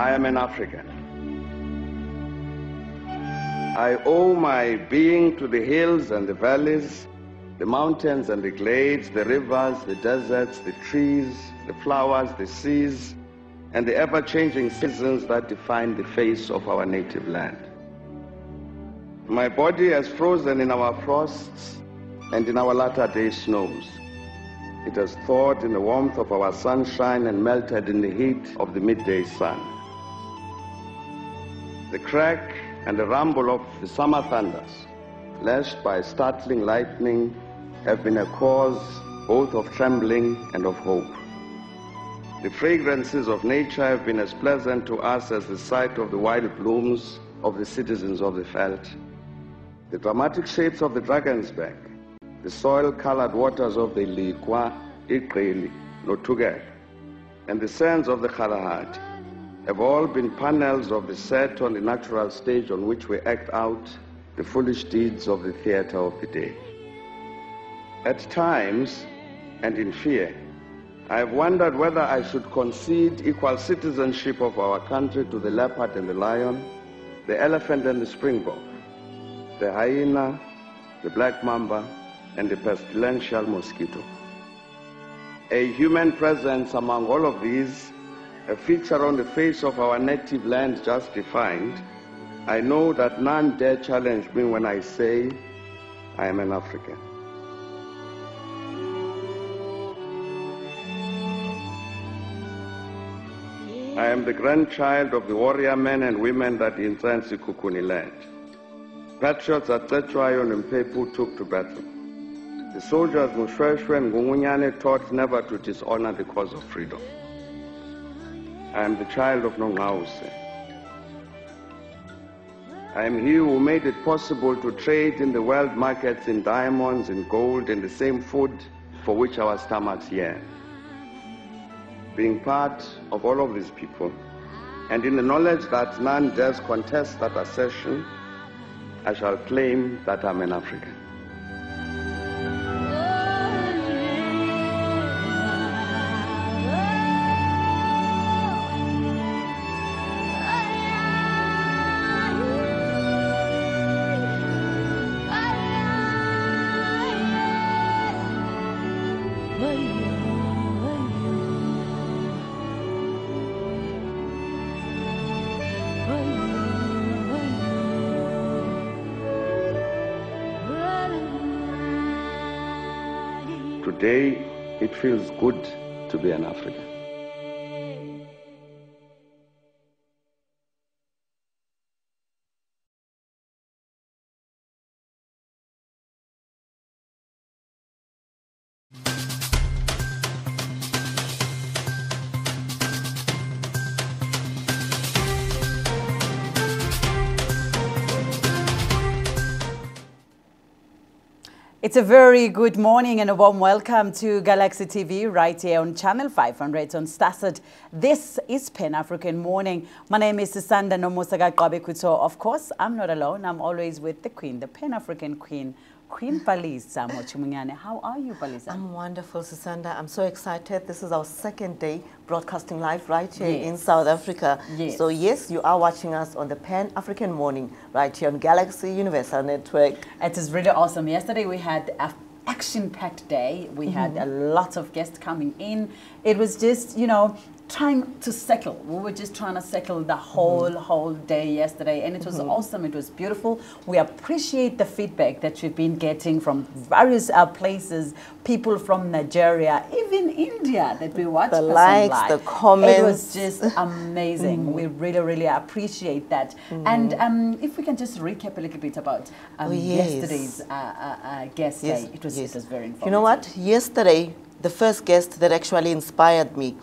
I am an African. I owe my being to the hills and the valleys, the mountains and the glades, the rivers, the deserts, the trees, the flowers, the seas, and the ever-changing seasons that define the face of our native land. My body has frozen in our frosts and in our latter-day snows. It has thawed in the warmth of our sunshine and melted in the heat of the midday sun. The crack and the rumble of the summer thunders, lashed by startling lightning, have been a cause both of trembling and of hope. The fragrances of nature have been as pleasant to us as the sight of the wild blooms of the citizens of the veld. The dramatic shapes of the Drakensberg, the soil-colored waters of the Lekwa, Iqeli, Notugela, and the sands of the Kalahari have all been panels of the set on the natural stage on which we act out the foolish deeds of the theater of the day. At times, and in fear, I have wondered whether I should concede equal citizenship of our country to the leopard and the lion, the elephant and the springbok, the hyena, the black mamba, and the pestilential mosquito. A human presence among all of these, a feature on the face of our native land just defined, I know that none dare challenge me when I say I am an African. I am the grandchild of the warrior men and women that in Kukuni land. Patriots at Tetwayo and Mpepu took to battle. The soldiers Mushweshwe and Ngumunyane taught never to dishonor the cause of freedom. I am the child of Nongause. I am he who made it possible to trade in the world markets in diamonds, in gold, in the same food for which our stomachs yearn. Being part of all of these people, and in the knowledge that none dares contest that assertion, I shall claim that I'm an African. Today, it feels good to be an African. It's a very good morning and a warm welcome to Galaxy TV right here on Channel 500 on Starsat. This is Pan-African Morning. My name is Sisanda Nomusaga Qabekuto. Of course, I'm not alone. I'm always with the Queen, the Pan-African Queen, Queen Palisa Mochumunyane. How are you, Palisa? I'm wonderful, Sisanda. I'm so excited. This is our second day broadcasting live right here in South Africa. Yes. So yes, you are watching us on the Pan-African Morning right here on Galaxy Universal Network. It is really awesome. Yesterday we had an action-packed day. We had a lot of guests coming in. It was just, you know, trying to settle. We were just trying to settle the whole day yesterday, and it was awesome. It was beautiful. We appreciate the feedback that we've been getting from various places, people from Nigeria, even India that we watched. The likes, the comments. It was just amazing. We really appreciate that. And if we can just recap a little bit about yesterday's guest day. It was very informative. You know what? Yesterday, the first guest that actually inspired me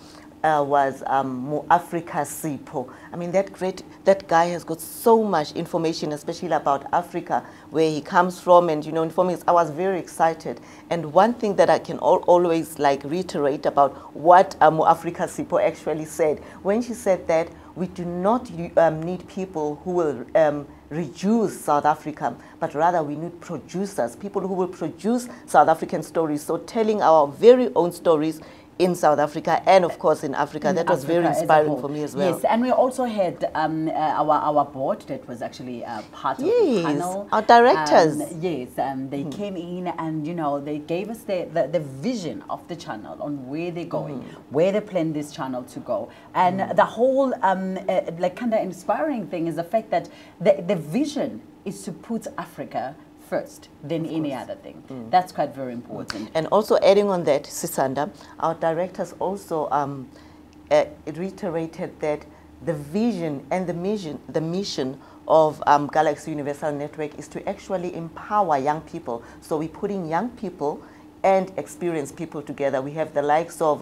was Muafrika Sipho. I mean, that guy has got so much information, especially about Africa, where he comes from, and, you know, informing us. I was very excited. And one thing that I can always like reiterate about what Muafrika Sipho actually said, when she said that we do not need people who will reduce South Africa, but rather we need producers, people who will produce South African stories. So telling our very own stories in South Africa and of course in Africa. That was very inspiring for me as well. Yes, and we also had our board that was actually part of the panel. Our directors. Yes, they came in and they gave us the vision of the channel on where they're going, where they plan this channel to go, and the whole like kind of inspiring thing is the fact that the vision is to put Africa first than any other thing. That's quite very important. And also adding on that, Sisanda, our directors also reiterated that the vision and the mission of Galaxy Universal Network is to actually empower young people. So we're putting young people and experienced people together. We have the likes of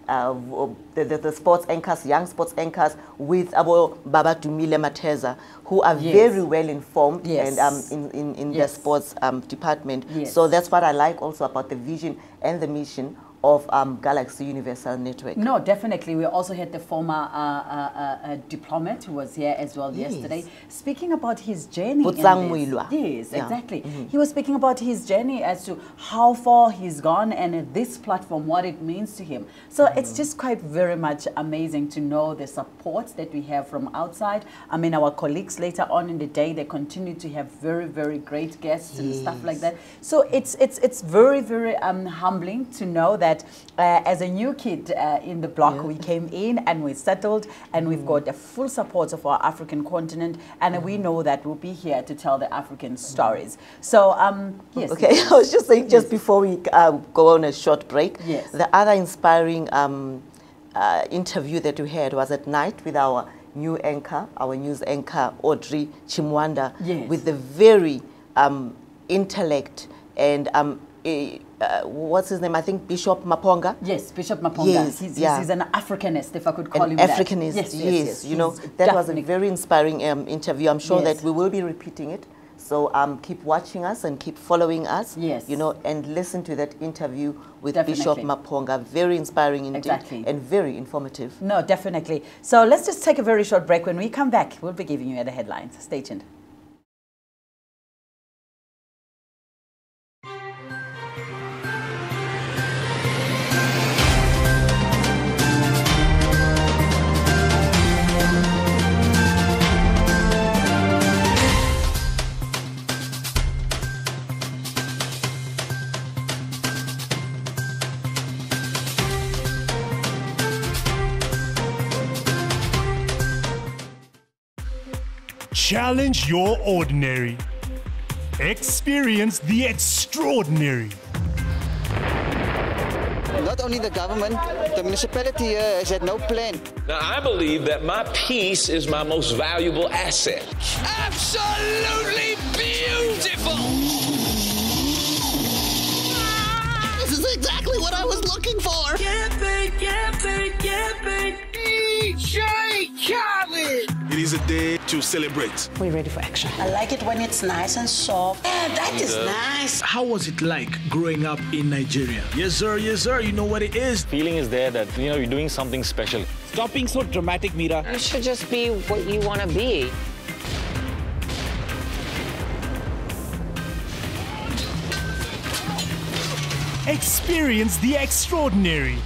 the sports anchors, young sports anchors, with our Baba Dumile Mateza, who are very well informed and in the sports department. So that's what I like also about the vision and the mission of Galaxy Universal Network. No, definitely. We also had the former diplomat who was here as well yesterday, speaking about his journey. Yes, exactly. He was speaking about his journey as to how far he's gone and this platform, what it means to him. So it's just quite very much amazing to know the support that we have from outside. I mean, our colleagues later on in the day, they continue to have very, very great guests and stuff like that. So it's very, very humbling to know that as a new kid in the block, we came in and we settled, and we've got the full support of our African continent, and we know that we'll be here to tell the African stories. So, yes. Okay, I was just saying, just before we go on a short break, the other inspiring interview that we had was at night with our new anchor, our news anchor, Audrey Chimwanda, with the very intellect and what's his name? I think Bishop Maponga. Yes, Bishop Maponga. Yes, he's an Africanist, if I could call him Africanist, that. yes. You know, that was a very inspiring interview. I'm sure that we will be repeating it. So keep watching us and keep following us. Yes. You know, and listen to that interview with Bishop Maponga. Very inspiring indeed, and very informative. No, definitely. So let's just take a very short break. When we come back, we'll be giving you the headlines. Stay tuned. Challenge your ordinary. Experience the extraordinary. Not only the government, the municipality here has had no plan. Now, I believe that my peace is my most valuable asset. Absolutely beautiful! This is exactly what I was looking for! DJ Khaled! It is a day to celebrate. We're ready for action. I like it when it's nice and soft. Yeah, that is nice. How was it like growing up in Nigeria? Yes, sir, you know what it is. Feeling is there that, you're doing something special. Stop being so dramatic, Mira. You should just be what you want to be. Experience the extraordinary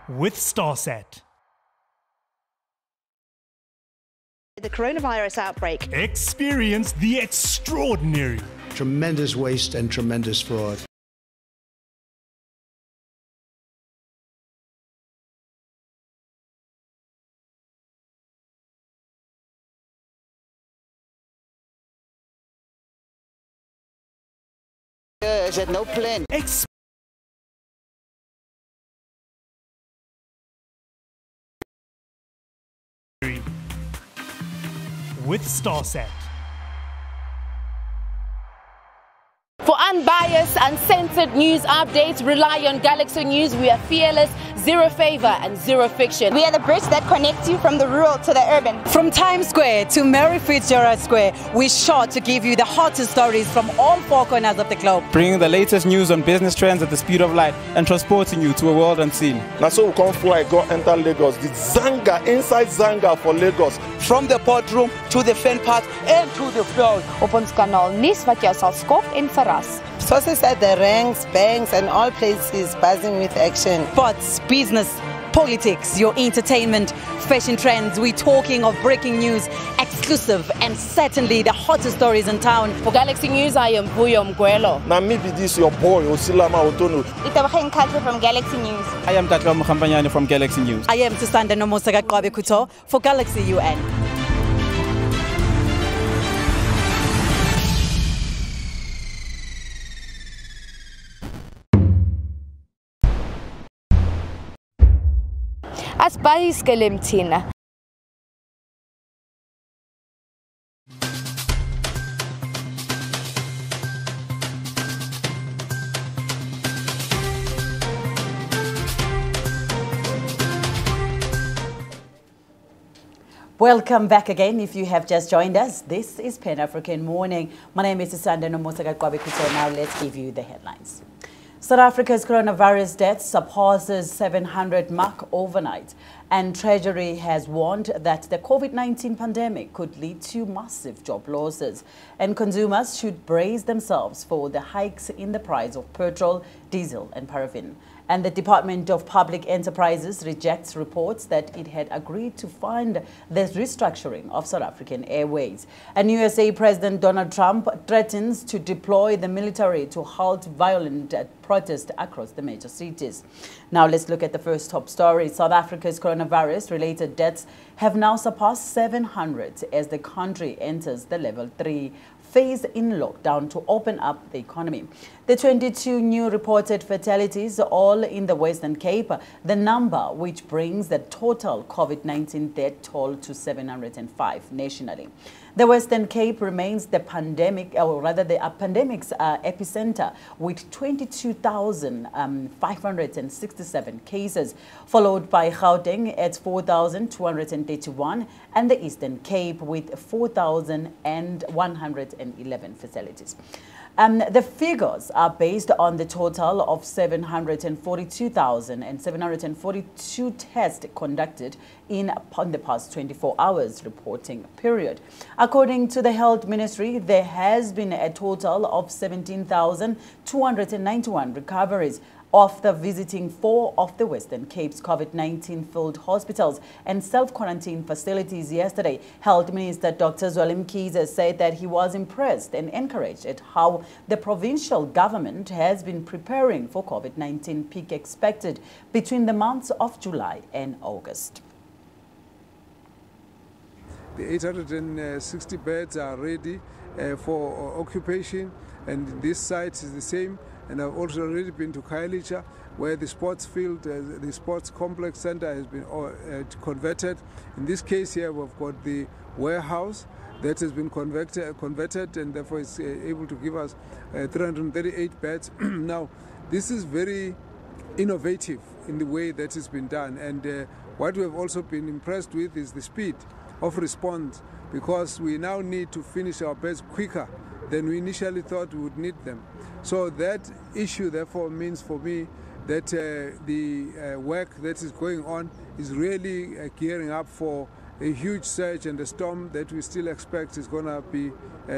with Starsat. The coronavirus outbreak. Experience the extraordinary. Tremendous waste and tremendous fraud. Has had no plan. With Starsat. For unbiased, uncensored news updates, rely on Galaxy News. We are fearless, zero favor and zero fiction. We are the bridge that connects you from the rural to the urban. From Times Square to Mary Fitzgerald Square, we're sure to give you the hottest stories from all four corners of the globe. Bringing the latest news on business trends at the speed of light and transporting you to a world unseen. Now so we come fly, go enter Lagos. The Zanga, inside Zanga for Lagos. From the boardroom to the fan park and to the field. Op ons kanaal nuus wat jou sal skok en verras. Sources at the ranks, banks, and all places buzzing with action. Sports, business, politics, your entertainment, fashion trends. We're talking of breaking news, exclusive, and certainly the hottest stories in town. For Galaxy News, I am Vuyo Mgwelo. Now maybe this your boy Osilama Otono. Itabakheng Khatlo from Galaxy News. I am Katla Mukhampanyane from Galaxy News. I am Tusanda Nomosaka Kwabe Kuto for Galaxy UN. Asibayisikele mthina. Welcome back again. If you have just joined us, this is Pan African Morning. My name is Sanda Nomosaka Kwabe Kuto. Now let's give you the headlines. South Africa's coronavirus deaths surpasses 700 mark overnight, and Treasury has warned that the COVID-19 pandemic could lead to massive job losses, and consumers should brace themselves for the hikes in the price of petrol, diesel and paraffin. And the Department of Public Enterprises rejects reports that it had agreed to fund the restructuring of South African Airways. And USA President Donald Trump threatens to deploy the military to halt violent protests across the major cities. Now let's look at the first top story. South Africa's coronavirus-related deaths have now surpassed 700 as the country enters the level 3 phase in lockdown to open up the economy. The 22 new reported fatalities, all in the Western Cape, the number which brings the total COVID-19 death toll to 705 nationally. The Western Cape remains the pandemic's epicenter with 22,567 cases, followed by Gauteng at 4,231 and the Eastern Cape with 4,111 fatalities. The figures are based on the total of 742,742 tests conducted in the past 24 hours reporting period. According to the Health Ministry, there has been a total of 17,291 recoveries after visiting 4 of the Western Cape's COVID-19 filled hospitals and self-quarantine facilities yesterday. Health Minister Dr. Zweli Mkhize said that he was impressed and encouraged at how the provincial government has been preparing for COVID-19 peak expected between the months of July and August. The 860 beds are ready for occupation, and this site is the same. And I've also already been to Khayelitsha, where the sports field, the sports complex center has been converted. In this case here, we've got the warehouse that has been converted, and therefore it's able to give us 338 beds. Now, this is very innovative in the way that it's been done. And what we have also been impressed with is the speed of response, because we now need to finish our beds quicker than we initially thought we would need them. So that issue therefore means for me that the work that is going on is really gearing up for a huge surge and a storm that we still expect is going to be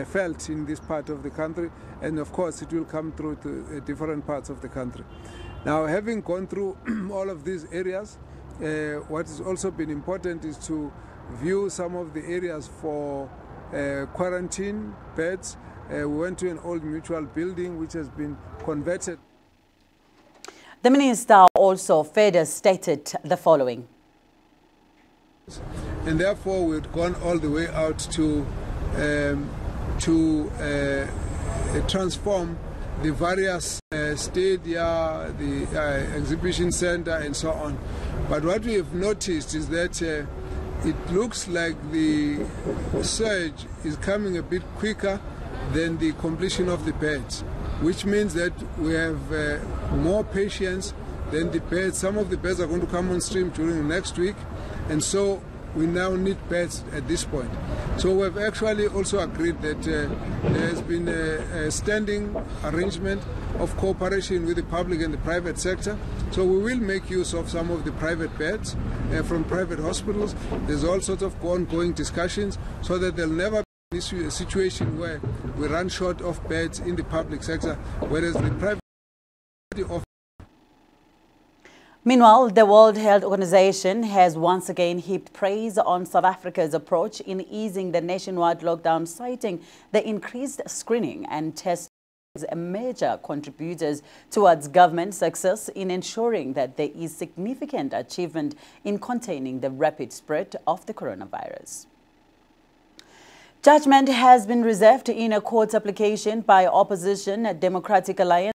felt in this part of the country, and of course it will come through to different parts of the country. Now, having gone through all of these areas, what has also been important is to view some of the areas for quarantine beds. We went to an old mutual building which has been converted. The minister also further stated the following. And therefore we've gone all the way out to transform the various stadia, the exhibition center and so on. But what we have noticed is that it looks like the surge is coming a bit quicker than the completion of the beds, which means that we have more patients than the beds. Some of the beds are going to come on stream during next week, and so we now need beds at this point. So we've actually also agreed that there has been a standing arrangement of cooperation with the public and the private sector. So we will make use of some of the private beds from private hospitals. There's all sorts of ongoing discussions so that there'll never be This is a situation where we run short of beds in the public sector, whereas the private of. Meanwhile, the World Health Organization has once again heaped praise on South Africa's approach in easing the nationwide lockdown, citing the increased screening and testing as major contributors towards government success in ensuring that there is significant achievement in containing the rapid spread of the coronavirus. Judgment has been reserved in a court application by opposition Democratic Alliance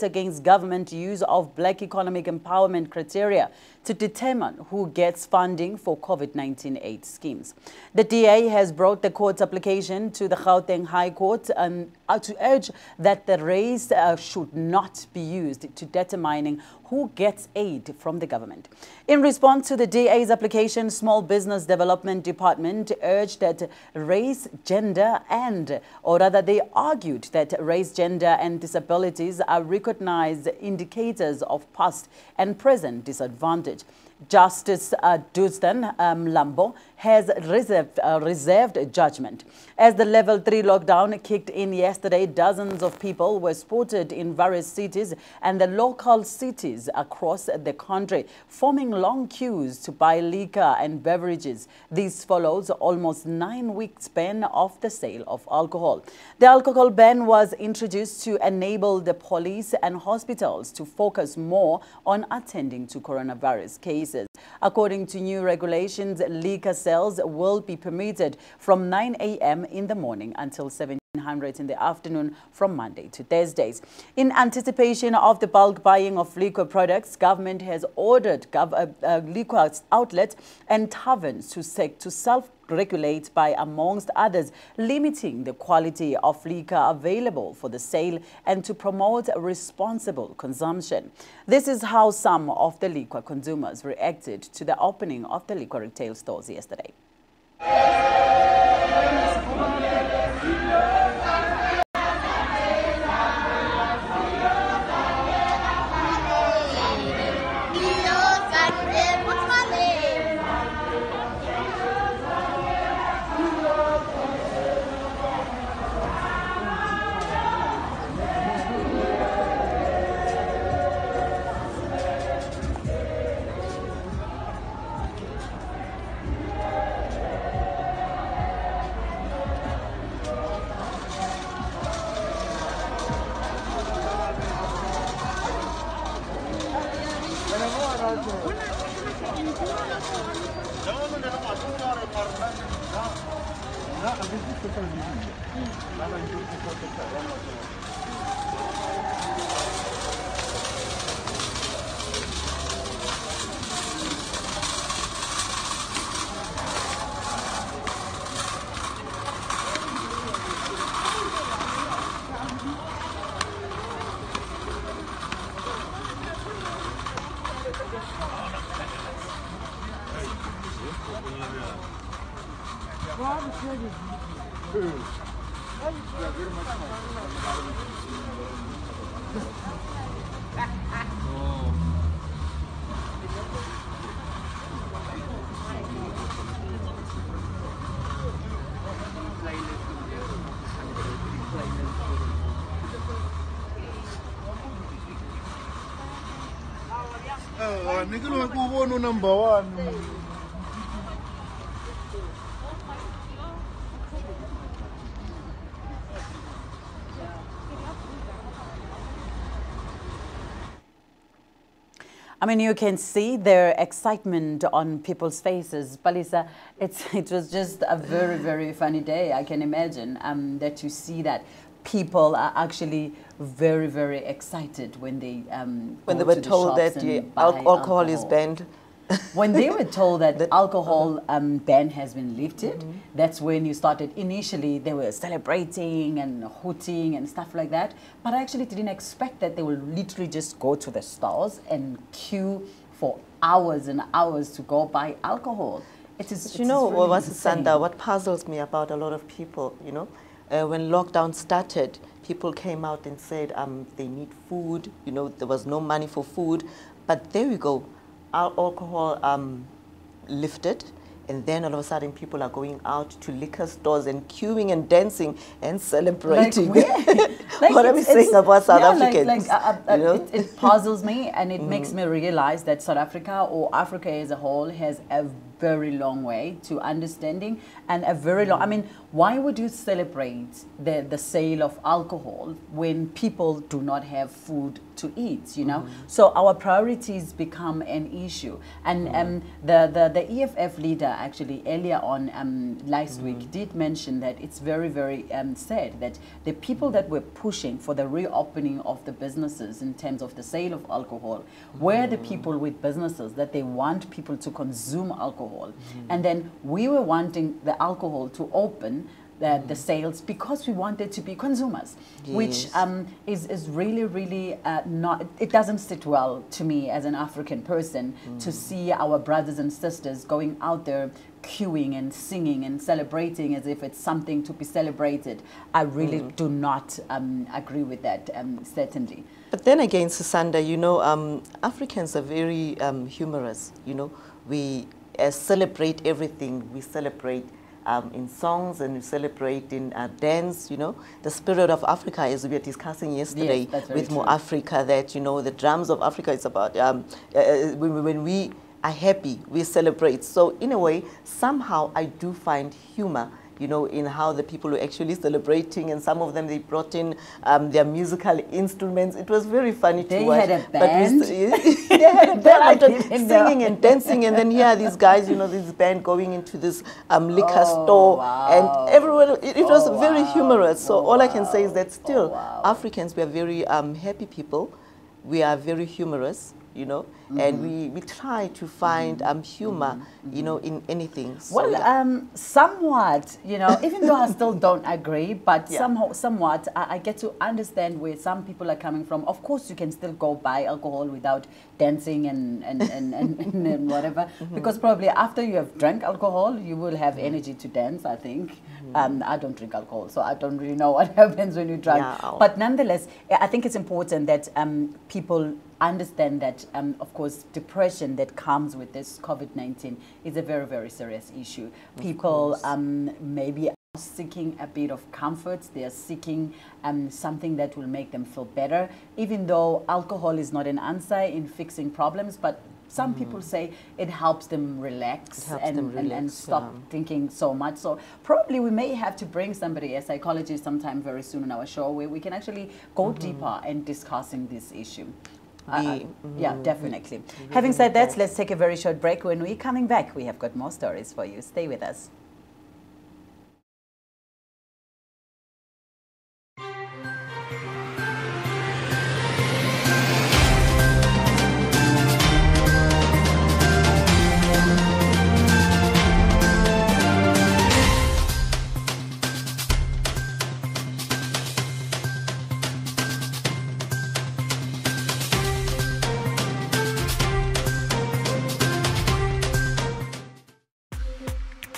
against government use of Black economic empowerment criteria to determine who gets funding for COVID-19 aid schemes. The DA has brought the court's application to the Gauteng High Court to urge that the race should not be used to determining who gets aid from the government. In response to the DA's application, Small Business Development Department urged that race, gender they argued that race, gender and disabilities are recognized indicators of past and present disadvantage. Justice Dunstan Lambo has reserved judgment. As the level 3 lockdown kicked in yesterday, dozens of people were spotted in various cities and the local cities across the country, forming long queues to buy liquor and beverages. This follows almost 9 weeks ban of the sale of alcohol. The alcohol ban was introduced to enable the police and hospitals to focus more on attending to coronavirus cases. According to new regulations, liquor sales will be permitted from 9 a.m. in the morning until 1700 in the afternoon from Monday to Thursdays. In anticipation of the bulk buying of liquor products, government has ordered liquor outlets and taverns to self-regulate by, amongst others, limiting the quality of liquor available for the sale and to promote responsible consumption. This is how some of the liquor consumers reacted to the opening of the liquor retail stores yesterday. Number one. I mean, you can see their excitement on people's faces. Palisa, it was just a very, very funny day. I can imagine that you see that people are actually very, very excited when they were told that alcohol is banned. When they were told that the alcohol ban has been lifted, that's when you started. Initially, they were celebrating and hooting and stuff like that. But I actually didn't expect that they will literally just go to the stores and queue for hours and hours to go buy alcohol. You know, what puzzles me about a lot of people, you know, when lockdown started, people came out and said they need food. You know, there was no money for food. But there we go. Our alcohol lifted, And then all of a sudden people are going out to liquor stores and queuing and dancing and celebrating. Like what are we saying about South Africans? It puzzles me, and it makes me realize that South Africa, or Africa as a whole, has a very long way to understanding, and a very long, I mean, why would you celebrate the sale of alcohol when people do not have food to eat, you know? So our priorities become an issue. And the EFF leader actually earlier on last week did mention that it's very, very sad that the people that were pushing for the reopening of the businesses in terms of the sale of alcohol were the people with businesses that they want people to consume alcohol. And then we were wanting the alcohol to open the sales because we wanted to be consumers, which is really, really not, it doesn't sit well to me as an African person to see our brothers and sisters going out there queuing and singing and celebrating as if it's something to be celebrated. I really do not agree with that, certainly. But then again, Susanda, you know, Africans are very humorous, you know. We celebrate everything. We celebrate in songs, and we celebrate in dance, you know. The spirit of Africa, as we were discussing yesterday with More Africa, that, you know, the drums of Africa is about, when we are happy, we celebrate. So in a way, somehow I do find humor, you know, in how the people were actually celebrating, and some of them, they brought in their musical instruments. It was very funny to watch. They had a band? They had a band singing and dancing, and then here these guys, you know, this band going into this liquor store, and everyone, it was very humorous. So all I can say is that still, Africans, we are very happy people. We are very humorous, you know, and we try to find humor, you know, in anything. So, well, somewhat, you know, even though I still don't agree, but somewhat, I get to understand where some people are coming from. Of course, you can still go buy alcohol without dancing and whatever, because probably after you have drank alcohol, you will have energy to dance, I think. I don't drink alcohol, so I don't really know what happens when you drink. But nonetheless, I think it's important that people understand that, of course, depression that comes with this COVID-19 is a very, very serious issue. People maybe are seeking a bit of comfort. They are seeking something that will make them feel better, even though alcohol is not an answer in fixing problems, but some people say it helps them relax, and stop thinking so much. So probably we may have to bring somebody, a psychologist, sometime very soon on our show, where we can actually go deeper in discussing this issue. Yeah, definitely. Having said that, let's take a very short break. When we're coming back, we have got more stories for you. Stay with us.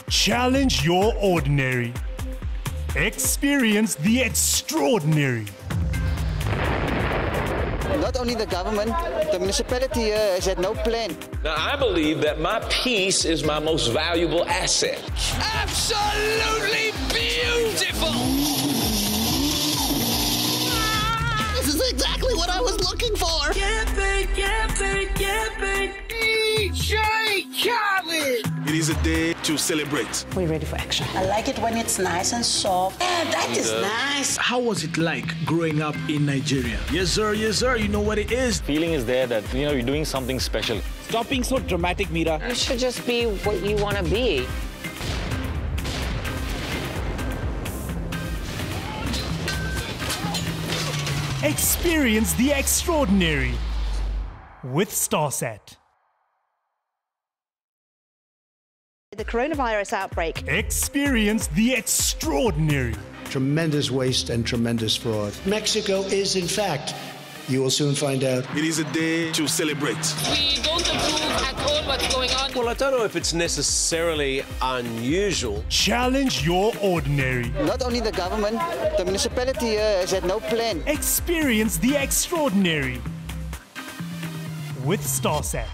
Challenge your ordinary. Experience the extraordinary. Not only the government, the municipality here has had no plan. Now, I believe that my peace is my most valuable asset. Absolutely beautiful! This is exactly what I was looking for! DJ Khaled! It is a day to celebrate. We're ready for action. I like it when it's nice and soft. Yeah, that is nice. How was it like growing up in Nigeria? Yes, sir, you know what it is. Feeling is there that, you know, you're doing something special. Stop being so dramatic, Mira. You should just be what you want to be. Experience the extraordinary with StarSat. The coronavirus outbreak. Experience the extraordinary. Tremendous waste and tremendous fraud. Mexico is, in fact, you will soon find out. It is a day to celebrate. We don't approve at all what's going on. Well, I don't know if it's necessarily unusual. Challenge your ordinary. Not only the government, the municipality here has had no plan. Experience the extraordinary with StarSat.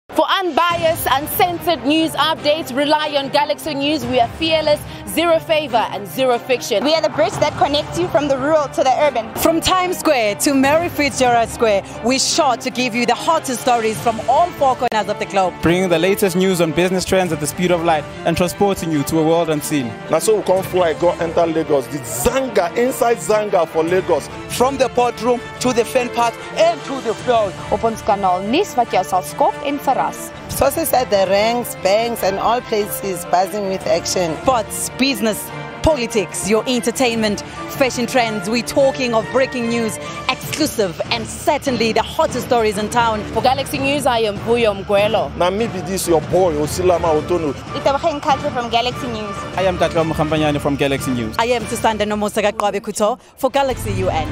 For unbiased, uncensored news updates, rely on Galaxy News. We are fearless, zero favor and zero fiction. We are the bridge that connects you from the rural to the urban. From Times Square to Mary Fitzgerald Square, we're sure to give you the hottest stories from all four corners of the globe. Bringing the latest news on business trends at the speed of light and transporting you to a world unseen. Now so we come fly, go enter Lagos. The Zanga, inside Zanga for Lagos. From the boardroom to the fan park and to the field. Op ons kanaal nuus wat jou sal skok en verras. Sources at the ranks, banks and all places buzzing with action. Sports, business, politics, your entertainment, fashion trends. We're talking of breaking news, exclusive and certainly the hottest stories in town. For Galaxy News, I am Vuyo Mgwelo. Now maybe this your boy, Osilama Otono. Itabakheng Katla from Galaxy News. I am Katla Mkhambanyane from Galaxy News. I am Tusanda Nomosaka Kwabe Kuto for Galaxy UN.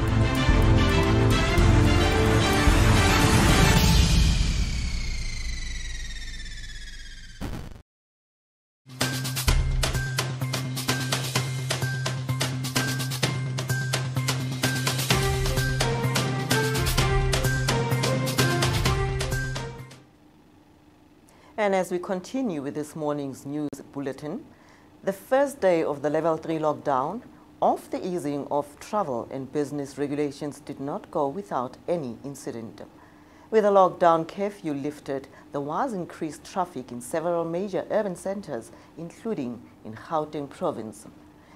And as we continue with this morning's news bulletin, the first day of the Level 3 lockdown of the easing of travel and business regulations did not go without any incident. With the lockdown curfew lifted, there was increased traffic in several major urban centers, including in Gauteng province.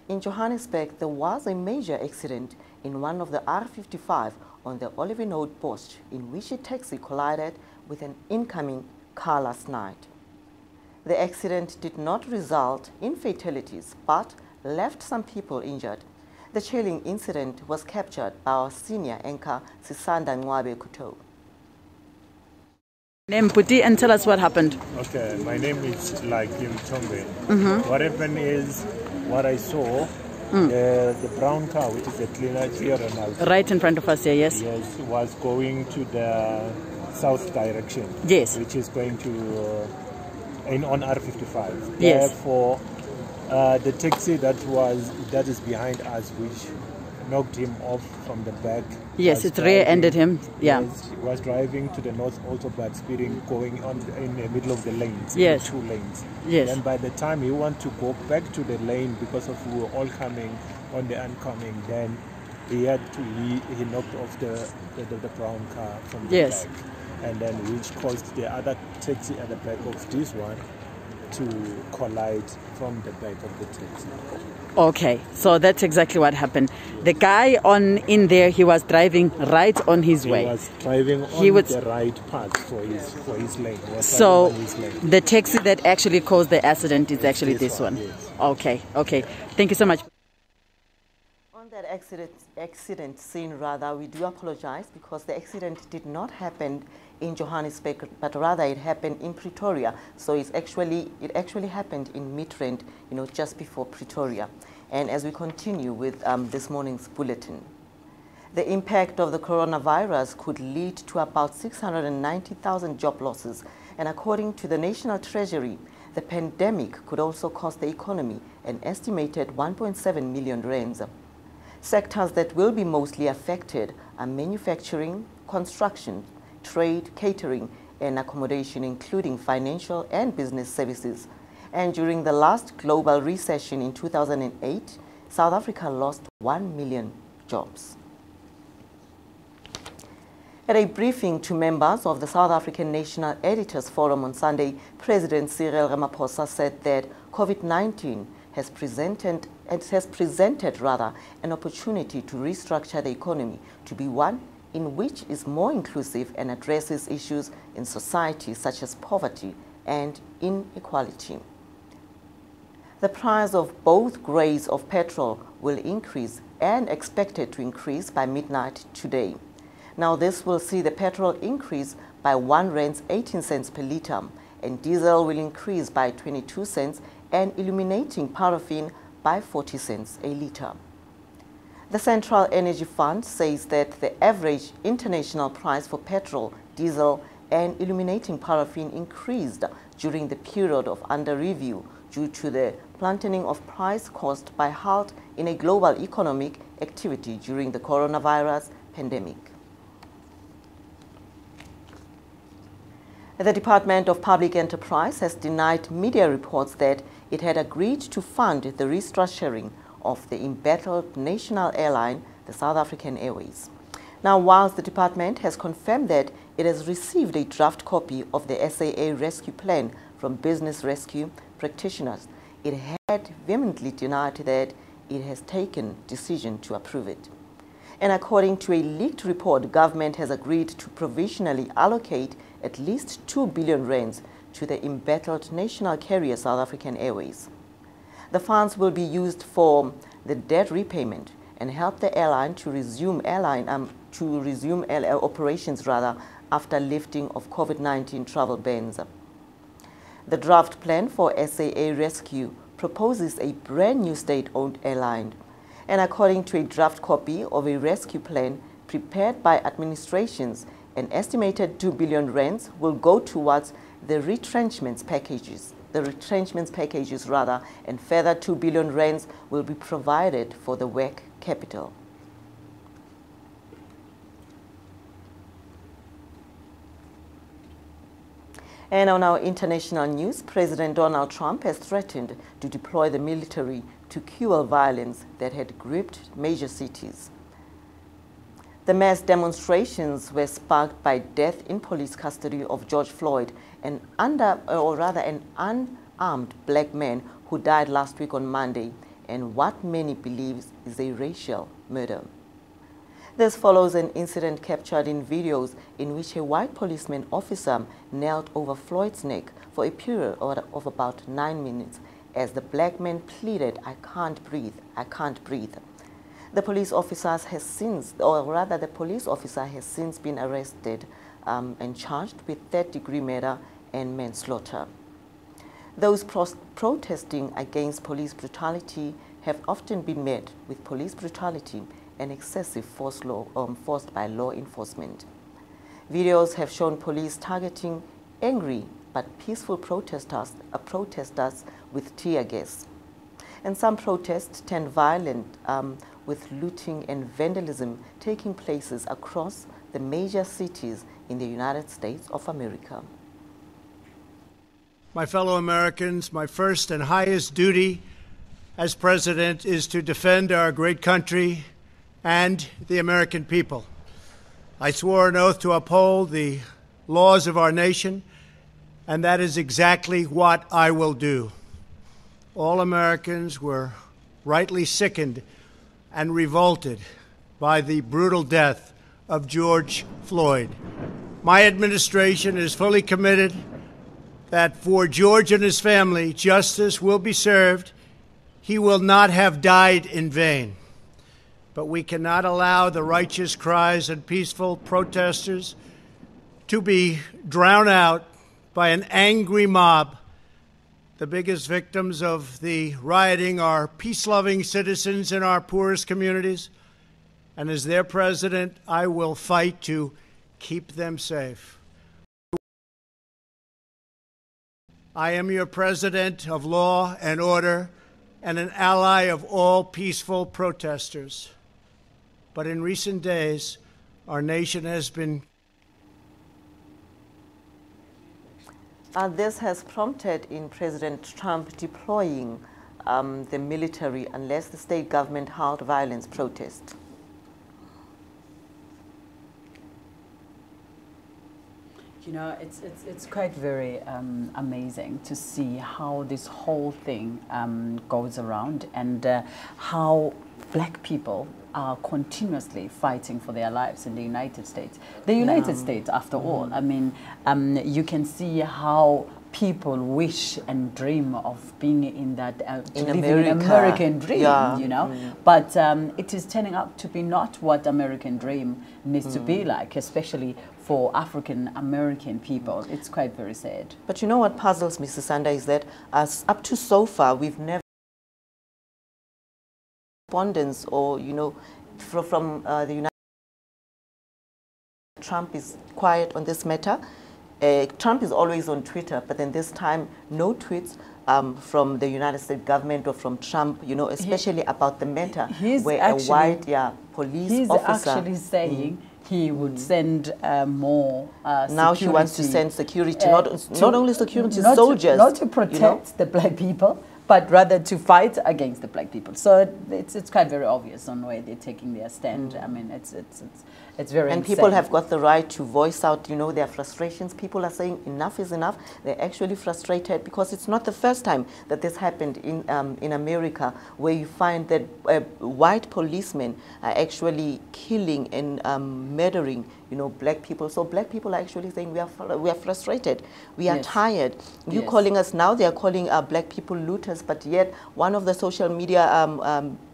In Johannesburg, there was a major accident in one of the R55 on the Olivenhout Post, in which a taxi collided with an incoming car last night. The accident did not result in fatalities, but left some people injured. The chilling incident was captured by our senior anchor, Sisanda Ngwabe Kuto. Name Puti and tell us what happened. Okay, my name is Lakim Tombe. What happened is, what I saw, the brown car, which is a cleaner, right in front of us here, yes? Yes, was going to the south direction. Yes. Which is going to on R55. Yes. Therefore, the taxi that is behind us, which knocked him off from the back. Yes, it rear-ended him. Yeah. Was driving to the north also, but speeding, going on in the middle of the lanes. Yes. 2 lanes. Yes. And by the time he wanted to go back to the lane, because of we were all coming on the oncoming, then he knocked off the brown car from the back. And then which caused the other taxi at the back of this one to collide from the back of the taxi. Okay, so that's exactly what happened. The guy in there, he was driving right on his way. He was driving on the right path for his lane. So the taxi that actually caused the accident is actually this one. Yes. Okay, okay. Thank you so much. On that accident scene, we do apologize because the accident did not happen in Johannesburg, but rather it happened in Pretoria. So it actually happened in Midrand, just before Pretoria. And as we continue with this morning's bulletin, the impact of the coronavirus could lead to about 690,000 job losses. And according to the National Treasury, the pandemic could also cost the economy an estimated 1.7 million rands. Sectors that will be mostly affected are manufacturing, construction, trade, catering, and accommodation, including financial and business services. And during the last global recession in 2008, South Africa lost 1 million jobs. At a briefing to members of the South African National Editors Forum on Sunday, President Cyril Ramaphosa said that COVID-19 has presented an opportunity to restructure the economy to be one in which is more inclusive and addresses issues in society such as poverty and inequality. The price of both grades of petrol will increase and expected to increase by midnight today. Now this will see the petrol increase by 1 rand 18 cents per litre, and diesel will increase by 22 cents and illuminating paraffin by 40 cents a litre. The Central Energy Fund says that the average international price for petrol, diesel and illuminating paraffin increased during the period of under review due to the plummeting of price caused by halt in a global economic activity during the coronavirus pandemic. The Department of Public Enterprise has denied media reports that it had agreed to fund the restructuring of the embattled national airline, the South African Airways. Now, whilst the department has confirmed that it has received a draft copy of the SAA rescue plan from business rescue practitioners, it had vehemently denied that it has taken decision to approve it. And according to a leaked report, government has agreed to provisionally allocate at least 2 billion rands to the embattled national carrier South African Airways. The funds will be used for the debt repayment and help the airline to resume operations after lifting of COVID-19 travel bans. The draft plan for SAA Rescue proposes a brand new state-owned airline. And according to a draft copy of a rescue plan prepared by administrations, an estimated 2 billion rands will go towards the retrenchments packages, and further 2 billion rands will be provided for the work capital. And on our international news, President Donald Trump has threatened to deploy the military to quell violence that had gripped major cities. The mass demonstrations were sparked by death in police custody of George Floyd, an unarmed black man who died last week on Monday, and what many believe is a racial murder. This follows an incident captured in videos in which a white policeman officer knelt over Floyd's neck for a period of about 9 minutes as the black man pleaded, "I can't breathe, I can't breathe." The police officer has since been arrested and charged with third-degree murder and manslaughter. Those protesting against police brutality have often been met with police brutality and excessive force forced by law enforcement. Videos have shown police targeting angry but peaceful protesters with tear gas. And some protests turned violent with looting and vandalism taking places across the major cities in the United States of America. My fellow Americans, my first and highest duty as president is to defend our great country and the American people. I swore an oath to uphold the laws of our nation, and that is exactly what I will do. All Americans were rightly sickened and revolted by the brutal death of George Floyd. My administration is fully committed that for George and his family, justice will be served. He will not have died in vain. But we cannot allow the righteous cries and peaceful protesters to be drowned out by an angry mob. The biggest victims of the rioting are peace-loving citizens in our poorest communities. And as their president, I will fight to keep them safe. I am your president of law and order and an ally of all peaceful protesters. But in recent days, our nation has been... This has prompted in President Trump deploying the military unless the state government halt violence protests. You know, it's quite very amazing to see how this whole thing goes around and how black people are continuously fighting for their lives in the United States. The United States, after all, I mean, you can see how people wish and dream of being in that American dream, you know. But it is turning out to be not what American dream needs to be like, especially for African American people. It's quite very sad. But you know what puzzles me, Sisanda, is that up to so far, we've never correspondence or, you know, from the United States. Trump is quiet on this matter. Trump is always on Twitter, but then this time no tweets from the United States government or from Trump, you know, especially about the matter where a white police officer... He's actually saying he would send more now she wants to send security, not only security, soldiers. Not to protect the black people, but rather to fight against the black people. So it's quite very obvious on where they're taking their stand. I mean, it's very and insane. People have got the right to voice out, their frustrations. People are saying enough is enough. They're actually frustrated because it's not the first time that this happened in America, where you find that white policemen are actually killing and murdering, black people. So black people are actually saying we are frustrated, we are tired. You calling us now? They are calling black people looters, but yet one of the social media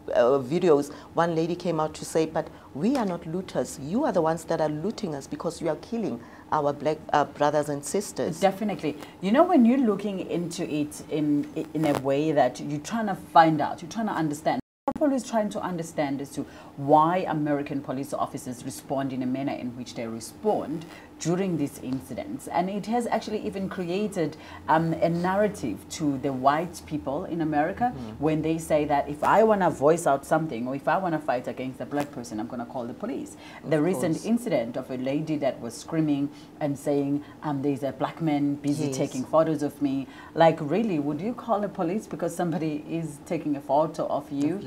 videos, one lady came out to say, but we are not looters. You are the ones that are looting us because you are killing our black brothers and sisters. Definitely. When you're looking into it in a way that you're trying to find out, you're trying to understand. I'm always trying to understand as to why American police officers respond in a manner in which they respond during these incidents. And it has actually even created a narrative to the white people in America when they say that if I want to voice out something or if I want to fight against a black person, I'm going to call the police. The recent incident of a lady that was screaming and saying, there's a black man busy taking photos of me. Like, really, would you call the police because somebody is taking a photo of you?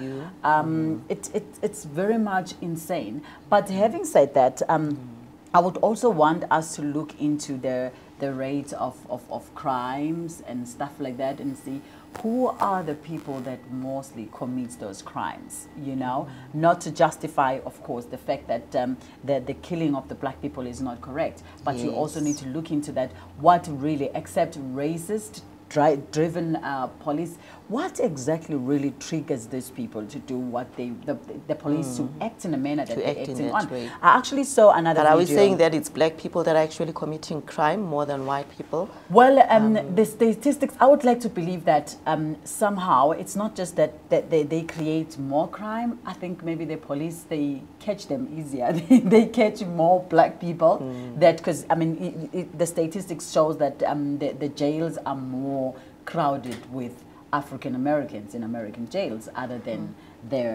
It's very much insane. But having said that, I would also want us to look into the rate of crimes and stuff like that and see who are the people that mostly commit those crimes, not to justify, of course, the fact that the killing of the black people is not correct, but you also need to look into that, what really, except racist driven police, what exactly really triggers these people to do what the police to act in a manner that they're acting on? I actually saw another video. Are we saying that it's black people that are actually committing crime more than white people? Well, the statistics, I would like to believe that somehow it's not just that they create more crime. I think maybe the police, they catch them easier. They catch more black people. Because, the statistics shows that the jails are more crowded with African Americans in American jails, other than the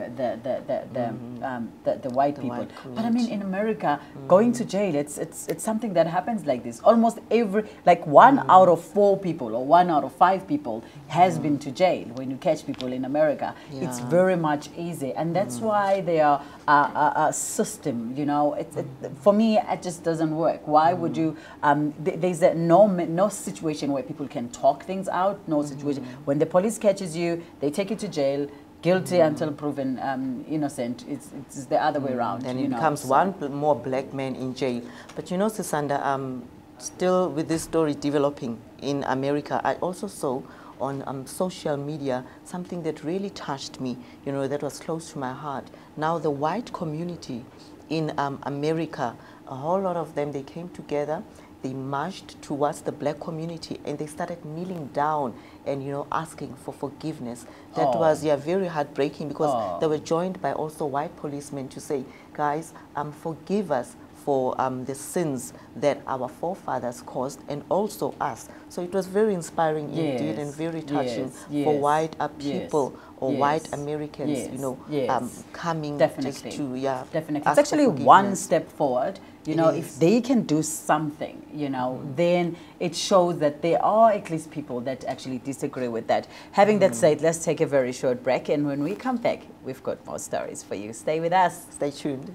white people. But in America, going to jail, it's something that happens like this. Almost every, like 1 out of 4 people or 1 out of 5 people has been to jail. When you catch people in America, it's very much easy, and that's why they are a system. For me, it just doesn't work. Why would you? There's no situation where people can talk things out. No situation. When the police catches you, they take you to jail. Guilty until proven innocent. It's the other way around. And it becomes one more black man in jail. But Sisanda, still with this story developing in America, I also saw on social media something that really touched me, that was close to my heart. Now the white community in America, a whole lot of them, they came together, they marched towards the black community and they started kneeling down and asking for forgiveness. That was very heartbreaking, because they were joined by also white policemen to say, guys, forgive us for the sins that our forefathers caused, and also us. So it was very inspiring indeed, and very touching for white people or white Americans, coming just to definitely. It's actually one step forward. If they can do something, then it shows that there are at least people that actually disagree with that. Having that said, let's take a very short break, and when we come back, we've got more stories for you. Stay with us. Stay tuned.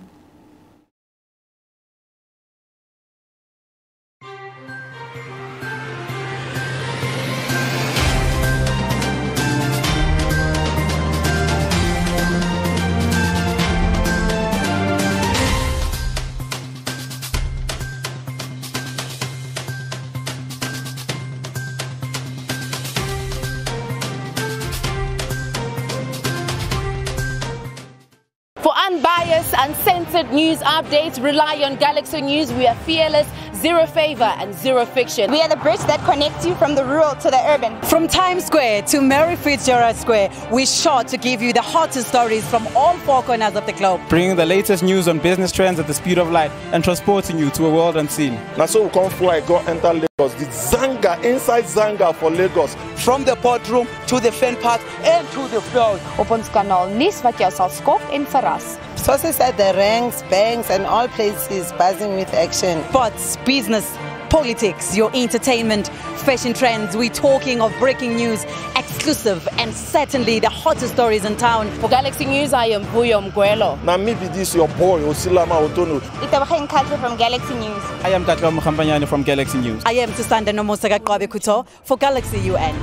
Unbiased, uncensored news updates. Rely on Galaxy News. We are fearless, zero favor and zero fiction. We are the bridge that connects you from the rural to the urban. From Times Square to Mary Fitzgerald Square, we're sure to give you the hottest stories from all 4 corners of the globe. Bringing the latest news on business trends at the speed of light and transporting you to a world unseen. Now so we come fly, go enter Lagos. The Zanga, inside Zanga for Lagos. From the boardroom to the fan park and to the field. Op ons kanaal nuus wat jou sal skok en verras. Sources at the ranks, banks, and all places buzzing with action. Sports, business, politics, your entertainment, fashion trends. We're talking of breaking news, exclusive, and certainly the hottest stories in town. For Galaxy News, I am Buyo Mgwelo. Now maybe this your boy Osilama Otono. Itabakheng Khatri from Galaxy News. I am Tatlo Mkhambanyane from Galaxy News. I am Tustanda Nomosaka Kwabe Kuto for Galaxy UN.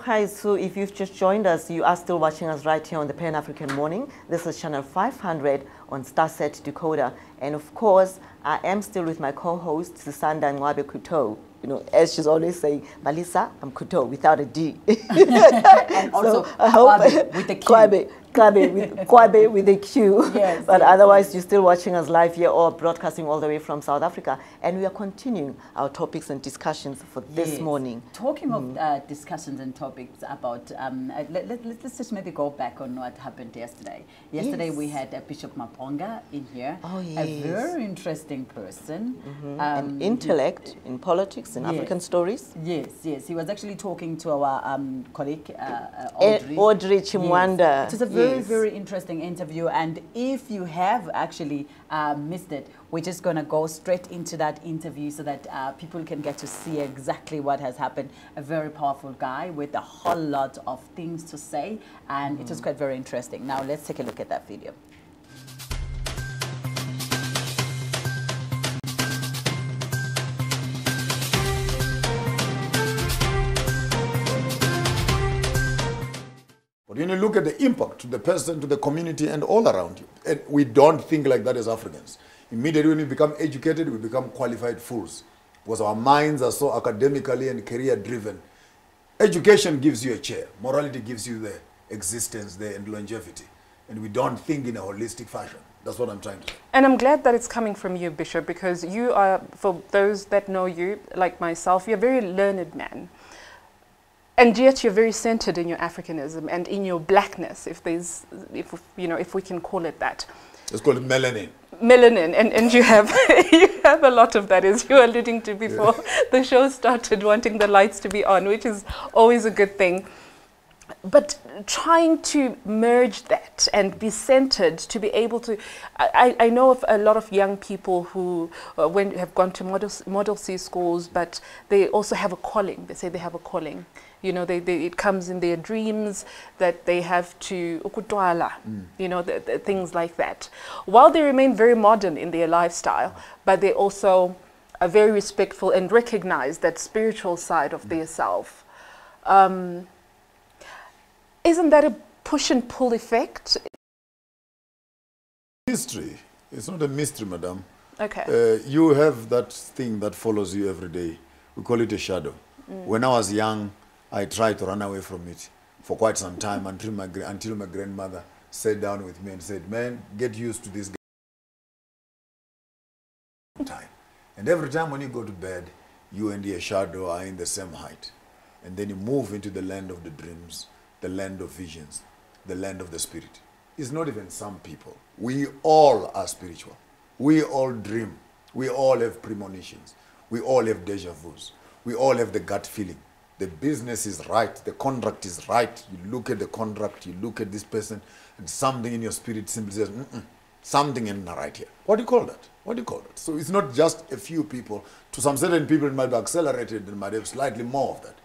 Hi, so if you've just joined us, you are still watching us right here on the Pan-African Morning. This is channel 500 on StarSat Decoder. And of course, I am still with my co-host, Sisanda Ngwabe Kuto. You know, as she's always saying, Malisa, I'm Kuto without a D. And also, so I hope Kwabe with the Q. Kwabe with a Q. Yes, but yes, otherwise, yes. you're still watching us live here or broadcasting all the way from South Africa. And we are continuing our topics and discussions for this morning. Talking of discussions and topics about, let's just maybe go back on what happened yesterday. Yesterday we had Bishop Maponga in here. Oh, yes. A very interesting person. An intellect in politics and African stories. Yes, yes. He was actually talking to our colleague, Audrey Chimwanda. Yes. It was a very, very interesting interview. And if you have actually missed it, we're just going to go straight into that interview so that people can get to see exactly what has happened. A very powerful guy with a whole lot of things to say. And it was quite very interesting. Now, let's take a look at that video. When you look at the impact to the person, to the community, and all around you, and we don't think like that as Africans. Immediately when we become educated, we become qualified fools because our minds are so academically and career-driven. Education gives you a chair. Morality gives you the existence there and longevity. And we don't think in a holistic fashion. That's what I'm trying to say. And I'm glad that it's coming from you, Bishop, because you are, for those that know you, like myself, you're a very learned man. And yet you're very centered in your Africanism and in your blackness, if we can call it that. Let's call it melanin. Melanin, and you have you have a lot of that, as you were alluding to before the show started, wanting the lights to be on, which is always a good thing. But trying to merge that and be centered to be able to, I know of a lot of young people who have gone to Model C schools, but they also have a calling. They say they have a calling. You know, it comes in their dreams that they have to ukutwala, you know, things like that. While they remain very modern in their lifestyle, but they also are very respectful and recognize that spiritual side of their self. Isn't that a push and pull effect? Mystery. It's not a mystery, madam. Okay. You have that thing that follows you every day. We call it a shadow. When I was young, I tried to run away from it for quite some time until my grandmother sat down with me and said, man, get used to this time. And every time when you go to bed, you and your shadow are in the same height. And then you move into the land of the dreams, the land of visions, the land of the spirit. It's not even some people. We all are spiritual. We all dream. We all have premonitions. We all have deja vus. We all have the gut feeling. The business is right. The contract is right. You look at the contract, you look at this person, and something in your spirit simply says, something isn't right here. What do you call that? What do you call that? So it's not just a few people. To some certain people, it might be accelerated and might have slightly more of that.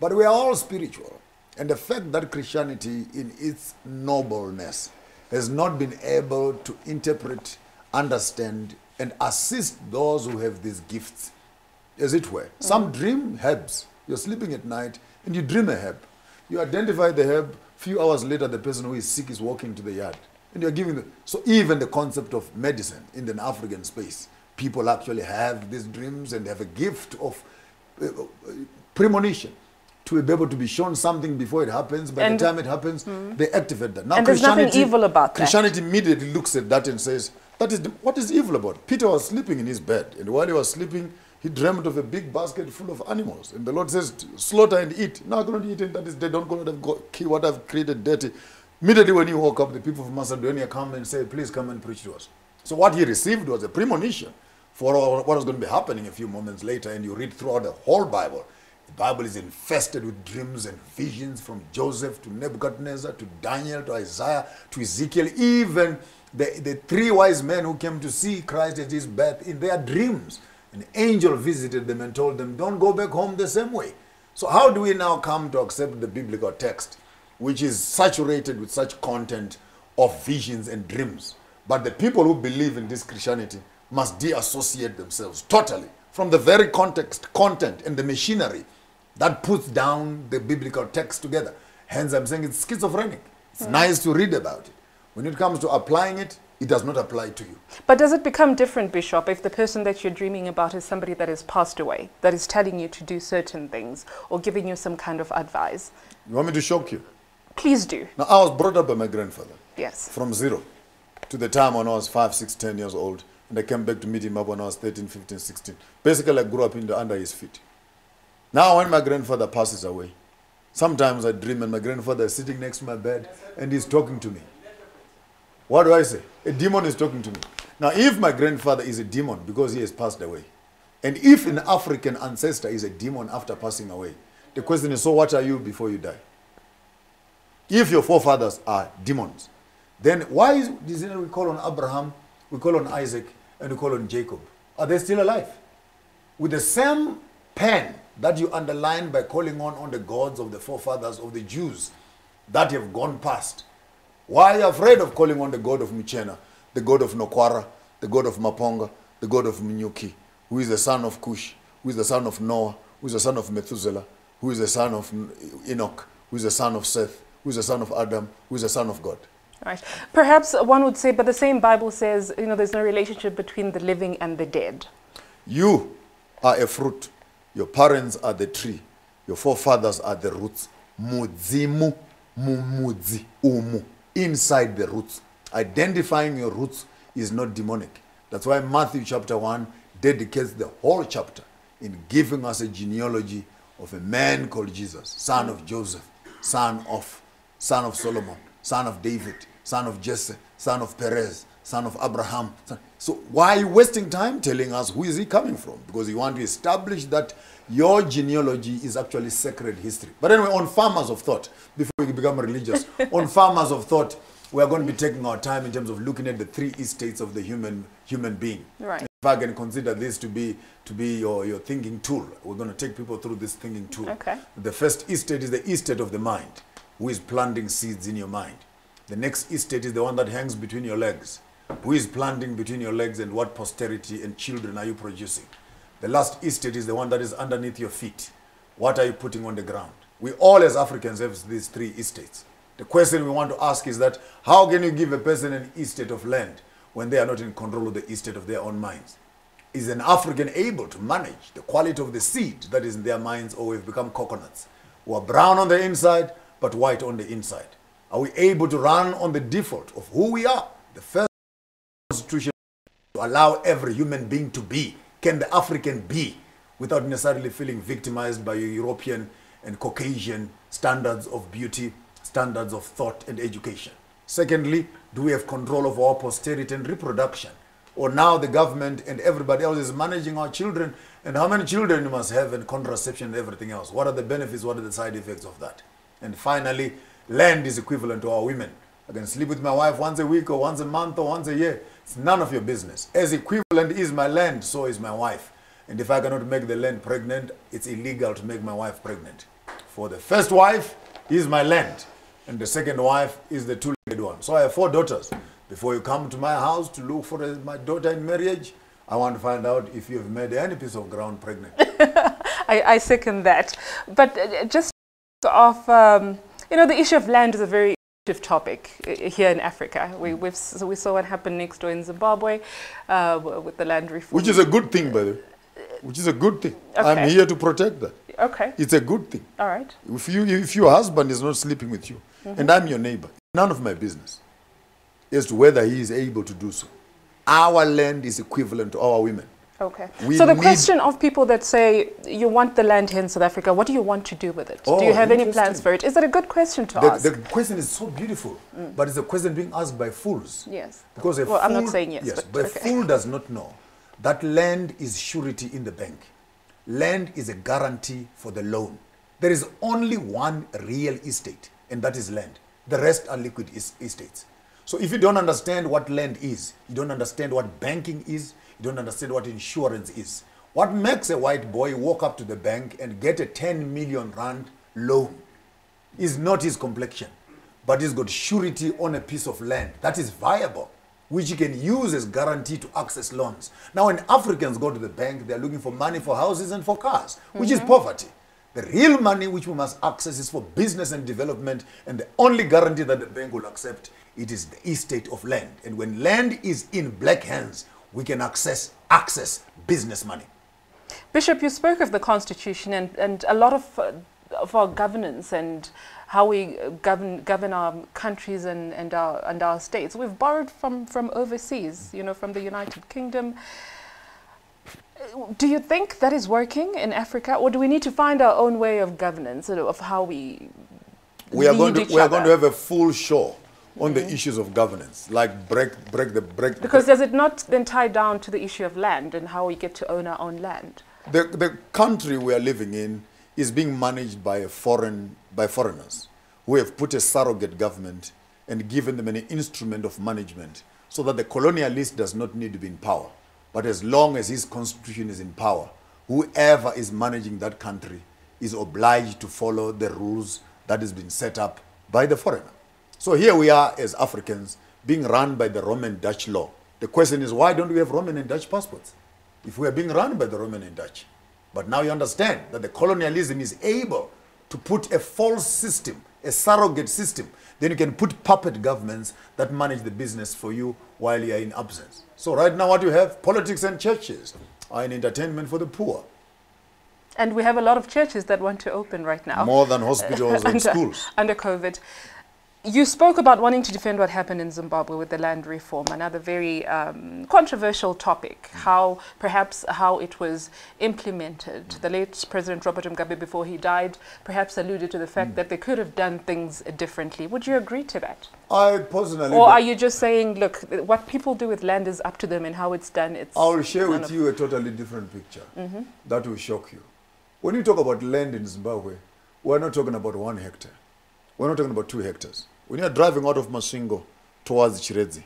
But we are all spiritual. And the fact that Christianity, in its nobleness, has not been able to interpret, understand, and assist those who have these gifts, as it were. Some dream herbs. You're sleeping at night and you dream a herb. You identify the herb, few hours later the person who is sick is walking to the yard. And you're giving them. So even the concept of medicine in the African space, people actually have these dreams and have a gift of premonition to be able to be shown something before it happens. By the time it happens, they activate that. Now, and there's nothing evil about that. Christianity immediately looks at that and says, what is evil about it? Peter was sleeping in his bed, and while he was sleeping, He dreamt of a big basket full of animals. And the Lord says, slaughter and eat. No, I cannot eat it. That is dead. Don't call it what I've created dirty. Immediately when he woke up, the people of Macedonia come and say, please come and preach to us. So what he received was a premonition for what was going to be happening a few moments later. And you read throughout the whole Bible. The Bible is infested with dreams and visions from Joseph to Nebuchadnezzar to Daniel to Isaiah to Ezekiel. Even the three wise men who came to see Christ at his birth, in their dreams, an angel visited them and told them, don't go back home the same way. So how do we now come to accept the biblical text, which is saturated with such content of visions and dreams? But the people who believe in this Christianity must de-associate themselves totally from the very context, content, and the machinery that puts down the biblical text together. Hence, I'm saying it's schizophrenic. It's nice to read about it. When it comes to applying it, it does not apply to you. But does it become different, Bishop, if the person that you're dreaming about is somebody that has passed away, that is telling you to do certain things or giving you some kind of advice? You want me to shock you? Please do. Now, I was brought up by my grandfather. Yes. From zero to the time when I was 5, 6, 10 years old. And I came back to meet him up when I was 13, 15, 16. Basically, I grew up under his feet. Now, when my grandfather passes away, sometimes I dream and my grandfather is sitting next to my bed and he's talking to me. What do I say? A demon is talking to me. Now, if my grandfather is a demon because he has passed away, and if an African ancestor is a demon after passing away, the question is, so what are you before you die? If your forefathers are demons, then why is it we call on Abraham, we call on Isaac, and we call on Jacob? Are they still alive? With the same pen that you underline by calling on the gods of the forefathers of the Jews that have gone past, why are you afraid of calling on the God of Michena, the God of Nokwara, the God of Maponga, the God of Mnyuki, who is the son of Cush, who is the son of Noah, who is the son of Methuselah, who is the son of Enoch, who is the son of Seth, who is the son of Adam, who is the son of God? Right. Perhaps one would say, but the same Bible says, you know, there's no relationship between the living and the dead. You are a fruit. Your parents are the tree. Your forefathers are the roots. Mudzimu, mumudzi, umu. Inside the roots. Identifying your roots is not demonic. That's why Matthew chapter 1 dedicates the whole chapter in giving us a genealogy of a man called Jesus, son of Joseph, son of Solomon, son of David, son of Jesse, son of Perez, son of Abraham. So why are you wasting time telling us who is he coming from? Because you want to establish that your genealogy is actually sacred history. But anyway, on Farmers of Thought, before we become religious, on Farmers of Thought, we are going to be taking our time in terms of looking at the 3 estates of the human being. Right. If I can consider this to be your thinking tool, we're going to take people through this thinking tool. Okay. The first estate is the estate of the mind, who is planting seeds in your mind. The next estate is the one that hangs between your legs. Who is planting between your legs and what posterity and children are you producing? The last estate is the one that is underneath your feet. What are you putting on the ground? We all as Africans have these 3 estates. The question we want to ask is that how can you give a person an estate of land when they are not in control of the estate of their own minds? Is an African able to manage the quality of the seed that is in their minds, or we've become coconuts who are brown on the inside but white on the inside? Are we able to run on the default of who we are? The first constitution to allow every human being to be. Can the African be without necessarily feeling victimized by European and Caucasian standards of beauty, standards of thought and education? Secondly, do we have control of our posterity and reproduction? Or now the government and everybody else is managing our children, and how many children you must have, and contraception and everything else? What are the benefits? What are the side effects of that? And finally, land is equivalent to our women. I can sleep with my wife once a week or once a month or once a year. It's none of your business. As equivalent is my land, so is my wife. And if I cannot make the land pregnant, it's illegal to make my wife pregnant. For the first wife is my land, and the second wife is the two-legged one. So I have 4 daughters. Before you come to my house to look for my daughter in marriage, I want to find out if you have made any piece of ground pregnant. I second that. But just off, you know, the issue of land is a very topic here in Africa. We saw what happened next door in Zimbabwe with the land reform. Which is a good thing, by the way. Which is a good thing. Okay. I'm here to protect that. Okay. It's a good thing. All right. If your husband is not sleeping with you, and I'm your neighbor, none of my business as to whether he is able to do so. Our land is equivalent to our women. Okay. We So the need- question of people that say you want the land here in South Africa, what do you want to do with it? Oh, do you have any interesting. plans for it? Is that a good question to ask? The question is so beautiful, but it's a question being asked by fools. Yes. Because a Well, fool, I'm not saying yes, yes, but a okay. fool does not know that land is surety in the bank. Land is a guarantee for the loan. There is only one real estate, and that is land. The rest are liquid estates. So if you don't understand what land is, you don't understand what banking is, you don't understand what insurance is. What makes a white boy walk up to the bank and get a 10 million rand loan is not his complexion, but he's got surety on a piece of land that is viable, which he can use as guarantee to access loans. Now, when Africans go to the bank, they're looking for money for houses and for cars, which is poverty. The real money which we must access is for business and development, and the only guarantee that the bank will accept, it is the estate of land. And when land is in black hands, we can access business money. Bishop, you spoke of the Constitution and a lot of our governance and how we govern our countries and our states. We've borrowed from overseas, you know, from the United Kingdom. Do you think that is working in Africa, or do we need to find our own way of governance, of how we are going lead to have a full show on the Mm-hmm. issues of governance, like break. Because does it not then tie down to the issue of land and how we get to own our own land? The country we are living in is being managed by foreigners who have put a surrogate government and given them an instrument of management so that the colonialist does not need to be in power. But as long as his constitution is in power, whoever is managing that country is obliged to follow the rules that has been set up by the foreigner. So here we are as Africans being run by the Roman Dutch law. The question is, why don't we have Roman and Dutch passports if we are being run by the Roman and Dutch? But now you understand that the colonialism is able to put a false system, a surrogate system. Then you can put puppet governments that manage the business for you while you are in absence. So right now what you have, politics and churches are an entertainment for the poor. And we have a lot of churches that want to open right now. More than hospitals and schools. Under COVID. You spoke about wanting to defend what happened in Zimbabwe with the land reform, another very controversial topic, how it was implemented. The late President Robert Mugabe, before he died, perhaps alluded to the fact that they could have done things differently. Would you agree to that? I personally... Or are you just saying, look, what people do with land is up to them and how it's done, it's... I'll share with you a totally different picture that will shock you. When you talk about land in Zimbabwe, we're not talking about 1 hectare. We're not talking about 2 hectares. When you're driving out of Masvingo towards Chiredzi,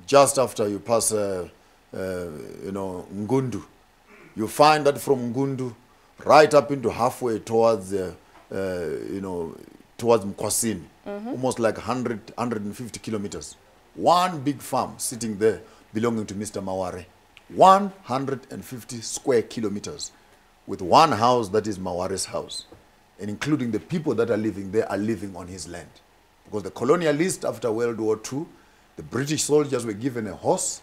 just after you pass, Ngundu, you find that from Ngundu right up into halfway towards, towards Mkwasini, almost like 150 kilometers. One big farm sitting there belonging to Mr. Maware. 150 square kilometers with one house that is Maware's house. And including the people that are living there are living on his land. Because the colonialists after World War II, the British soldiers were given a horse,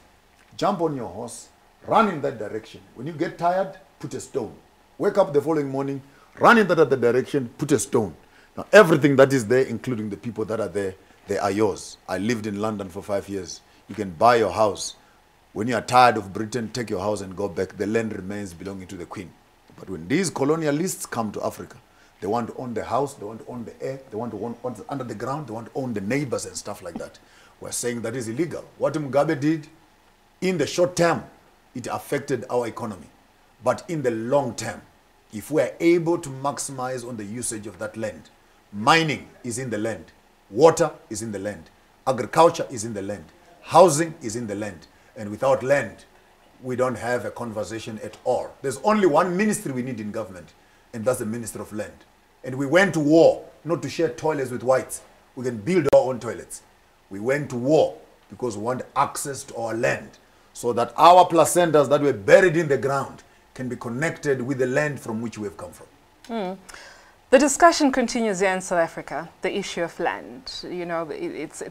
jump on your horse, run in that direction. When you get tired, put a stone. Wake up the following morning, run in that other direction, put a stone. Now everything that is there, including the people that are there, they are yours. I lived in London for 5 years. You can buy your house. When you are tired of Britain, take your house and go back. The land remains belonging to the Queen. But when these colonialists come to Africa, they want to own the house, they want to own the air, they want to own what's under the ground, they want to own the neighbors and stuff like that. We're saying that is illegal. What Mugabe did, in the short term, it affected our economy. But in the long term, if we are able to maximize on the usage of that land, mining is in the land, water is in the land, agriculture is in the land, housing is in the land, and without land, we don't have a conversation at all. There's only one ministry we need in government, and that's the Minister of Land. And we went to war, not to share toilets with whites. We can build our own toilets. We went to war because we want access to our land so that our placentas that were buried in the ground can be connected with the land from which we have come from. The discussion continues here in South Africa, the issue of land. You know, it's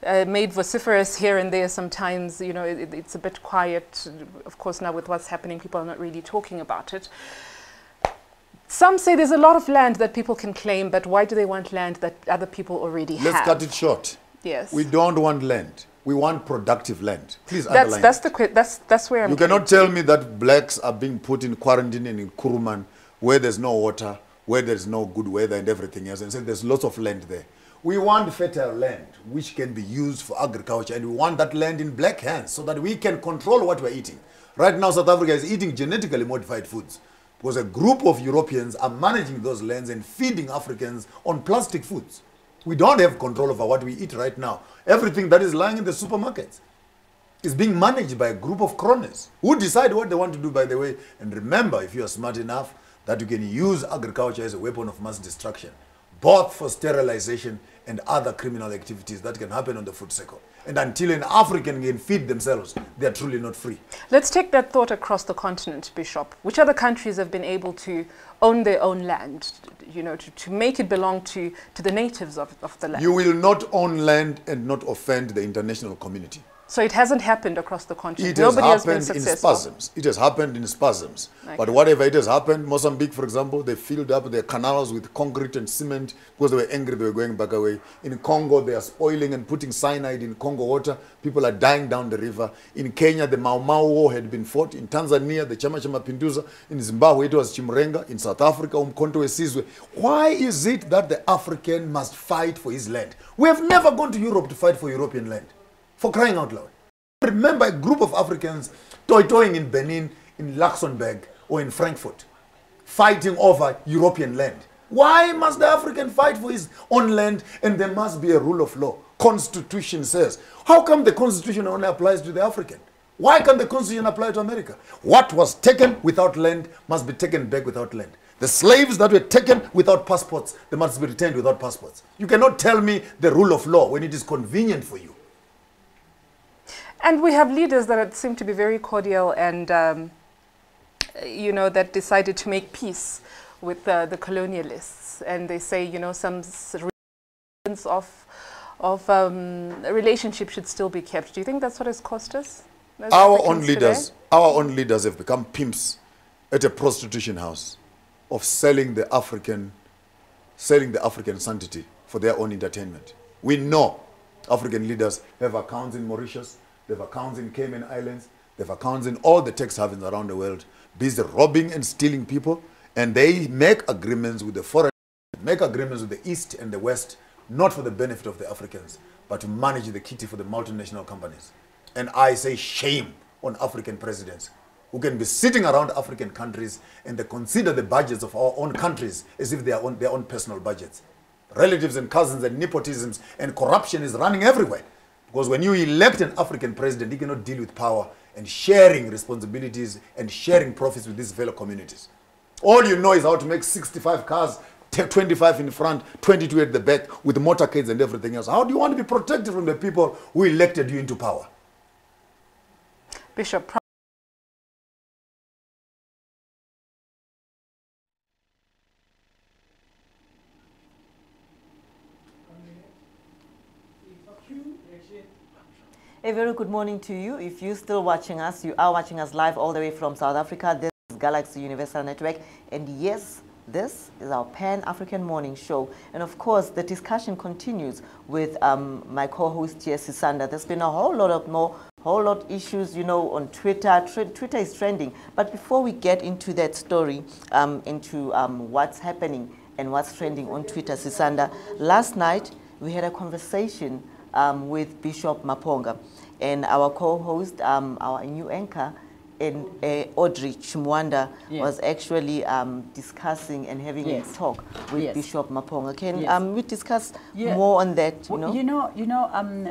made vociferous here and there sometimes. You know, it's a bit quiet. Of course, now with what's happening, people are not really talking about it. Some say there's a lot of land that people can claim, but why do they want land that other people already have? Let's cut it short. Yes. We don't want land. We want productive land. Please underline that's where I'm. You cannot tell me that blacks are being put in quarantine in Kuruman, where there's no water, where there's no good weather and everything else, and say there's lots of land there. We want fertile land which can be used for agriculture, and we want that land in black hands so that we can control what we're eating. Right now, South Africa is eating genetically modified foods because a group of Europeans are managing those lands and feeding Africans on plastic foods. We don't have control over what we eat right now. Everything that is lying in the supermarkets is being managed by a group of cronies who decide what they want to do, by the way. And remember, if you are smart enough, that you can use agriculture as a weapon of mass destruction, both for sterilization and other criminal activities that can happen on the food cycle. And until an African can feed themselves, they are truly not free. Let's take that thought across the continent, Bishop. Which other countries have been able to own their own land, you know, to make it belong to the natives of the land? You will not own land and not offend the international community. So it hasn't happened across the continent. Nobody has been successful. In spasms. It has happened in spasms. Okay. But whatever it has happened, Mozambique, for example, they filled up their canals with concrete and cement because they were angry, they were going back away. In Congo, they are spoiling and putting cyanide in Congo water. People are dying down the river. In Kenya, the Mau Mau War had been fought. In Tanzania, the Chama Cha Mapinduzi. In Zimbabwe, it was Chimurenga. In South Africa, Umkhonto we Sizwe. Why is it that the African must fight for his land? We have never gone to Europe to fight for European land. For crying out loud. Remember a group of Africans toy-toying in Benin, in Luxembourg, or in Frankfurt, fighting over European land. Why must the African fight for his own land and there must be a rule of law? Constitution says. How come the Constitution only applies to the African? Why can't the Constitution apply to America? What was taken without land must be taken back without land. The slaves that were taken without passports, they must be returned without passports. You cannot tell me the rule of law when it is convenient for you. And we have leaders that seem to be very cordial and, you know, that decided to make peace with the colonialists. And they say, you know, some of a relationship should still be kept. Do you think that's what has cost us? Our own leaders have become pimps at a prostitution house of selling the African sanctity for their own entertainment. We know African leaders have accounts in Mauritius, they have accounts in Cayman Islands, they have accounts in all the tax havens around the world, busy robbing and stealing people, and they make agreements with the foreign, make agreements with the East and the West, not for the benefit of the Africans, but to manage the kitty for the multinational companies. And I say shame on African presidents who can be sitting around African countries and they consider the budgets of our own countries as if they are their own personal budgets. Relatives and cousins and nepotisms and corruption is running everywhere. Because when you elect an African president, he cannot deal with power and sharing responsibilities and sharing profits with these fellow communities. All you know is how to make 65 cars, 25 in front, 22 at the back, with motorcades and everything else. How do you want to be protected from the people who elected you into power? Bishop. A very good morning to you. If you're still watching us, you are watching us live all the way from South Africa. This is Galaxy Universal Network. And yes, this is our Pan-African morning show. And of course, the discussion continues with my co-host here, Sisanda. There's been a whole lot of issues, you know, on Twitter. Twitter is trending. But before we get into that story, into what's happening and what's trending on Twitter, Sisanda, last night we had a conversation with Bishop Maponga, and our co-host, our new anchor, Audrey Chimwanda, was actually discussing and having a talk with Bishop Maponga. Can we discuss more on that?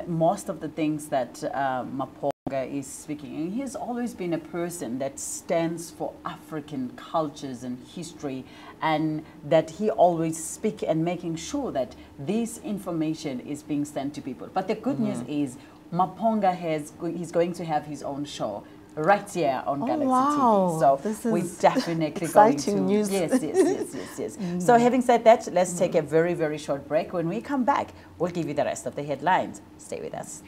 Most of the things that Maponga is speaking, and he's always been a person that stands for African cultures and history, and that he always speaks and making sure that this information is being sent to people. But the good news is Maponga he's going to have his own show right here on Galaxy TV. So this we're is definitely going to news. Yes. So having said that, let's take a very, very short break. When we come back, we'll give you the rest of the headlines. Stay with us.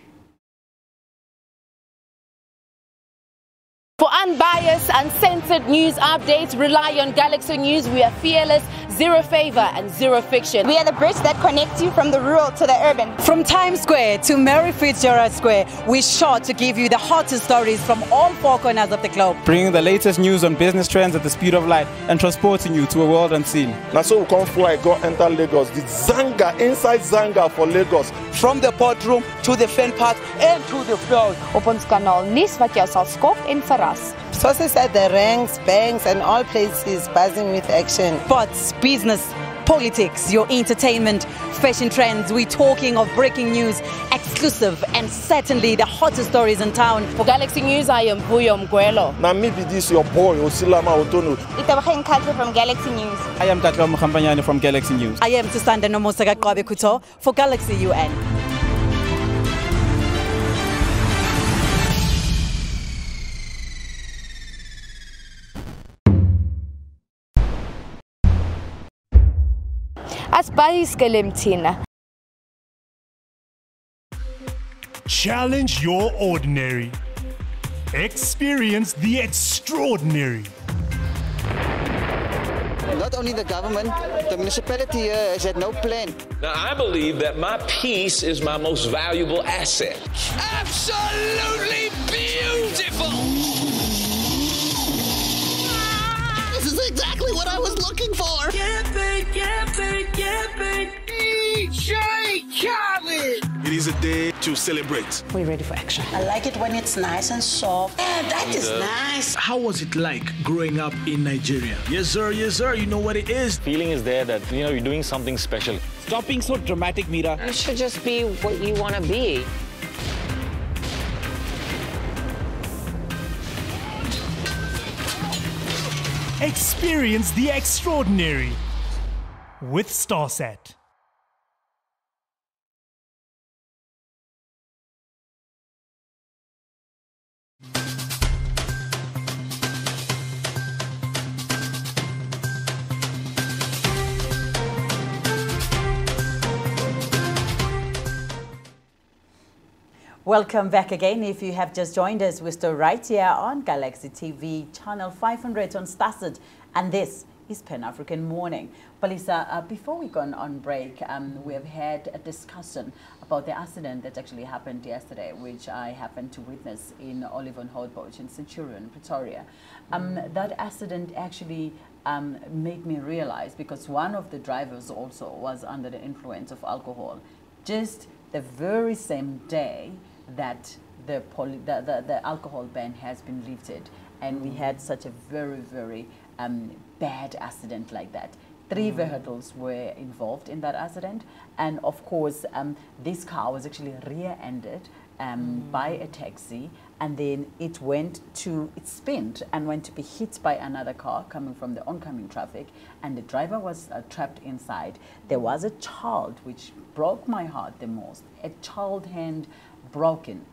For unbiased, uncensored news updates, rely on Galaxy News. We are fearless, zero favor and zero fiction. We are the bridge that connects you from the rural to the urban. From Times Square to Mary Fitzgerald Square, we're sure to give you the hottest stories from all four corners of the globe. Bringing the latest news on business trends at the speed of light and transporting you to a world unseen. Now so we come fly, go enter Lagos. The Zanga, inside Zanga for Lagos. From the boardroom to the fan park and to the field. Op ons kanaal nuus wat jou sal skok en verras. Sources at the ranks, banks and all places buzzing with action. Sports, business, politics, your entertainment, fashion trends. We're talking of breaking news, exclusive and certainly the hottest stories in town. For Galaxy News, I am Vuyo Mgwelo. Now maybe this your boy, Osilama Otono. Itabakheng Khatlo from Galaxy News. I am Katla Mukhampanyane from Galaxy News. I am Tusanda Nomosaka Kwabe Kuto for Galaxy UN. Challenge your ordinary. Experience the extraordinary. Not only the government, the municipality here has had no plan. Now, I believe that my peace is my most valuable asset. Absolutely beautiful! This is exactly what I was looking for! DJ Khaled! It is a day to celebrate. We're ready for action. I like it when it's nice and soft. Yeah, that is nice. How was it like growing up in Nigeria? Yes, sir, you know what it is. Feeling is there that, you're doing something special. Stop being so dramatic, Mira. You should just be what you want to be. Experience the extraordinary with StarSat. Welcome back again. If you have just joined us, we're still right here on Galaxy TV, channel 500 on StarSat, and this is Pan-African Morning. Palisa, before we go on break, we have had a discussion about the accident that actually happened yesterday, which I happened to witness in Oliver Houtbosch in Centurion, Pretoria. That accident actually made me realize, because one of the drivers also was under the influence of alcohol, just the very same day that the alcohol ban has been lifted, and we had such a very, very bad accident like that. 3 vehicles were involved in that accident, and of course this car was actually rear-ended by a taxi, and then it spun and went to be hit by another car coming from the oncoming traffic, and the driver was trapped inside. There was a child, which broke my heart the most, a child hand broken,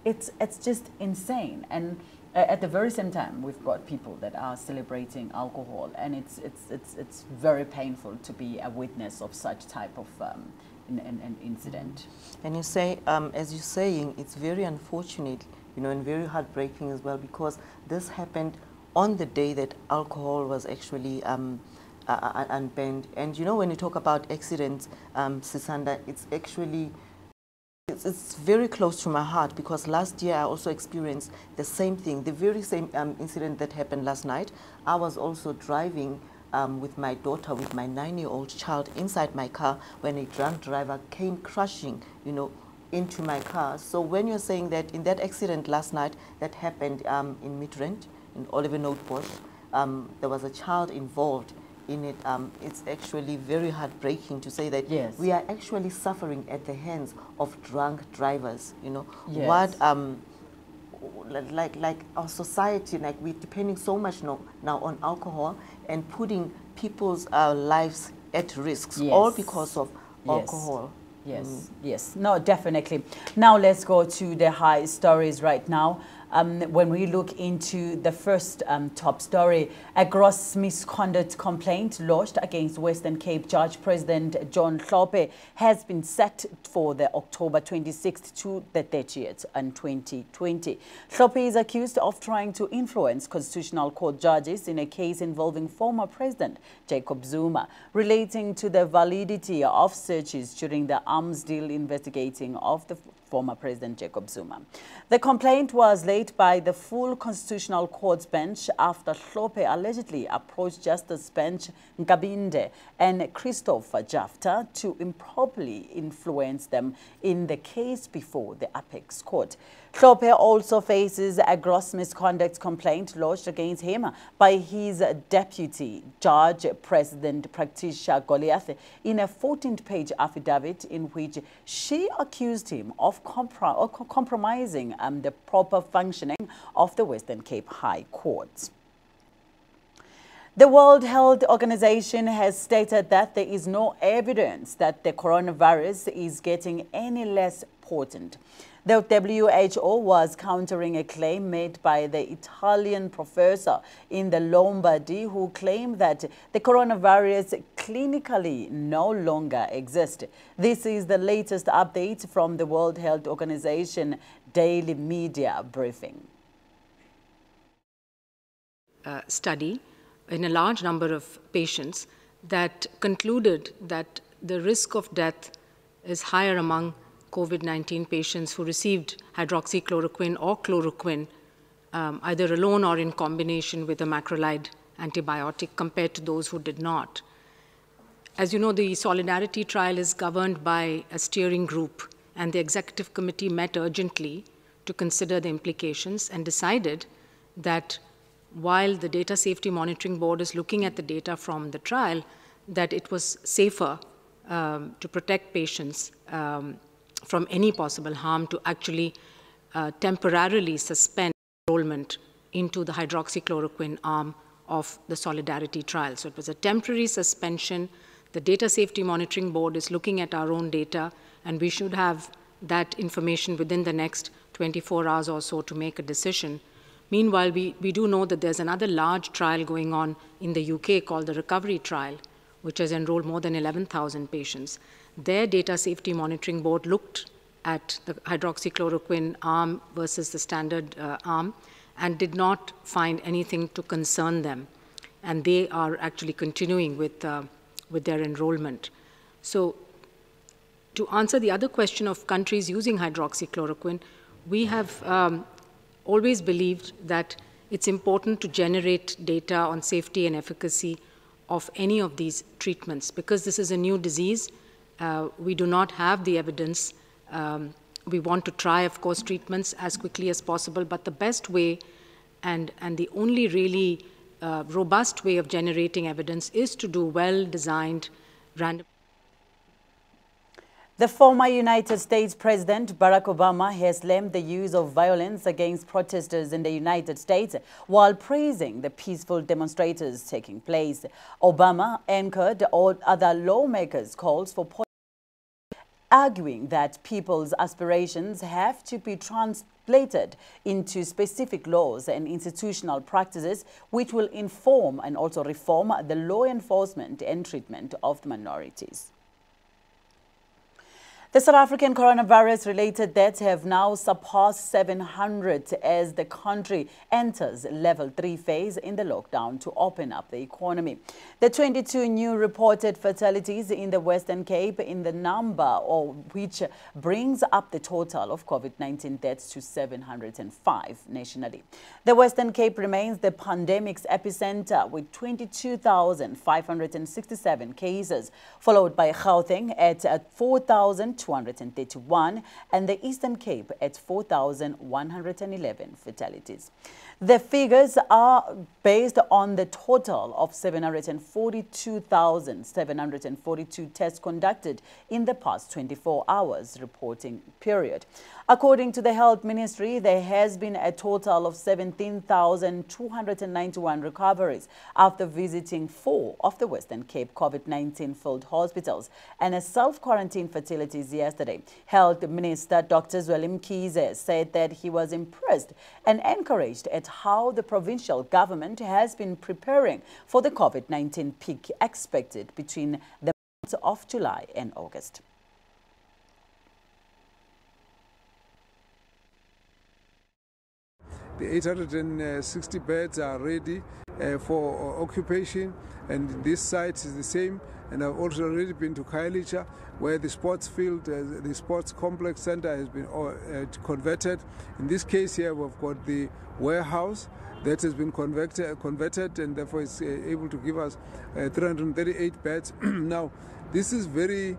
It's just insane. And at the very same time, we've got people that are celebrating alcohol, and it's very painful to be a witness of such type of an incident. And you say, as you're saying, it's very unfortunate, and very heartbreaking as well, because this happened on the day that alcohol was actually unbanned. And when you talk about accidents, Sisanda, it's actually it's very close to my heart, because last year I also experienced the same thing, the very same incident that happened last night. I was also driving with my daughter, with my 9-year-old child inside my car, when a drunk driver came crashing, into my car. So when you're saying that in that accident last night that happened in Midrand, in Oliver Houtbosch, there was a child involved in it. It's actually very heartbreaking to say that we are actually suffering at the hands of drunk drivers. What like our society, like we're depending so much now on alcohol and putting people's lives at risk, all because of alcohol. Yes, yes, no, definitely. Now let's go to the high stories right now. when we look into the first top story, a gross misconduct complaint lodged against Western Cape Judge President John Hlophe has been set for the October 26th to the 30th in 2020. Hlophe is accused of trying to influence Constitutional Court judges in a case involving former President Jacob Zuma relating to the validity of searches during the arms deal investigating of the former President Jacob Zuma. The complaint was laid by the full Constitutional Court's bench after Hlophe allegedly approached Justice Bench Nkabinde and Christopher Jafta to improperly influence them in the case before the Apex Court. Hlophe also faces a gross misconduct complaint lodged against him by his deputy judge, President Practitia Goliath, in a 14-page affidavit in which she accused him of compromising the proper functioning of the Western Cape High Court. The World Health Organization has stated that there is no evidence that the coronavirus is getting any less potent. The WHO was countering a claim made by the Italian professor in the Lombardy who claimed that the coronavirus clinically no longer exists. This is the latest update from the World Health Organization daily media briefing. Study in a large number of patients that concluded that the risk of death is higher among COVID-19 patients who received hydroxychloroquine or chloroquine, either alone or in combination with a macrolide antibiotic, compared to those who did not. As you know, the Solidarity trial is governed by a steering group, and the executive committee met urgently to consider the implications and decided that while the Data Safety Monitoring Board is looking at the data from the trial, that it was safer to protect patients from any possible harm to actually temporarily suspend enrollment into the hydroxychloroquine arm of the Solidarity trial. So it was a temporary suspension. The Data Safety Monitoring Board is looking at our own data, and we should have that information within the next 24 hours or so to make a decision. Meanwhile, we do know that there's another large trial going on in the UK called the Recovery trial, which has enrolled more than 11,000 patients. Their Data Safety Monitoring Board looked at the hydroxychloroquine arm versus the standard arm and did not find anything to concern them. And they are actually continuing with their enrollment. So to answer the other question of countries using hydroxychloroquine, we have always believed that it's important to generate data on safety and efficacy of any of these treatments. Because this is a new disease, we do not have the evidence. We want to try, of course, treatments as quickly as possible, but the best way and the only really robust way of generating evidence is to do well-designed random. The former United States President Barack Obama has blamed the use of violence against protesters in the United States while praising the peaceful demonstrations taking place. Obama anchored all other lawmakers' calls for arguing that people's aspirations have to be translated into specific laws and institutional practices which will inform and also reform the law enforcement and treatment of the minorities. The South African coronavirus-related deaths have now surpassed 700 as the country enters level 3 phase in the lockdown to open up the economy. The 22 new reported fatalities in the Western Cape in the number, which brings up the total of COVID-19 deaths to 705 nationally. The Western Cape remains the pandemic's epicenter with 22,567 cases, followed by Gauteng at 4,231 and the Eastern Cape at 4,111 fatalities. The figures are based on the total of 742,742 tests conducted in the past 24 hours reporting period. According to the Health Ministry, there has been a total of 17,291 recoveries after visiting 4 of the Western Cape COVID-19 field hospitals and self-quarantine facilities yesterday. Health Minister Dr. Zweli Mkhize said that he was impressed and encouraged at how the provincial government has been preparing for the COVID-19 peak expected between the months of July and August. The 860 beds are ready for occupation, and this site is the same. And I've also already been to Khayelitsha, where the sports field, the sports complex center has been converted. In this case here, we've got the warehouse that has been converted, and therefore it's able to give us 338 beds. Now, this is very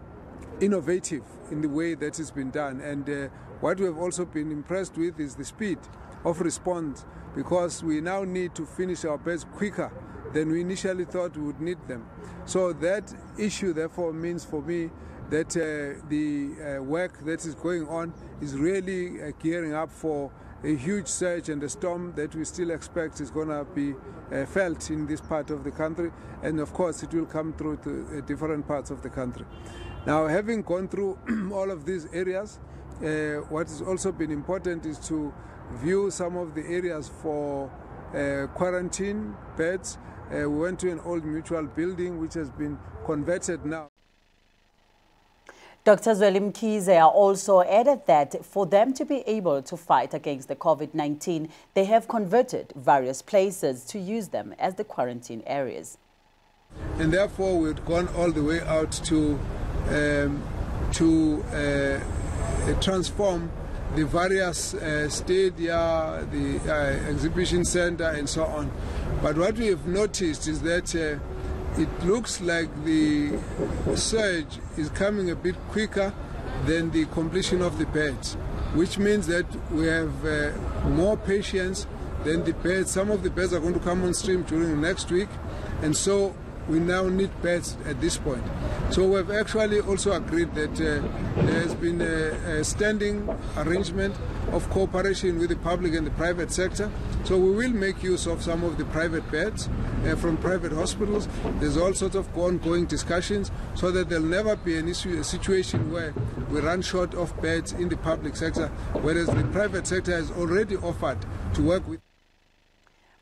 innovative in the way that it's been done, and what we have also been impressed with is the speed of response, because we now need to finish our beds quicker than we initially thought we would need them. So that issue therefore means for me that the work that is going on is really gearing up for a huge surge and a storm that we still expect is going to be felt in this part of the country, and of course it will come through to different parts of the country. Now, having gone through all of these areas, what has also been important is to view some of the areas for quarantine beds. We went to an old mutual building which has been converted now. Dr. Zweli Mkhize also added that for them to be able to fight against the COVID-19, they have converted various places to use them as the quarantine areas. And therefore we've gone all the way out to transform the various stadia, the exhibition center and so on. But what we have noticed is that it looks like the surge is coming a bit quicker than the completion of the beds, which means that we have more patients than the beds. Some of the beds are going to come on stream during next week, and so we now need beds at this point. So we've actually also agreed that there has been a standing arrangement of cooperation with the public and the private sector. So we will make use of some of the private beds from private hospitals. There's all sorts of ongoing discussions so that there'll never be a situation where we run short of beds in the public sector, whereas the private sector has already offered to work with.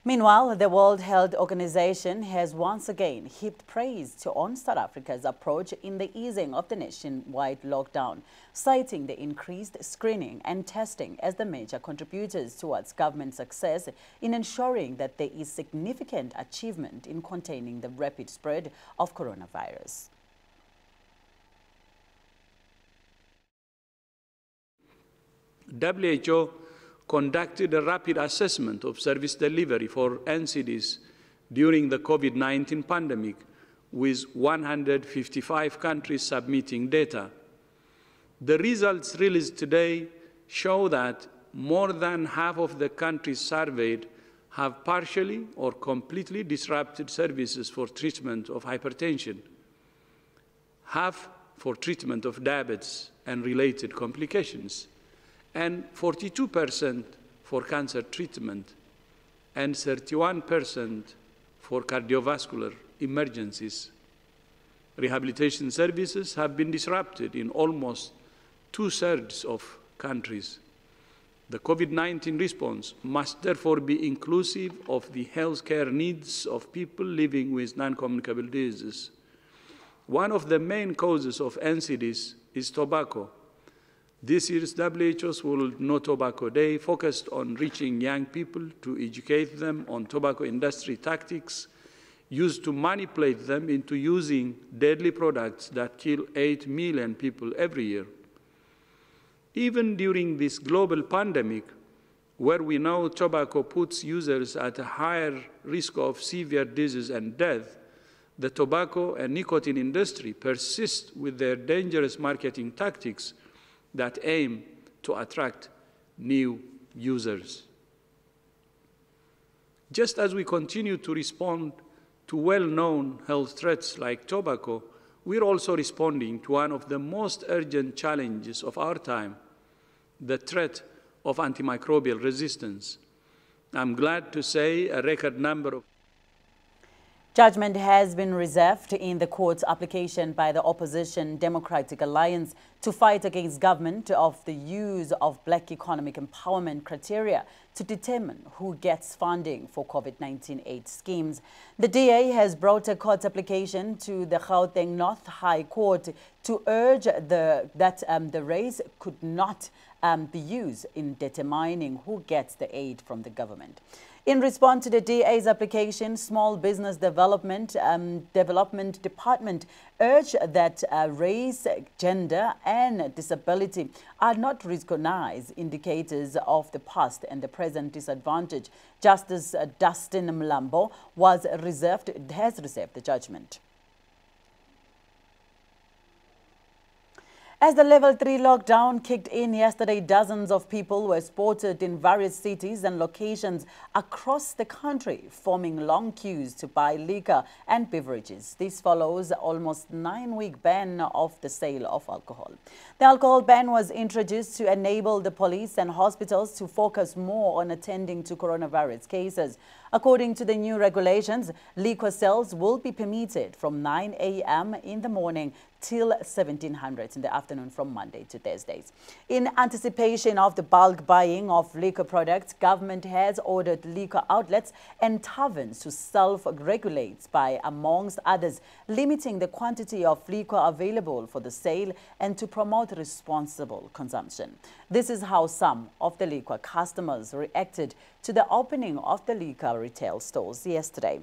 Meanwhile, the World Health Organization has once again heaped praise on South Africa's approach in the easing of the nationwide lockdown, citing the increased screening and testing as the major contributors towards government success in ensuring that there is significant achievement in containing the rapid spread of coronavirus. WHO conducted a rapid assessment of service delivery for NCDs during the COVID-19 pandemic, with 155 countries submitting data. The results released today show that more than half of the countries surveyed have partially or completely disrupted services for treatment of hypertension, half for treatment of diabetes and related complications, and 42% for cancer treatment, and 31% for cardiovascular emergencies. Rehabilitation services have been disrupted in almost 2/3 of countries. The COVID-19 response must therefore be inclusive of the healthcare needs of people living with non-communicable diseases. One of the main causes of NCDs is tobacco. This year's WHO's World No Tobacco Day focused on reaching young people to educate them on tobacco industry tactics used to manipulate them into using deadly products that kill 8 million people every year. Even during this global pandemic, where we know tobacco puts users at a higher risk of severe disease and death, the tobacco and nicotine industry persist with their dangerous marketing tactics that aim to attract new users. Just as we continue to respond to well-known health threats like tobacco, we're also responding to one of the most urgent challenges of our time, the threat of antimicrobial resistance. I'm glad to say a record number of Judgment has been reserved in the court's application by the opposition Democratic Alliance to fight against government of the use of black economic empowerment criteria to determine who gets funding for COVID-19 aid schemes. The DA has brought a court application to the Gauteng North High Court to urge that the race could not be used in determining who gets the aid from the government. In response to the DA's application, Small Business Development Department urged that race, gender and disability are not recognized indicators of the past and the present disadvantage. Justice Dustin Mlambo has reserved the judgment. As the level 3 lockdown kicked in yesterday, dozens of people were spotted in various cities and locations across the country, forming long queues to buy liquor and beverages. This follows almost 9-week ban of the sale of alcohol. The alcohol ban was introduced to enable the police and hospitals to focus more on attending to coronavirus cases. According to the new regulations, liquor sales will be permitted from 9 a.m. in the morning till 1700 in the afternoon from Monday to Thursdays. In anticipation of the bulk buying of liquor products, government has ordered liquor outlets and taverns to self-regulate by, amongst others, limiting the quantity of liquor available for the sale and to promote responsible consumption. This is how some of the liquor customers reacted to the opening of the liquor retail stores yesterday.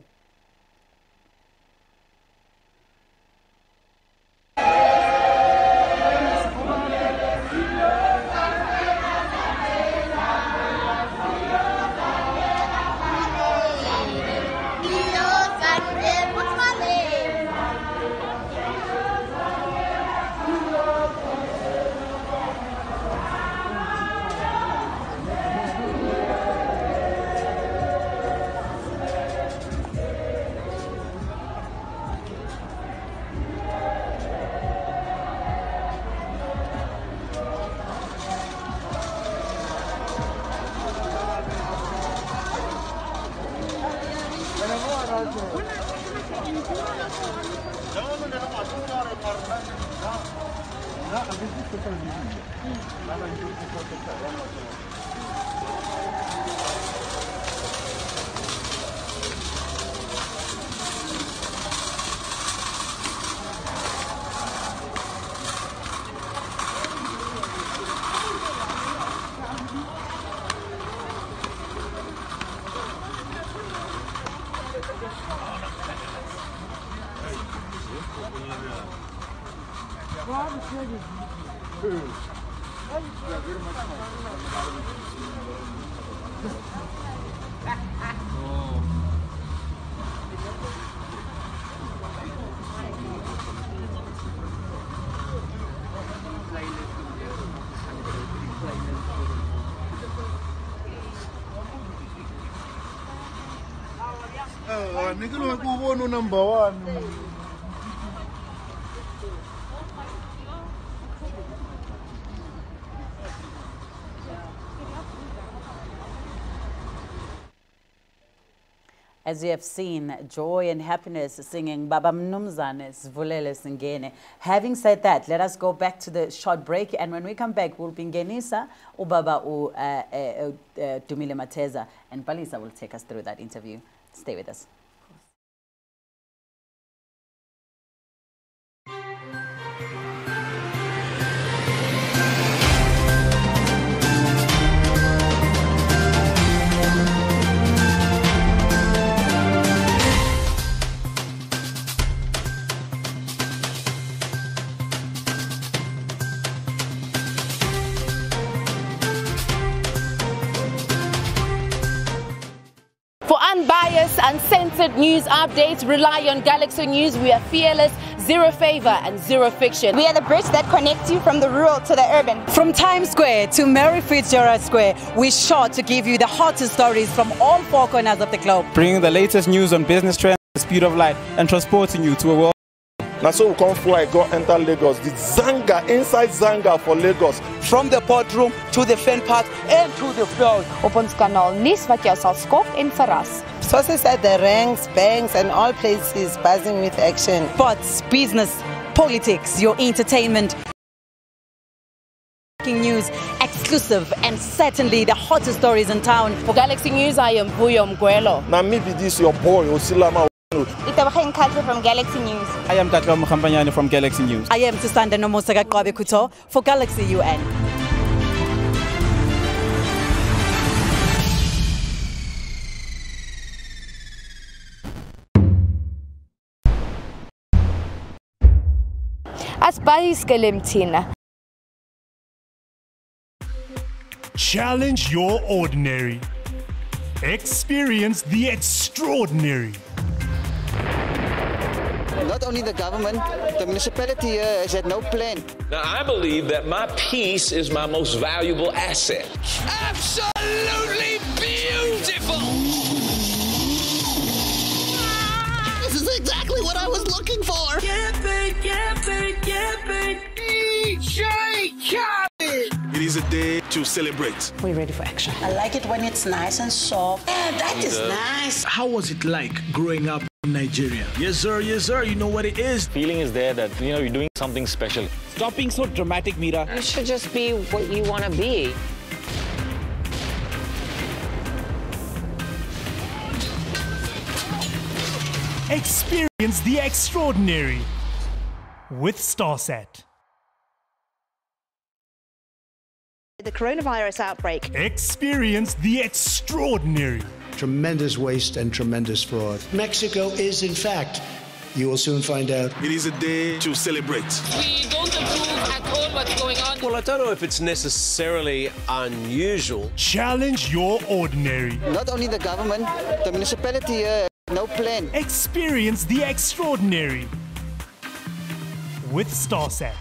Number one. As you have seen, joy and happiness singing Baba Mnumzane Sivulele Singene. Having said that, let us go back to the short break, and when we come back, we'll be Ngenisa, Ubaba Dumile Mateza, and Balisa will take us through that interview. Stay with us. For unbiased, uncensored news updates, rely on Galaxy News. We are fearless. zero favor, and zero fiction. We are the bridge that connects you from the rural to the urban. From Times Square to Mary Fitzgerald Square, we're sure to give you the hottest stories from all four corners of the globe. Bringing the latest news on business trends at the speed of light and transporting you to a world. Now so we come fly, go enter Lagos. The Zanga, inside Zanga for Lagos. From the boardroom to the fan park and to the field. Op ons kanaal nuus wat jou sal skok en verras. Sources at the ranks, banks and all places buzzing with action. Sports, business, politics, your entertainment, news, exclusive and certainly the hottest stories in town. For Galaxy News, I am Vuyo Mgwelo. Now maybe this your boy, Osilama. Itabakheng Katla from Galaxy News. I am Katla Mkhambanyane from Galaxy News. I am Tusanda Nomosaga Kwabe Kuto for Galaxy UN. As baie Tina. Challenge your ordinary. Experience the extraordinary. Not only the government, the municipality here has had no plan. Now, I believe that my peace is my most valuable asset. Absolutely beautiful! This is exactly what I was looking for. DJ Khaled! It is a day to celebrate. We're ready for action. I like it when it's nice and soft. Yeah, that is nice. How was it like growing up in Nigeria? Yes, sir, you know what it is. Feeling is there that, you're doing something special. Stop being so dramatic, Mira. You should just be what you want to be. Experience the extraordinary with Starsat. The coronavirus outbreak. Experience the extraordinary. Tremendous waste and tremendous fraud. Mexico is, in fact, you will soon find out. It is a day to celebrate. We don't approve at all what's going on. Well, I don't know if it's necessarily unusual. Challenge your ordinary. Not only the government, the municipality here has no plan. Experience the extraordinary with Starsat.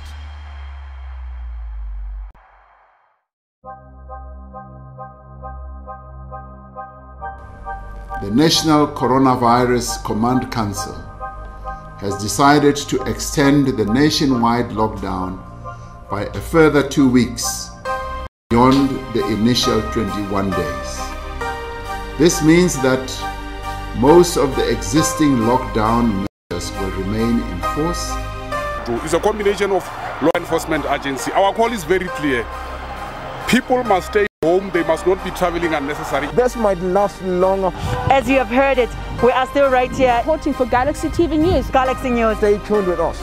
The National Coronavirus Command Council has decided to extend the nationwide lockdown by a further 2 weeks beyond the initial 21 days. This means that most of the existing lockdown measures will remain in force. It's a combination of law enforcement agency. Our call is very clear. People must stay home, they must not be traveling unnecessarily. This might last longer. As you have heard it, we are still right here. Reporting for Galaxy TV News. Galaxy News. Stay tuned with us.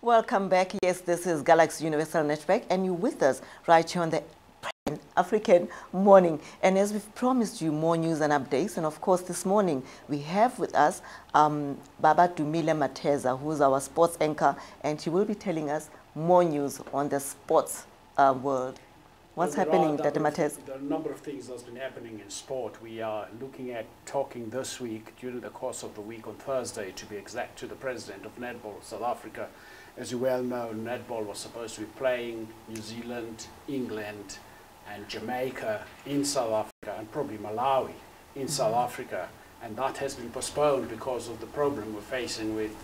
Welcome back. Yes, this is Galaxy Universal Network, and you're with us right here on the African Morning. And as we've promised you more news and updates, and of course this morning we have with us Baba Dumile Mateza, who's our sports anchor, and she will be telling us more news on the sports world. What's happening, Dr. Matez? There are a number of things that's been happening in sport. We are looking at talking this week, during the course of the week on Thursday, to be exact, to the president of Netball South Africa. As you well know, Netball was supposed to be playing New Zealand, England, and Jamaica in South Africa, and probably Malawi in South Africa. And that has been postponed because of the problem we're facing with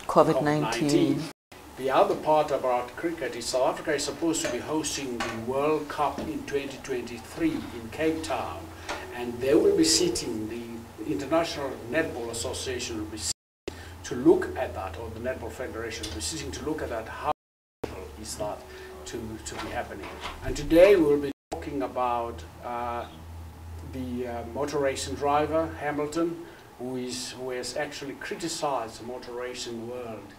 COVID-19. The other part about cricket is South Africa is supposed to be hosting the World Cup in 2023 in Cape Town, and they will be sitting, the International Netball Association will be sitting to look at that, or the Netball Federation will be sitting to look at that, how is that to be happening. And today we will be talking about the motor racing driver, Hamilton, who has actually criticized the motor racing world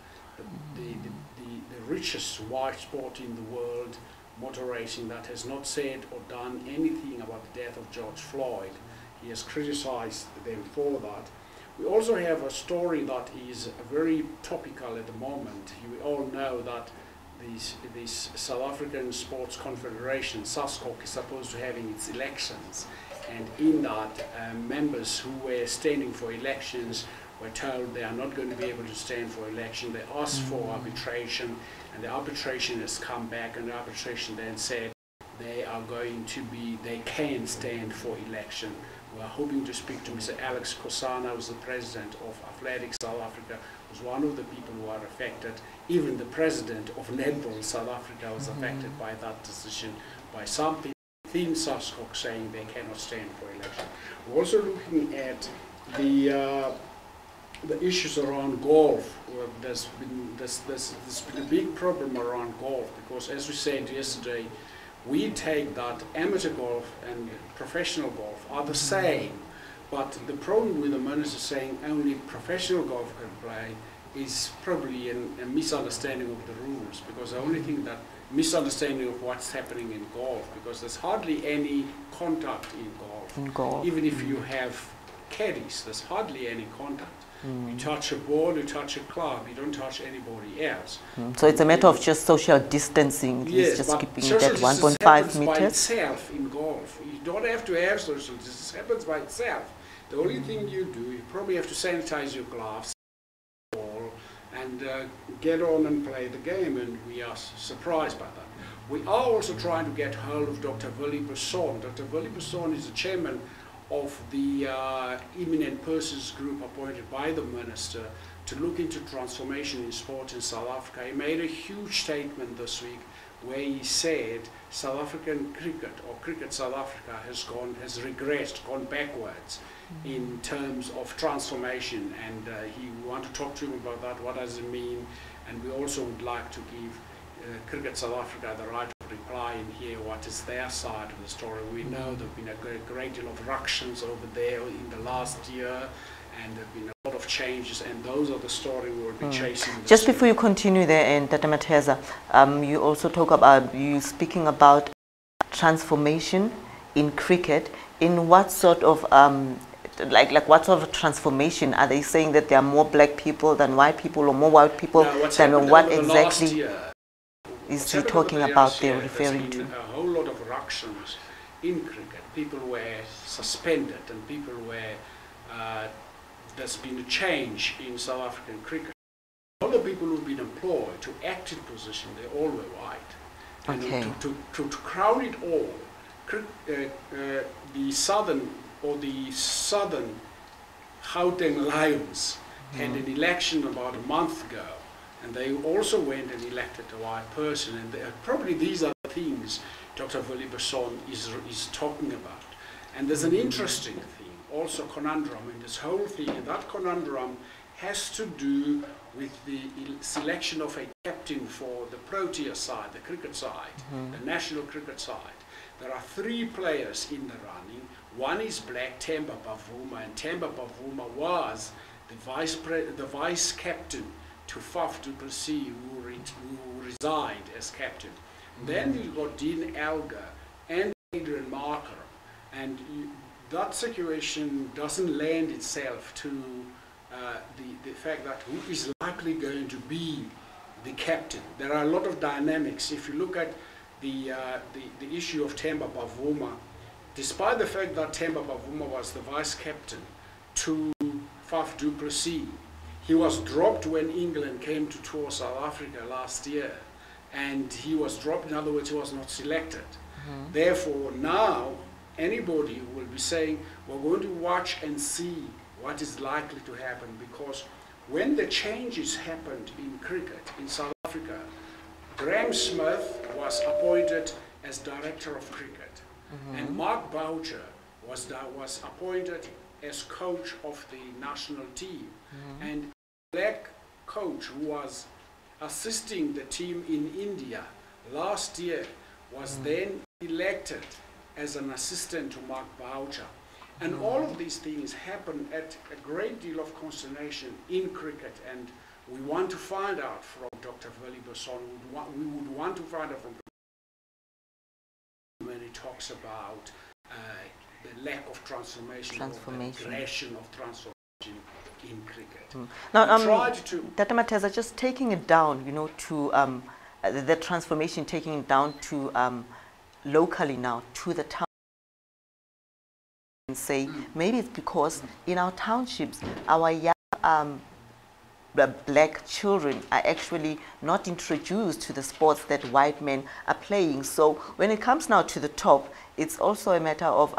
the richest white sport in the world, motor racing, that has not said or done anything about the death of George Floyd. He has criticized them for that. We also have a story that is very topical at the moment. You all know that this South African Sports Confederation, SASCOC, is supposed to having its elections, and in that members who were standing for elections were told they are not going to be able to stand for election. They asked for arbitration, and the arbitration has come back, and the arbitration then said they can stand for election. We are hoping to speak to Mr. Alex Kosana, who's the president of Athletics South Africa, who's one of the people who are affected. Even the president of Netball South Africa was affected by that decision, by something within SASCOC saying they cannot stand for election. We're also looking at the issues around golf. Well, there's been a big problem around golf, because as we said yesterday, we take that amateur golf and professional golf are the same, but the problem with the minister saying only professional golf can play is probably a misunderstanding of the rules, because the only thing that misunderstanding of what's happening in golf, because there's hardly any contact in golf. Even if you have caddies, there's hardly any contact. You touch a ball, you touch a club, you don't touch anybody else. So it's a matter of just social distancing, yes, just keeping it at 1.5 meters? By itself in golf. You don't have to have social distance, it happens by itself. The only thing you do, you probably have to sanitize your gloves and get on and play the game, and we are surprised by that. We are also trying to get hold of Dr. Willie Besson. Dr. Willie Besson is the chairman of the eminent persons group appointed by the minister to look into transformation in sport in South Africa. He made a huge statement this week where he said South African cricket, or cricket South Africa, has regressed, gone backwards in terms of transformation, and he want to talk to him about that. What does it mean? And we also would like to give Cricket South Africa the right to reply and hear what is their side of the story. We know there have been a great deal of ructions over there in the last year, and there have been a lot of changes, and those are the story we will be chasing. Just before you continue there, and Tata Mateza, you also talk about, you speaking about transformation in cricket. In what sort of like what sort of transformation? Are they saying that there are more black people than white people, or more white people than what exactly is he talking about there, referring to? A whole lot of ructions in cricket. People were suspended, and people were, there's been a change in South African cricket. All the people who've been employed to active position, they all were white. Okay. And to crown it all, the southern Gauteng Lions had an election about a month ago, and they also went and elected a white person, and probably these are the things Dr. Willie Besson is talking about. And there's an interesting thing, also conundrum in this whole thing, and that conundrum has to do with the selection of a captain for the Protea side, the cricket side, the national cricket side. There are 3 players in the running. One is black, Themba Bavuma, and Themba Bavuma was the vice captain to Faf du Plessis, who resigned as captain. Then you got Dean Elgar and Adrian Marker, and that situation doesn't lend itself to the fact that who is likely going to be the captain. There are a lot of dynamics. If you look at the issue of Themba Bavuma, despite the fact that Themba Bavuma was the vice captain to Faf du Plessis, he was dropped when England came to tour South Africa last year, and he was dropped. In other words, he was not selected. Therefore, now anybody will be saying, we're going to watch and see what is likely to happen, because when the changes happened in cricket in South Africa, Graham Smith was appointed as director of cricket, and Mark Boucher was appointed as coach of the national team, and the black coach who was assisting the team in India last year was then elected as an assistant to Mark Boucher. And all of these things happen at a great deal of consternation in cricket, and we want to find out from Dr. Veli Besson, we would want to find out from when he talks about the lack of transformation. Or aggression of transformation in cricket. Now, Dr. Mateza, just taking it down, you know, to the transformation, taking it down to locally now, to the town, and say, maybe it's because in our townships, our young black children are actually not introduced to the sports that white men are playing. So when it comes now to the top, it's also a matter of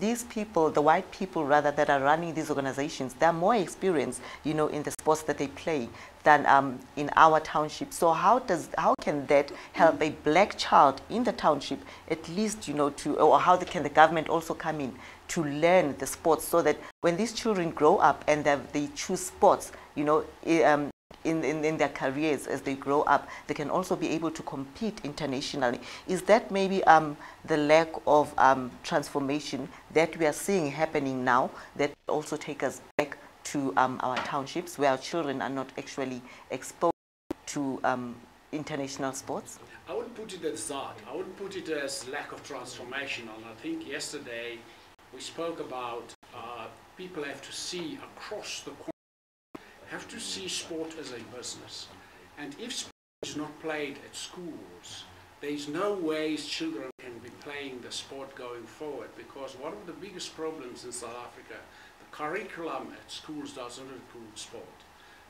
these people, the white people rather, that are running these organizations, they're more experienced, you know, in the sports that they play than in our township. So how can that help a black child in the township, at least, you know, or how can the government also come in to learn the sports, so that when these children grow up and they choose sports, you know, in their careers as they grow up, they can also be able to compete internationally. Is that maybe the lack of transformation that we are seeing happening now that also take us back to our townships, where our children are not actually exposed to international sports? I wouldn't put it as that. I wouldn't put it as lack of transformation. And I think yesterday we spoke about people have to see across the corner, have to see sport as a business. And if sport is not played at schools, there is no way children can be playing the sport going forward, because one of the biggest problems in South Africa, the curriculum at schools doesn't include sport.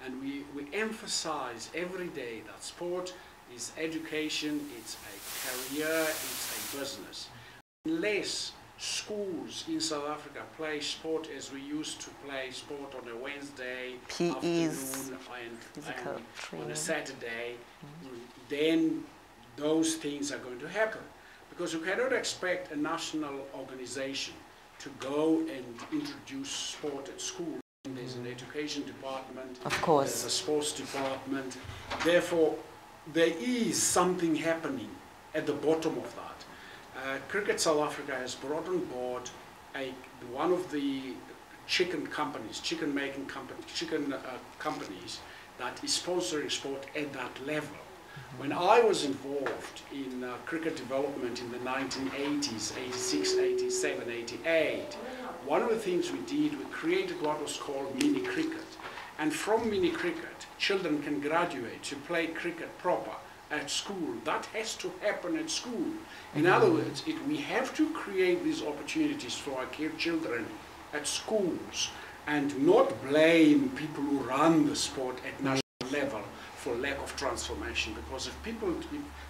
And we emphasize every day that sport is education, it's a career, it's a business. Unless schools in South Africa play sport as we used to play sport on a Wednesday afternoon and on a Saturday, then those things are going to happen. Because you cannot expect a national organization to go and introduce sport at school. There's an education department, of course, there's a sports department. Therefore, there is something happening at the bottom of that. Cricket South Africa has brought on board one of the chicken making companies that is sponsoring sport at that level. When I was involved in cricket development in the 1980s, 86, 87, 88, one of the things we did, we created what was called mini cricket. And from mini cricket, children can graduate to play cricket proper at school. That has to happen at school. In other words, we have to create these opportunities for our children at schools and not blame people who run the sport at national level for lack of transformation. Because if people,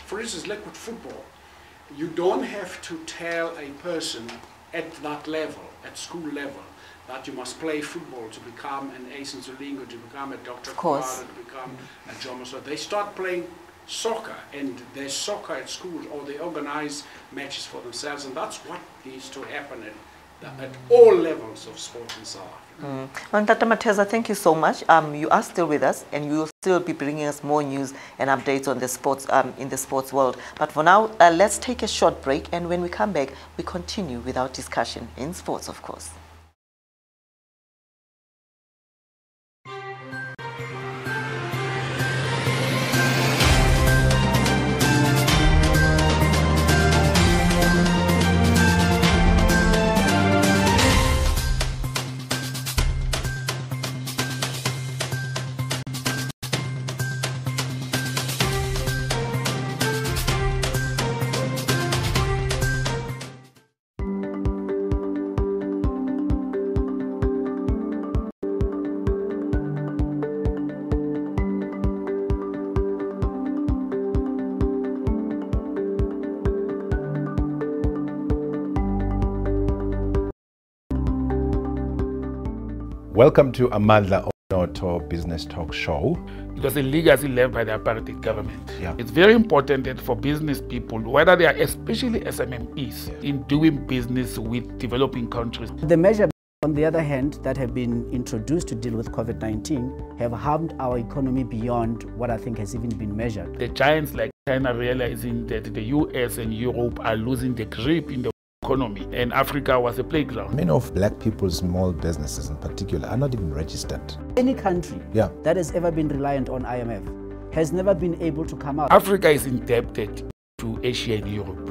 for instance, like with football, you don't have to tell a person at that level, at school level, that you must play football to become an Ace Nzulingo, to become a Dr. Kwara, to become a John Masood. They start playing soccer, and there's soccer at schools, or they organize matches for themselves, and that's what needs to happen at all levels of sport in South Africa. And Dr. Mateza, thank you so much. You are still with us, and you will still be bringing us more news and updates on the sports in the sports world. But for now, let's take a short break, and when we come back, we continue with our discussion in sports, of course. Welcome to Amandla Onoto Business Talk Show. Because the legacy left by the apartheid government. It's very important that for business people, whether they are especially SMMEs, in doing business with developing countries. The measures, on the other hand, that have been introduced to deal with COVID-19 have harmed our economy beyond what I think has even been measured. The giants like China realizing that the US and Europe are losing the grip in the economy, and Africa was a playground. Many of black people's small businesses in particular are not even registered. Any country that has ever been reliant on IMF has never been able to come out. Africa is indebted to Asia and Europe.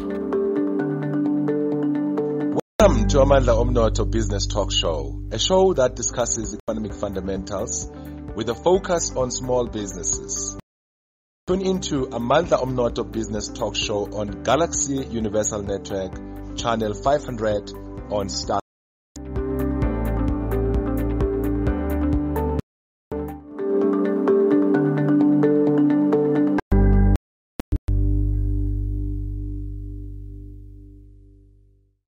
Welcome to Amandla Omnotho Business Talk Show, a show that discusses economic fundamentals with a focus on small businesses. Tune into Amandla Omnotho Business Talk Show on Galaxy Universal Network, channel 500 on Star.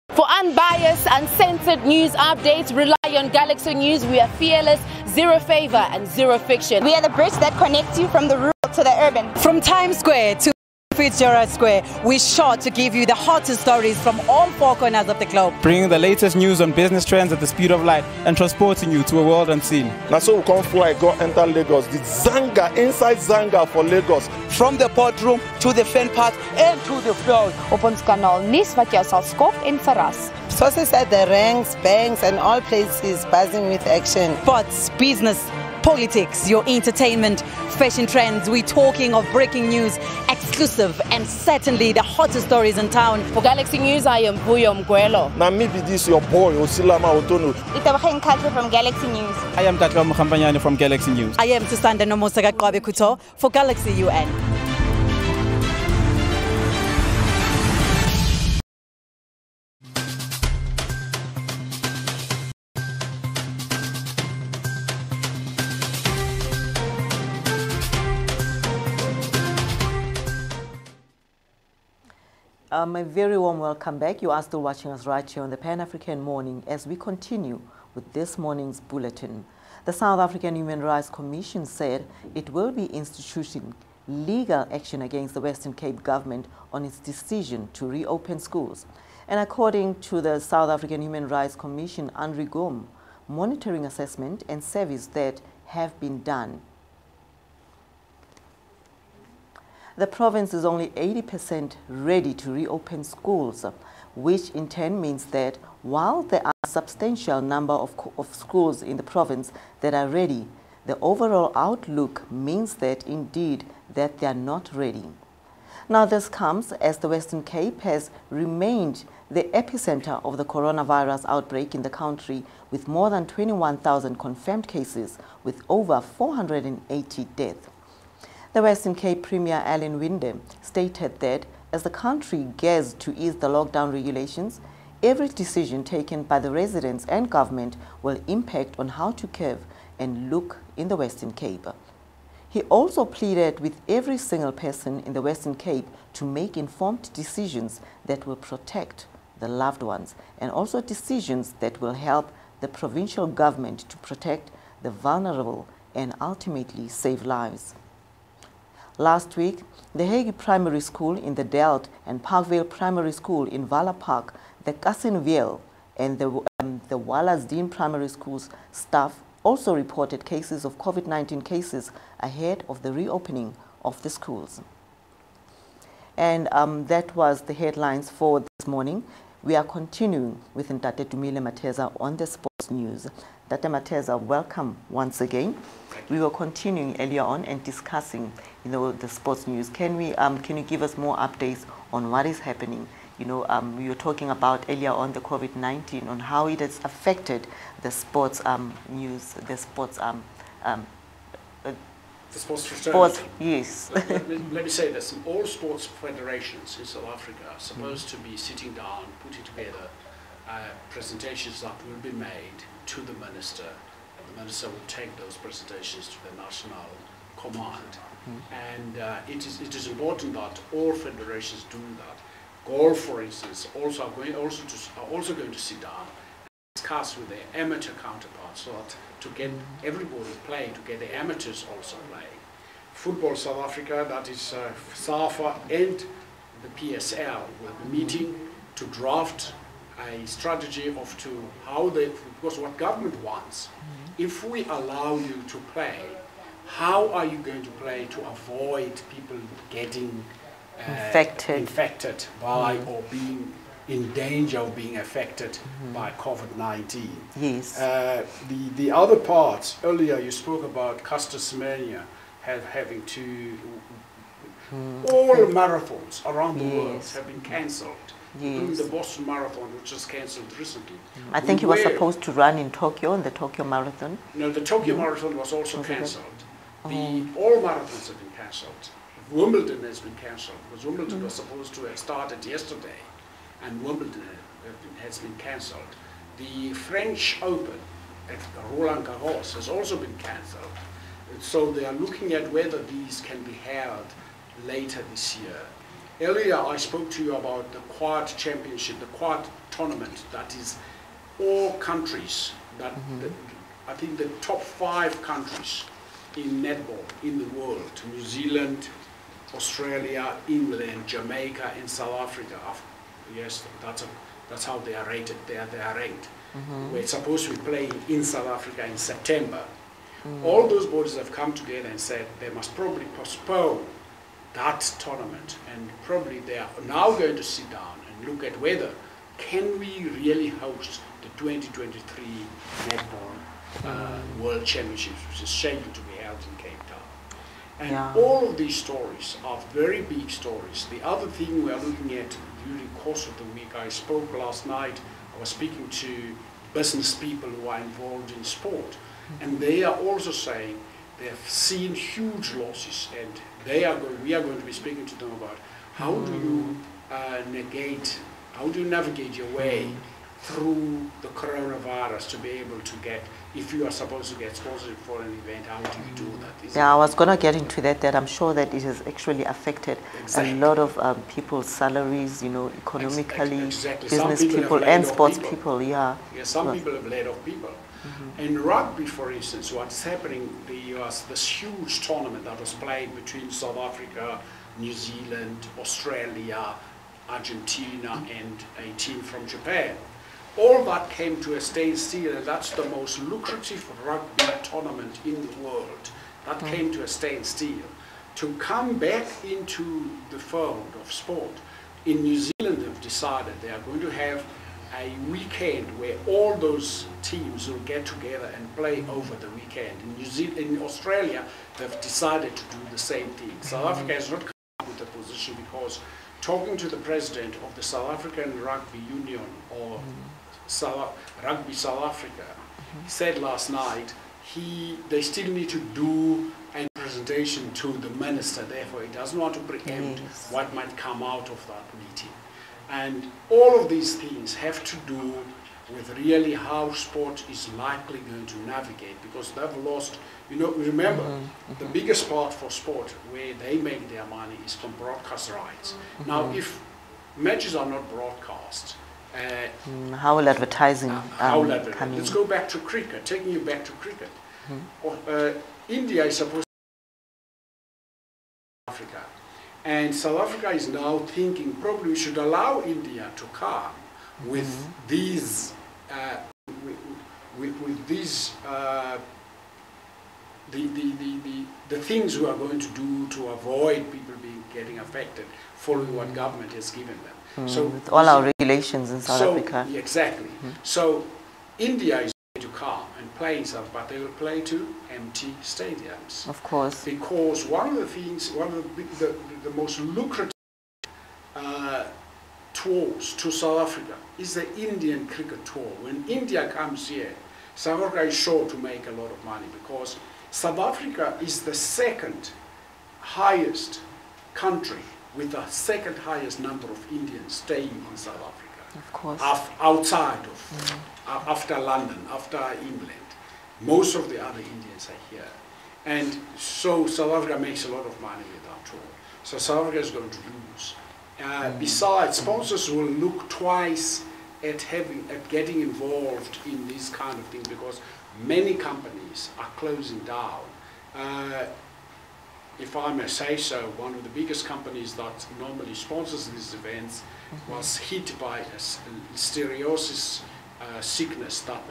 For unbiased, uncensored news updates, rely on Galaxy News. We are fearless, zero favor and zero fiction. We are the bridge that connects you from the rural to the urban. From Times Square to Fitzgerald Square, we're sure to give you the hottest stories from all four corners of the globe. Bringing the latest news on business trends at the speed of light and transporting you to a world unseen. Now so we come fly, go enter Lagos. The Zanga, inside Zanga for Lagos. From the boardroom to the fan park and to the field. Op ons kanaal nuus wat jou sal skok en verras. Sources at the ranks, banks and all places buzzing with action. Sports, business, politics, your entertainment, fashion trends. We're talking of breaking news, exclusive and certainly the hottest stories in town. For Galaxy News, I am Vuyo Mgwelo. Now maybe this your boy, Osilama Otono. Itabakheng Khalfe from Galaxy News. I am Katla Mkhambanyane from Galaxy News. I am Tusanda Nomosaka Kwabe Kuto for Galaxy UN. A very warm welcome back. You are still watching us right here on the Pan-African Morning as we continue with this morning's bulletin. The South African Human Rights Commission said it will be instituting legal action against the Western Cape government on its decision to reopen schools. And according to the South African Human Rights Commission, Andre Gom, monitoring assessment and service that have been done. The province is only 80% ready to reopen schools, which in turn means that while there are a substantial number of schools in the province that are ready, the overall outlook means that indeed that they are not ready. Now this comes as the Western Cape has remained the epicenter of the coronavirus outbreak in the country, with more than 21,000 confirmed cases with over 480 deaths. The Western Cape Premier Alan Winde stated that as the country gears to ease the lockdown regulations, every decision taken by the residents and government will impact on how to curb and look in the Western Cape. He also pleaded with every single person in the Western Cape to make informed decisions that will protect the loved ones and also decisions that will help the provincial government to protect the vulnerable and ultimately save lives. Last week, the Hague Primary School in the Delft and Parkvale Primary School in Vala Park, the Cassinville and the Wallasdene Primary School's staff also reported cases of COVID-19 cases ahead of the reopening of the schools. And that was the headlines for this morning. We are continuing with Ntate Dumile Mateza on the sports news. Ntate Mateza, welcome once again. We were continuing earlier on and discussing, the sports news. Can you give us more updates on what is happening? We were talking about earlier on the COVID-19, on how it has affected the sports news, the sports fraternity. Yes. Let me say this: all sports federations in South Africa are supposed to be sitting down, putting together presentations that will be made to the minister. And the minister will take those presentations to the national command. And it is important that all federations do that. Golf, for instance, are also going to sit down and discuss with their amateur counterparts, so that to get everybody playing, to get the amateurs also playing. Football South Africa, that is SAFA and the PSL will be meeting to draft a strategy because what government wants, if we allow you to play, how are you going to play to avoid people getting infected by or being in danger of being affected by COVID-19. Yes. The other part, earlier you spoke about Caster Semenya having to, all marathons around the world have been cancelled. Including the Boston Marathon, which was cancelled recently. I think he was supposed to run in Tokyo, in the Tokyo Marathon. No, the Tokyo Marathon was also cancelled. All marathons have been cancelled. Wimbledon has been cancelled, because Wimbledon was supposed to have started yesterday, and Wimbledon has been cancelled. The French Open at Roland Garros has also been cancelled. So they are looking at whether these can be held later this year. Earlier I spoke to you about the Quad Championship, the Quad Tournament, that is all countries, that I think the top 5 countries in netball in the world, New Zealand, Australia, England, Jamaica, and South Africa. Yes, that's how they are rated. They are ranked. We're supposed to be playing in South Africa in September. All those bodies have come together and said they must probably postpone that tournament, and probably they are now going to sit down and look at whether can we really host the 2023 Netball World Championships, which is scheduled to be held in Cape Town. And all of these stories are very big stories. The other thing we are looking at during the course of the week, I spoke last night, I was speaking to business people who are involved in sport, and they are also saying they have seen huge losses, and we are going to be speaking to them about how do you navigate your way through the coronavirus to be able to get, if you are supposed to get sponsored for an event, how do you do that? I was going to get into that I'm sure that it has actually affected a lot of people's salaries, economically, business people and sports people. Some people have laid off people. In rugby, for instance, what's happening, there was this huge tournament that was played between South Africa, New Zealand, Australia, Argentina, and a team from Japan. All that came to a standstill, and that's the most lucrative rugby tournament in the world. That came to a standstill. To come back into the fold of sport, in New Zealand they've decided they are going to have a weekend where all those teams will get together and play over the weekend. In Australia, they've decided to do the same thing. South Africa has not come up with a position, because talking to the president of the South African Rugby Union, or Rugby South Africa, he said last night they still need to do a presentation to the minister, therefore he doesn't want to preempt what might come out of that meeting. And all of these things have to do with really how sport is likely going to navigate, because they've lost, remember, the biggest part for sport where they make their money is from broadcast rights. Now, if matches are not broadcast, how will advertising come in? Let's go back to cricket, taking you back to cricket. India is supposed to be Africa. And South Africa is now thinking probably we should allow India to come with these, the things we are going to do to avoid people getting affected, following what government has given them. So with all our regulations in South Africa. Exactly. So India is going to come and play in South, but they will play to empty stadiums. Of course. Because one of the things, the most lucrative tours to South Africa is the Indian cricket tour. When India comes here, South Africa is sure to make a lot of money, because South Africa is the second highest country with the second highest number of Indians staying in South Africa. Of course. Outside of, after London, after England. Most of the other Indians are here. And so South Africa makes a lot of money with that tour. So South Africa is going to lose. Besides, sponsors will look twice at getting involved in these kind of things, because many companies are closing down. If I may say so, one of the biggest companies that normally sponsors these events was hit by a listeriosis sickness that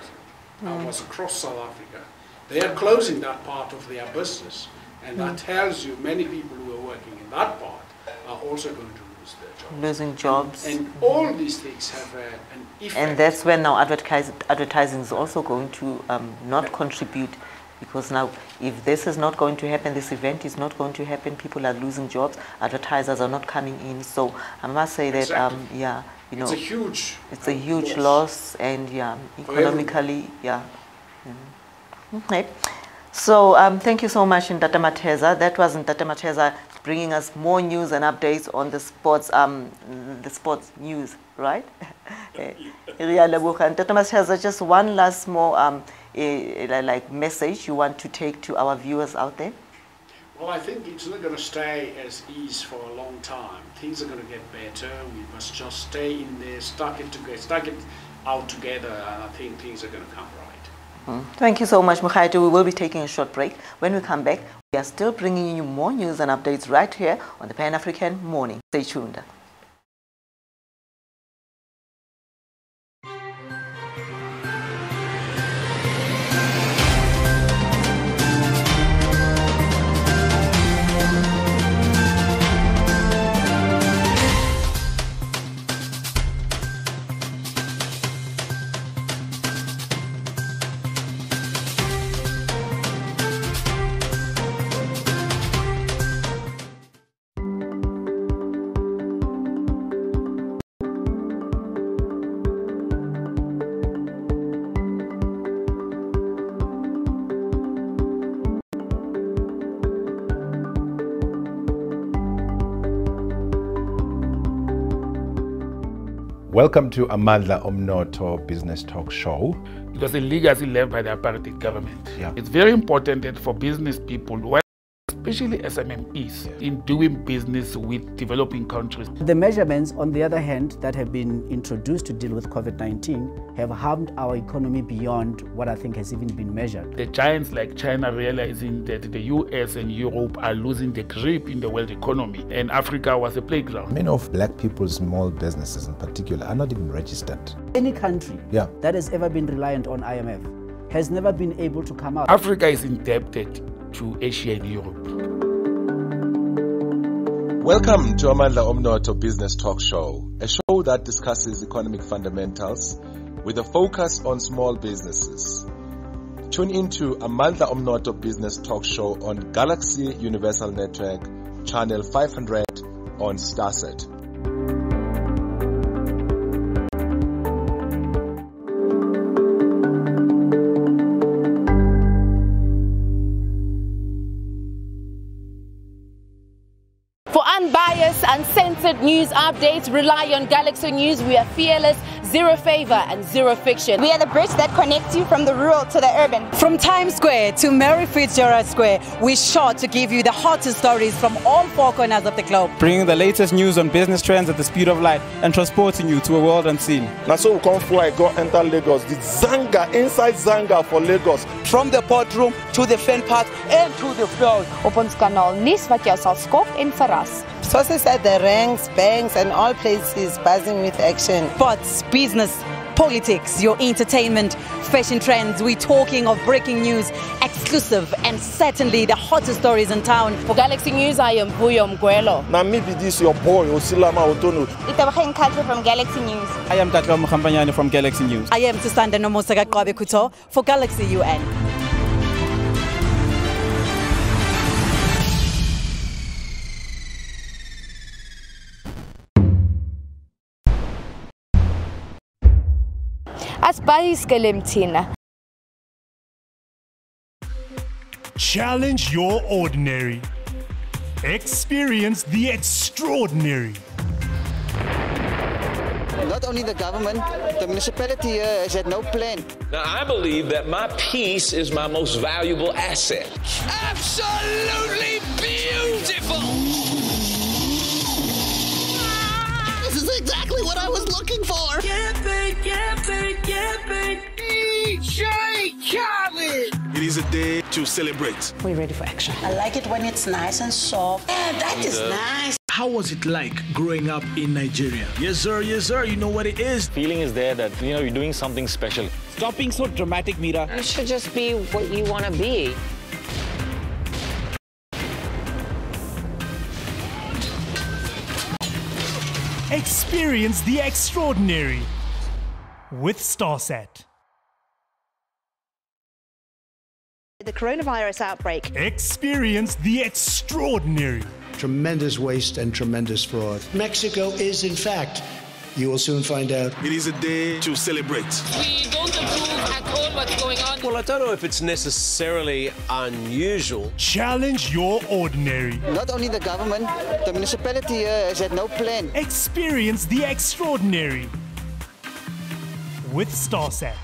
was across South Africa. They are closing that part of their business, and that tells you many people who are working in that part are also going to lose lose their jobs. Losing jobs. And all these things have an effect. And that's when now advertising is also going to not contribute, because now if this is not going to happen, this event is not going to happen, people are losing jobs, advertisers are not coming in. So I must say that, yeah, you know, it's a huge loss, and yeah, economically, yeah. Okay. So thank you so much, Ntata Mateza. That was Ntata Mateza bringing us more news and updates on the sports news, right? Ntata Mateza, just one last more like message you want to take to our viewers out there. Well, I think it's not going to stay as is for a long time. Things are going to get better. We must just stay in there, stuck it out together, and I think things are going to come right. Thank you so much, Mukhaitu. We will be taking a short break. When we come back, we are still bringing you more news and updates right here on the Pan-African Morning. Stay tuned. Welcome to Amandla Omnotho Business Talk Show. It was a legacy left by the apartheid government. It's very important that for business people, especially SMMEs, in doing business with developing countries. The measurements, on the other hand, that have been introduced to deal with COVID-19 have harmed our economy beyond what I think has even been measured. The giants like China realizing that the US and Europe are losing the grip in the world economy, and Africa was a playground. Many of black people's small businesses in particular are not even registered. Any country that has ever been reliant on IMF has never been able to come out. Africa is indebted to Asia and Europe. Welcome to Amandla Omnotho Business Talk Show, a show that discusses economic fundamentals with a focus on small businesses. Tune into Amandla Omnotho Business Talk Show on Galaxy Universal Network, channel 500 on Starset. Unbiased, uncensored news updates. Rely on Galaxy News. We are fearless, zero favor and zero fiction. We are the bridge that connects you from the rural to the urban. From Times Square to Mary Fitzgerald Square, we're sure to give you the hottest stories from all four corners of the globe. Bringing the latest news on business trends at the speed of light and transporting you to a world unseen. Now so we come fly, go enter Lagos. The Zanga, inside Zanga for Lagos. From the boardroom to the fan park and to the field. Op ons kanaal nuus wat jou sal skok en verras. Sources at the ranks, banks and all places buzzing with action. Sports, business, politics, your entertainment, fashion trends. We're talking of breaking news, exclusive and certainly the hottest stories in town. For Galaxy News, I am Vuyo Mgwelo. Now maybe this your boy, Osilama Otono. Itabakheng Khatlo from Galaxy News. I am Tatlo Mkhambanyane from Galaxy News. I am Tusanda Nomosaka Qabe Kuto for Galaxy UN. Challenge your ordinary. Experience the extraordinary. Not only the government, the municipality here has had no plan. Now, I believe that my peace is my most valuable asset. Absolutely beautiful! This is exactly what I was looking for! DJ Khaled! It is a day to celebrate. We're ready for action. I like it when it's nice and soft. Yeah, that is nice. How was it like growing up in Nigeria? Yes, sir, you know what it is. Feeling is there that, you're doing something special. Stop being so dramatic, Mira. You should just be what you want to be. Experience the extraordinary with StarSat. The coronavirus outbreak. Experience the extraordinary. Tremendous waste and tremendous fraud. Mexico is, in fact, you will soon find out. It is a day to celebrate. We don't approve at all what's going on. Well, I don't know if it's necessarily unusual. Challenge your ordinary. Not only the government, the municipality here has had no plan. Experience the extraordinary with StarSat.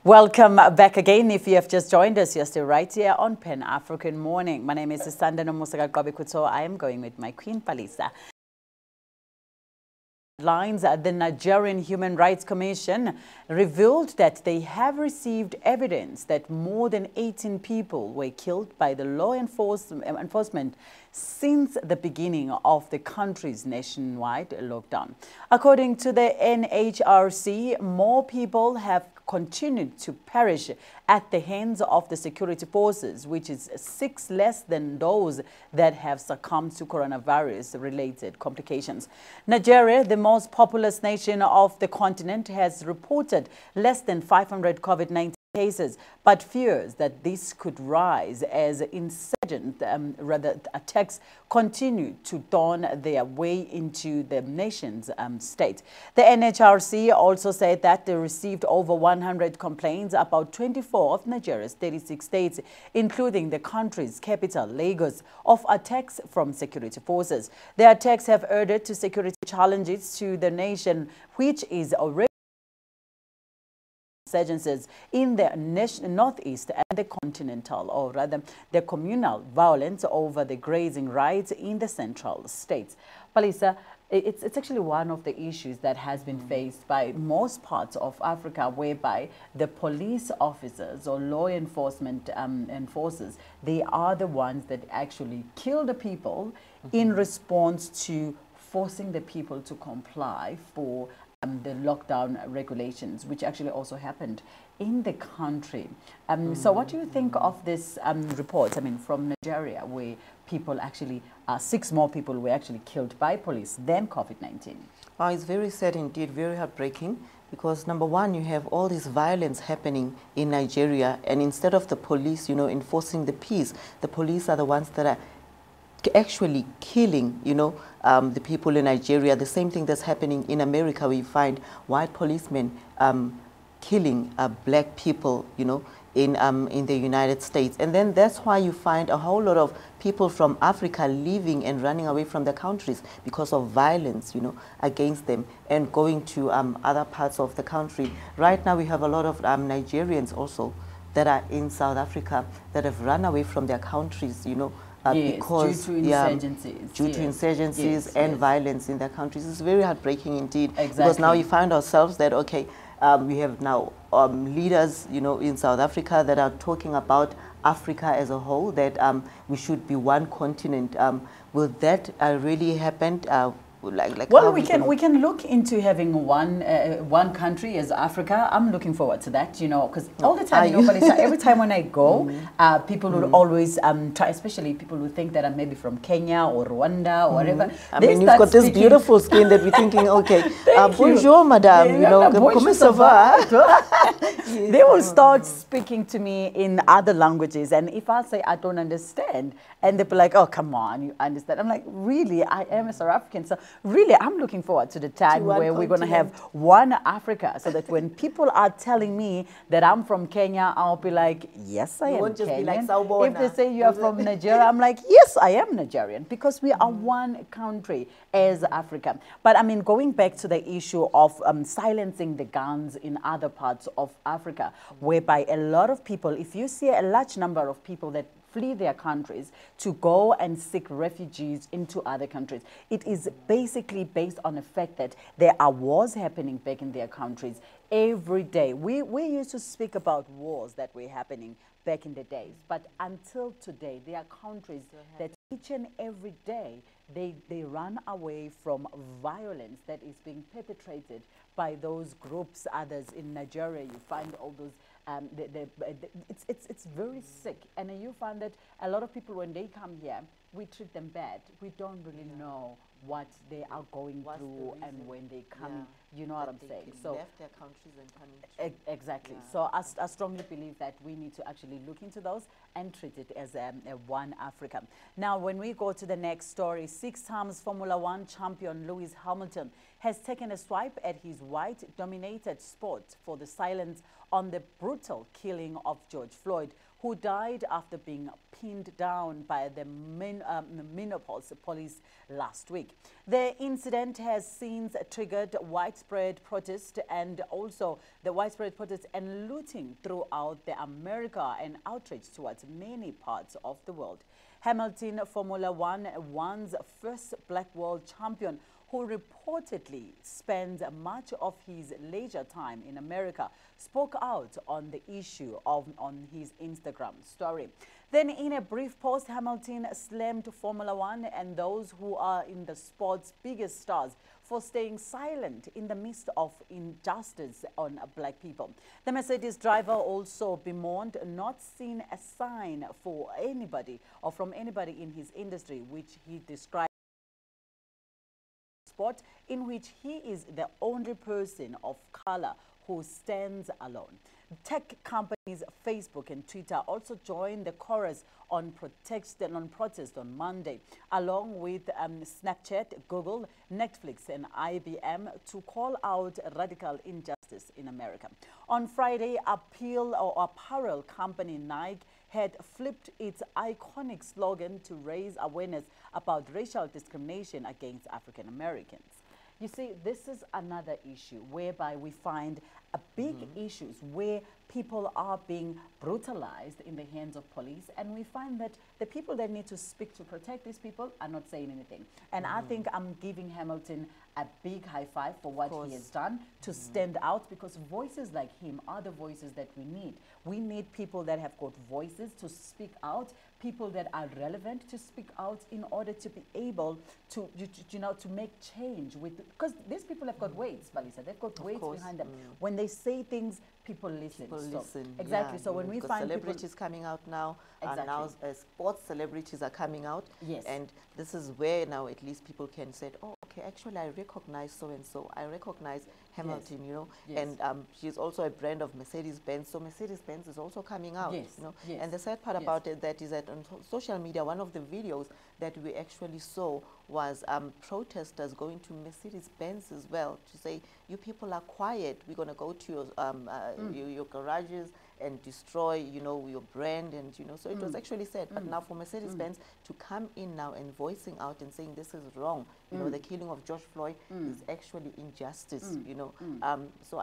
Welcome back again. If you have just joined us, you're still right here on Pan African Morning. My name is Sandano Musagakabikuto. I am going with my queen, Palisa. The Nigerian Human Rights Commission revealed that they have received evidence that more than 18 people were killed by the law enforcement since the beginning of the country's nationwide lockdown. According to the NHRC, more people have continued to perish at the hands of the security forces, which is 6 less than those that have succumbed to coronavirus-related complications. Nigeria, the most populous nation of the continent, has reported less than 500 COVID-19 cases, but fears that this could rise as insurgent attacks continue to dawn their way into the nation's state. The NHRC also said that they received over 100 complaints about 24 of Nigeria's 36 states, including the country's capital, Lagos, of attacks from security forces. The attacks have added to security challenges to the nation, which is already insurgencies in the northeast and the continental, or rather the communal violence over the grazing rights in the central states. Palisa, it's actually one of the issues that has been faced by most parts of Africa, whereby the police officers or law enforcement enforcers, they are the ones that actually kill the people in response to forcing the people to comply for the lockdown regulations, which actually also happened in the country. So what do you think of this report, from Nigeria, where people actually, 6 more people were actually killed by police than COVID-19? Oh, it's very sad indeed, very heartbreaking, because number one, you have all this violence happening in Nigeria, and instead of the police, enforcing the peace, the police are the ones that are actually killing, the people in Nigeria. The same thing that's happening in America, we find white policemen killing black people, in the United States. And then that's why you find a whole lot of people from Africa leaving and running away from their countries because of violence, against them, and going to other parts of the country. Right now we have a lot of Nigerians also that are in South Africa that have run away from their countries, because due to insurgencies, due to insurgencies and violence in their countries. It's very heartbreaking indeed. Exactly. Because now you find ourselves that, okay, we have now leaders, in South Africa that are talking about Africa as a whole, that we should be one continent. Will that really happen? Well, we can look into having one country as Africa. I'm looking forward to that, because all the time, Palisa, every time when I go, people will always try, especially people who think that I'm maybe from Kenya or Rwanda or whatever. You've got this beautiful skin that we're thinking, okay, bonjour, madame, comment ça va? They will start speaking to me in other languages, and if I say I don't understand, and they'll be like, oh, come on, you understand. I'm like, really, I am a South African. So really, I'm looking forward to the time where we're going to have one Africa, so that when people are telling me that I'm from Kenya, I'll be like, yes, I am won't just Kenyan. Be like Sawubona. If they say you are from Nigeria, I'm like, yes, I am Nigerian, because we are one country as Africa. But going back to the issue of silencing the guns in other parts of Africa, whereby a lot of people, if you see a large number of people that flee their countries to go and seek refugees into other countries. It is basically based on the fact that there are wars happening back in their countries every day. We used to speak about wars that were happening back in the days, but until today, there are countries that each and every day they run away from violence that is being perpetrated by those groups. Others in Nigeria, you find all those. It's very sick, and you find that a lot of people, when they come here, we treat them bad. We don't really know what they are going through, and when they come, you know what I'm saying. So left their countries and coming to exactly. So I strongly believe that we need to actually look into those and treat it as a one Africa. Now, when we go to the next story, 6 times Formula One champion Lewis Hamilton has taken a swipe at his white-dominated sport for the silence on the brutal killing of George Floyd, who died after being pinned down by the Minneapolis police last week. The incident has since triggered widespread protest and also the widespread protest and looting throughout America and outrage towards many parts of the world. Hamilton, Formula One's first black world champion, who reportedly spends much of his leisure time in America, spoke out on the issue on his Instagram story. Then in a brief post, Hamilton slammed Formula One and those who are in the sport's biggest stars for staying silent in the midst of injustice on black people. The Mercedes driver also bemoaned not seeing a sign for anybody or from anybody in his industry, which he described sport in which he is the only person of color who stands alone. Tech companies Facebook and Twitter also joined the chorus on protest on Monday, along with Snapchat, Google, Netflix, and IBM to call out radical injustice in America. On Friday, apparel company Nike had flipped its iconic slogan to raise awareness about racial discrimination against African Americans. You see, this is another issue whereby we find big issues where people are being brutalized in the hands of police, and we find that the people that need to speak to protect these people are not saying anything. And I think I'm giving Hamilton a big high five for what he has done to stand out, because voices like him are the voices that we need. We need people that have got voices to speak out, people that are relevant to speak out in order to be able to, to make change with, because these people have got weights, Balisa, they've got weights behind them. When they say things, people listen. People listen. Exactly. So when we find celebrities coming out now, and now sports celebrities are coming out. Yes. And this is where now at least people can say, oh, okay, actually I recognize so-and-so. I recognize Hamilton, you know. Yes. And she's also a brand of Mercedes-Benz. So Mercedes-Benz is also coming out, yes. you know. Yes. And the sad part about it that is that on social media, one of the videos that we actually saw was protesters going to Mercedes-Benz as well to say, you people are quiet. We're going to go to your garages and destroy, you know, your brand, and you know. So it was actually said. But now for Mercedes-Benz to come in now and voicing out and saying this is wrong, you know, the killing of George Floyd is actually injustice, you know. So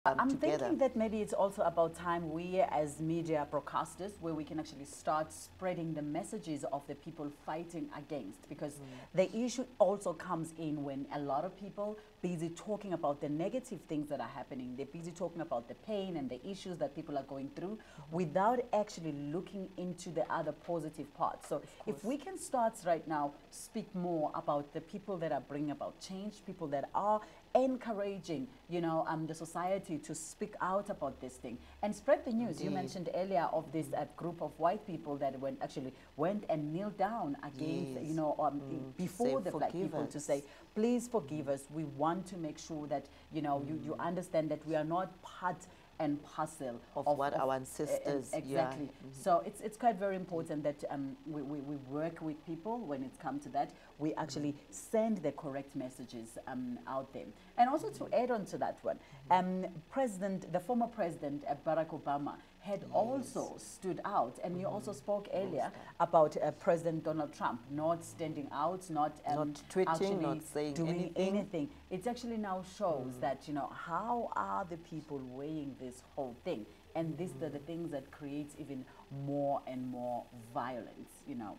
I'm thinking that maybe it's also about time we as media broadcasters, where we can actually start spreading the messages of the people fighting against, because the issue also comes in when a lot of people busy talking about the negative things that are happening. They're busy talking about the pain and the issues that people are going through without actually looking into the other positive parts. So if we can start right now, speak more about the people that are bringing about change, people that are encouraging, you know, the society to speak out about this thing and spread the news. You mentioned earlier of this group of white people that actually went and kneeled down against, you know, before the black people to say, please forgive us. We want to make sure that, you know, you understand that we are not part and parcel of what our ancestors. Exactly. So it's quite very important that we work with people when it comes to that. We actually send the correct messages out there. And also to add on to that one, the former president Barack Obama had also stood out, and you also spoke earlier about President Donald Trump not standing out, not tweeting, not saying doing anything. It actually now shows that, you know, how are the people weighing this whole thing, And these are the things that creates even more and more violence, you know.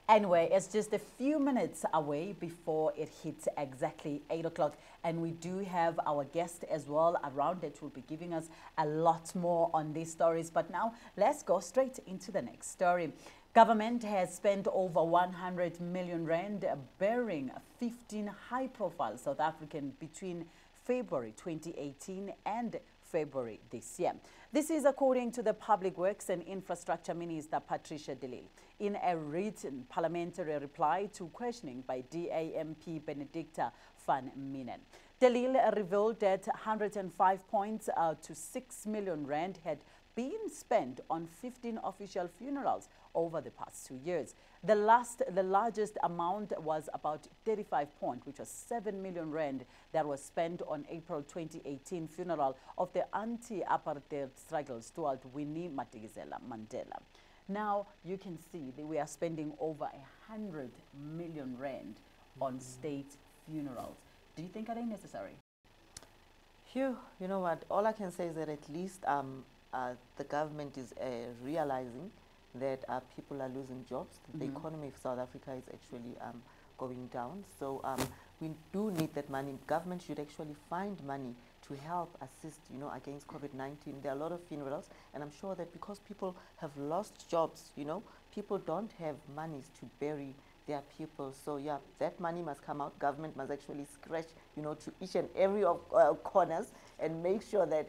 Anyway, it's just a few minutes away before it hits exactly 8 o'clock. And we do have our guest as well around it who will be giving us a lot more on these stories. But now let's go straight into the next story. Government has spent over 100 million rand burying 15 high-profile South Africans between February 2018 and February this year. This is according to the Public Works and Infrastructure Minister Patricia de Lille in a written parliamentary reply to questioning by DAMP Benedicta van Minen. De Lille revealed that 105 points to 6 million rand had been spent on 15 official funerals over the past 2 years. The largest amount was about 35 points, which was 7 million rand that was spent on April 2018 funeral of the anti-apartheid struggle Stuart Winnie Madikizela Mandela. Now you can see that we are spending over 100 million rand on state funerals. Do you think are they necessary? Phew, you know what? All I can say is that at least the government is realizing that people are losing jobs. The economy of South Africa is actually going down. So we do need that money. Government should actually find money to help assist, you know, against COVID-19. There are a lot of funerals, and I'm sure that because people have lost jobs, you know, people don't have monies to bury their people. So yeah, that money must come out. Government must actually scratch, you know, to each and every corners and make sure that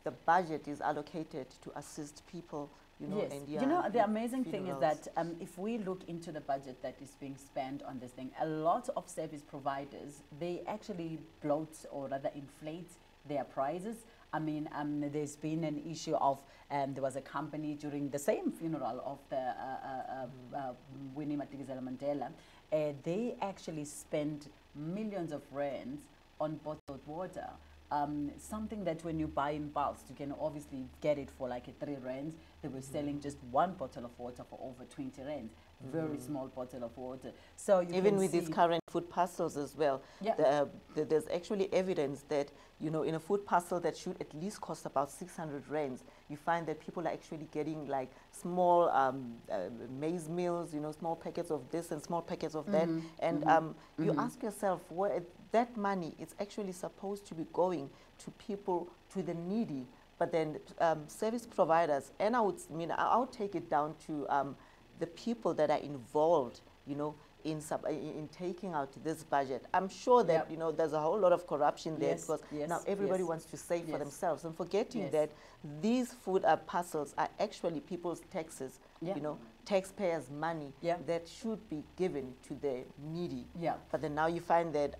the budget is allocated to assist people, you know. Yes. And you know, the amazing thing is that if we look into the budget that is being spent on this thing, a lot of service providers, they actually bloat or rather inflate their prices. I mean, there's been an issue of, there was a company during the same funeral of the Winnie Madikizela Mandela. They actually spent millions of rands on bottled water. Something that when you buy in bulk, you can obviously get it for like 3 rands. They were selling just one bottle of water for over 20 rands. Very small bottle of water. So you even with these current food parcels as well, yeah. There's actually evidence that, you know, in a food parcel that should at least cost about 600 rands, you find that people are actually getting like small maize meals, you know, small packets of this and small packets of that. And you ask yourself, where that money is actually supposed to be going to people, to the needy, but then service providers, and I would take it down to the people that are involved, you know, in taking out this budget. I'm sure that, you know, there's a whole lot of corruption there, because now everybody wants to save for themselves, and forgetting that these food parcels are actually people's taxes, you know, taxpayers' money that should be given to the needy. But then now you find that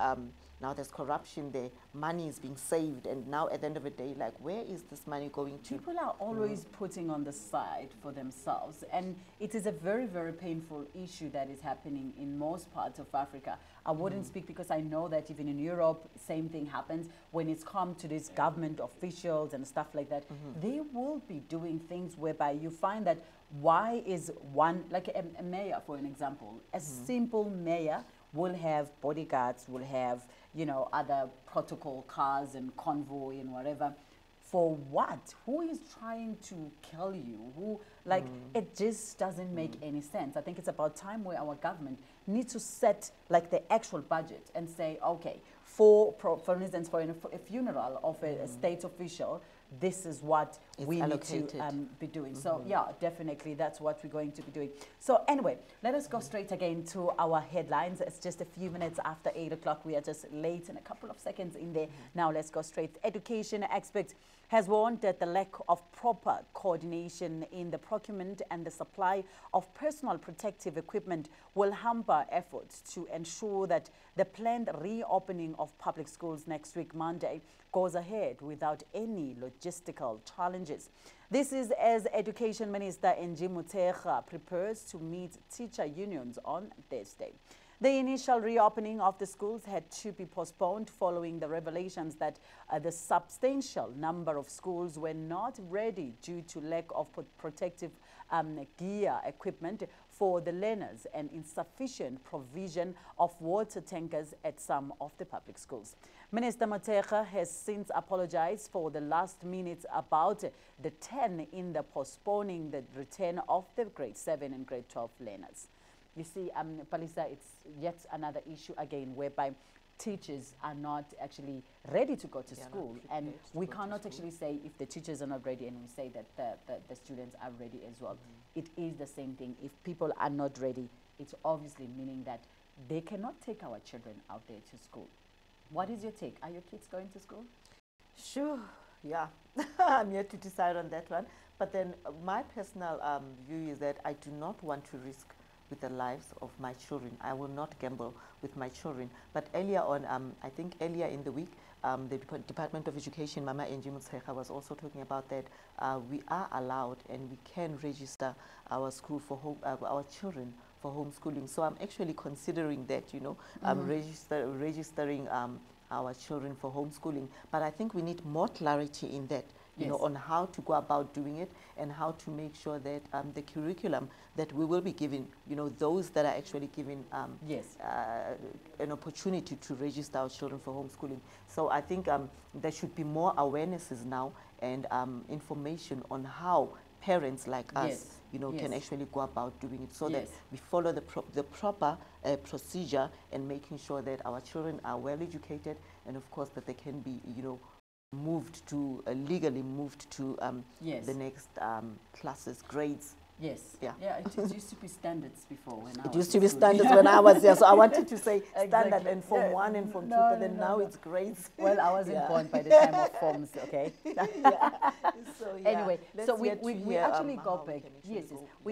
now there's corruption there, money is being saved, and now at the end of the day, like, where is this money going to? People are always putting on the side for themselves, and it is a very, very painful issue that is happening in most parts of Africa. I wouldn't speak because I know that even in Europe, same thing happens. When it's come to these government officials and stuff like that, they will be doing things whereby you find that why is one, like a mayor, for an example, a simple mayor will have bodyguards, will have, you know, other protocol cars and convoy and whatever. For what? Who is trying to kill you? Who, like, it just doesn't make any sense. I think it's about time where our government needs to set like the actual budget and say, okay, for instance, for a funeral of a state official, this is what we need to be doing. So yeah, definitely that's what we're going to be doing. So anyway, let us go straight again to our headlines. It's just a few minutes after 8 o'clock. We are just late and a couple of seconds in there. Now let's go straight. Education experts has warned that the lack of proper coordination in the procurement and the supply of personal protective equipment will hamper efforts to ensure that the planned reopening of public schools next week, Monday, goes ahead without any logistical challenges. This is as Education Minister Angie Motshekga prepares to meet teacher unions on Thursday. The initial reopening of the schools had to be postponed following the revelations that the substantial number of schools were not ready due to lack of protective gear equipment for the learners and insufficient provision of water tankers at some of the public schools. Minister Motshekga has since apologized for the last minute about the 10 in the postponing the return of the grade 7 and grade 12 learners. You see, Palisa, it's yet another issue again whereby teachers are not actually ready to go to school, and we cannot actually say if the teachers are not ready and we say that the students are ready as well. It is the same thing. If people are not ready, it's obviously meaning that they cannot take our children out there to school. What is your take? Are your kids going to school? Sure, yeah. I'm yet to decide on that one. But then my personal view is that I do not want to risk with the lives of my children. I will not gamble with my children. But earlier on, I think earlier in the week, the Department of Education, Mama Angie Motshekga, was also talking about that we are allowed and we can register our school for our children for homeschooling. So I'm actually considering that, you know, registering our children for homeschooling. But I think we need more clarity in that, you know, on how to go about doing it and how to make sure that the curriculum that we will be giving, you know, those that are actually given an opportunity to register our children for homeschooling. So I think there should be more awarenesses now and information on how parents like us, you know, can actually go about doing it so that we follow the proper procedure and making sure that our children are well educated and of course that they can be, you know, moved to legally moved to the next classes, grades. Yes. Yeah. Yeah. It used to be standards before. When I it used to be standards when I was there. So I wanted to say standard and Form 1 and Form 2, but then now it's grades. Well, I wasn't born by the time of forms. Okay. So, anyway, so we actually go back. Yes.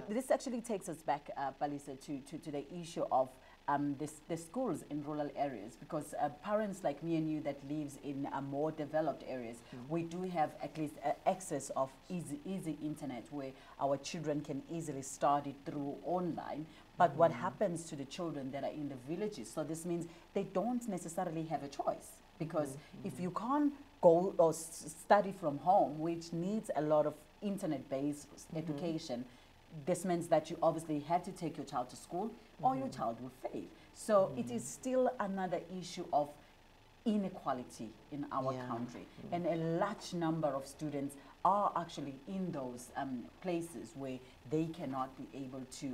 This actually takes us back, Palisa, to the issue of the schools in rural areas, because parents like me and you that lives in more developed areas, we do have at least access of easy internet where our children can easily study through online. But what happens to the children that are in the villages? So this means they don't necessarily have a choice, because if you can't go or study from home, which needs a lot of internet-based education, this means that you obviously had to take your child to school or your child will fail. So it is still another issue of inequality in our country. And a large number of students are actually in those places where they cannot be able to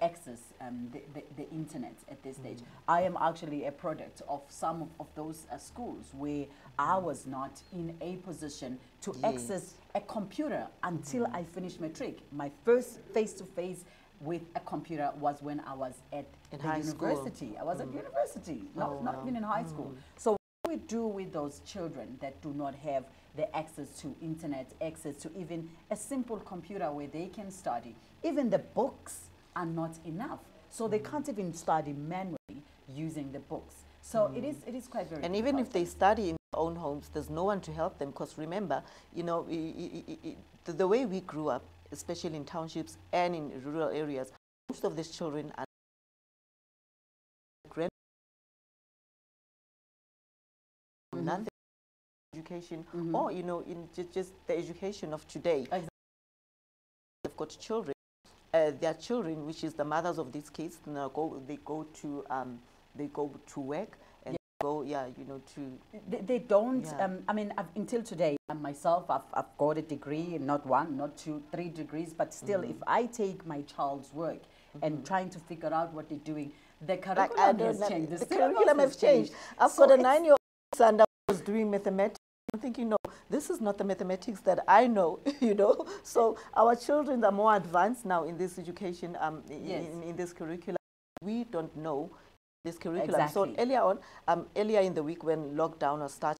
access the internet at this stage. I am actually a product of some of those schools where I was not in a position to access a computer until I finished matric. My first face-to-face with a computer was when I was at the university. I was at university, not even in high school. So what do we do with those children that do not have the access to internet, access to even a simple computer where they can study? Even the books are not enough. So they can't even study manually using the books. So it is quite very And even if they study in their own homes, there's no one to help them, because remember, you know, the way we grew up, especially in townships and in rural areas, most of these children are nothing education or, you know, in just the education of today. They've got children, their children, which is the mothers of these kids, you know, they go to work and go, you know, to... They don't, I mean, until today, myself, I've got a degree, not one, not two, 3 degrees, but still, if I take my child's work and trying to figure out what they're doing, the curriculum has changed. The curriculum has changed. I've got a 9-year-old son that was doing mathematics. I'm thinking, no, this is not the mathematics that I know, you know. So our children are more advanced now in this education, in this curriculum. We don't know this curriculum. So earlier on, earlier in the week when lockdown was starting,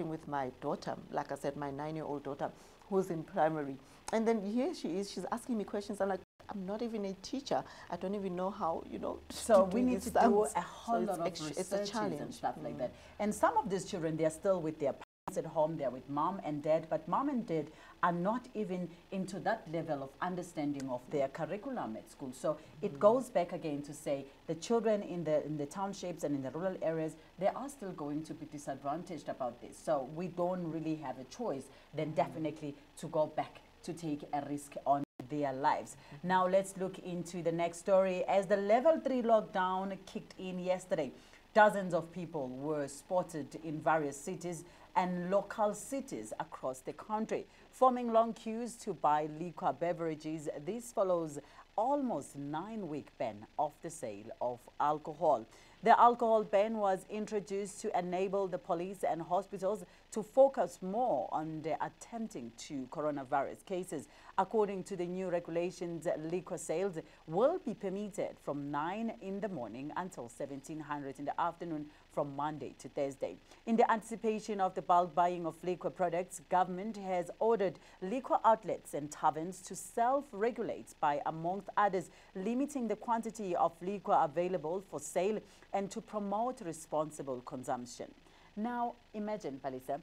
with my daughter, like I said, my 9-year-old daughter, who's in primary. And then here she is, she's asking me questions. I'm like, I'm not even a teacher. I don't even know how, you know. So we need to do a whole lot of research and stuff like that. And some of these children, they're still with their parents at home, they're with mom and dad, but mom and dad are not even into that level of understanding of their curriculum at school. So it goes back again to say the children in the townships and in the rural areas, they are still going to be disadvantaged about this. So we don't really have a choice then definitely to go back to take a risk on their lives. Now let's look into the next story. As the level 3 lockdown kicked in yesterday, dozens of people were spotted in various cities and local cities across the country, forming long queues to buy liquor beverages. This follows almost 9-week ban of the sale of alcohol. The alcohol ban was introduced to enable the police and hospitals to focus more on the attempting to coronavirus cases. According to the new regulations, liquor sales will be permitted from 9 in the morning until 1700 in the afternoon from Monday to Thursday. In the anticipation of the bulk buying of liquor products, government has ordered liquor outlets and taverns to self-regulate by, amongst others, limiting the quantity of liquor available for sale and to promote responsible consumption. Now, imagine, Palisa,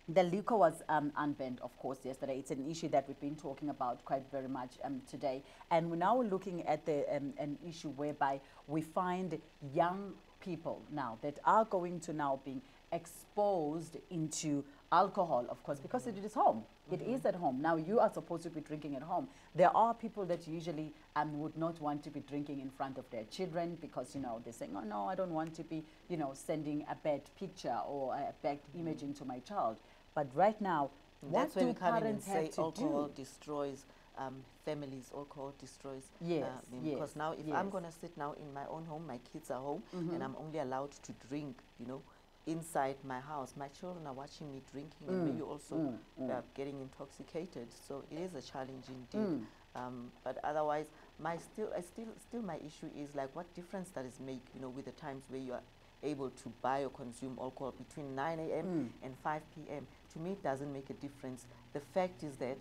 the liquor was unbanned, of course, yesterday. It's an issue that we've been talking about quite very much today. And we're now looking at an issue whereby we find young people now that are going to now be exposed into alcohol, of course, because it is home. It is at home. Now, you are supposed to be drinking at home. There are people that usually would not want to be drinking in front of their children because, you know, they're saying, oh, no, I don't want to be, you know, sending a bad picture or a bad image into my child. But right now, what do parents have to do? Alcohol destroys families. Alcohol destroys. Yes, because now, if I'm going to sit now in my own home, my kids are home, and I'm only allowed to drink, you know, inside my house. My children are watching me drinking, and maybe also getting intoxicated. So it is a challenge indeed. But otherwise, still my issue is like, what difference does it make, you know, with the times where you are able to buy or consume alcohol between 9 a.m. and 5 p.m. To me, it doesn't make a difference. The fact is that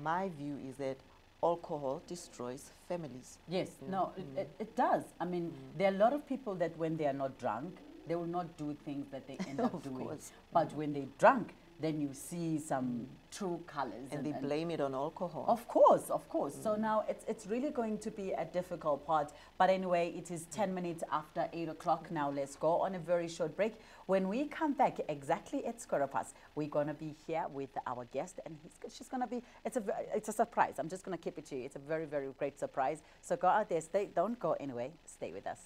my view is that alcohol destroys families. Yes, no, it does. I mean, there are a lot of people that when they are not drunk, they will not do things that they end up doing. But when they're drunk, then you see some true colors. And they blame it on alcohol. Of course, of course. So now it's really going to be a difficult part. But anyway, it is 10 minutes after 8 o'clock. Now let's go on a very short break. When we come back exactly at 15:15, we're going to be here with our guest. And she's going to be, it's a surprise. I'm just going to keep it to you. It's a very, very great surprise. So go out there, don't go anyway. Stay with us.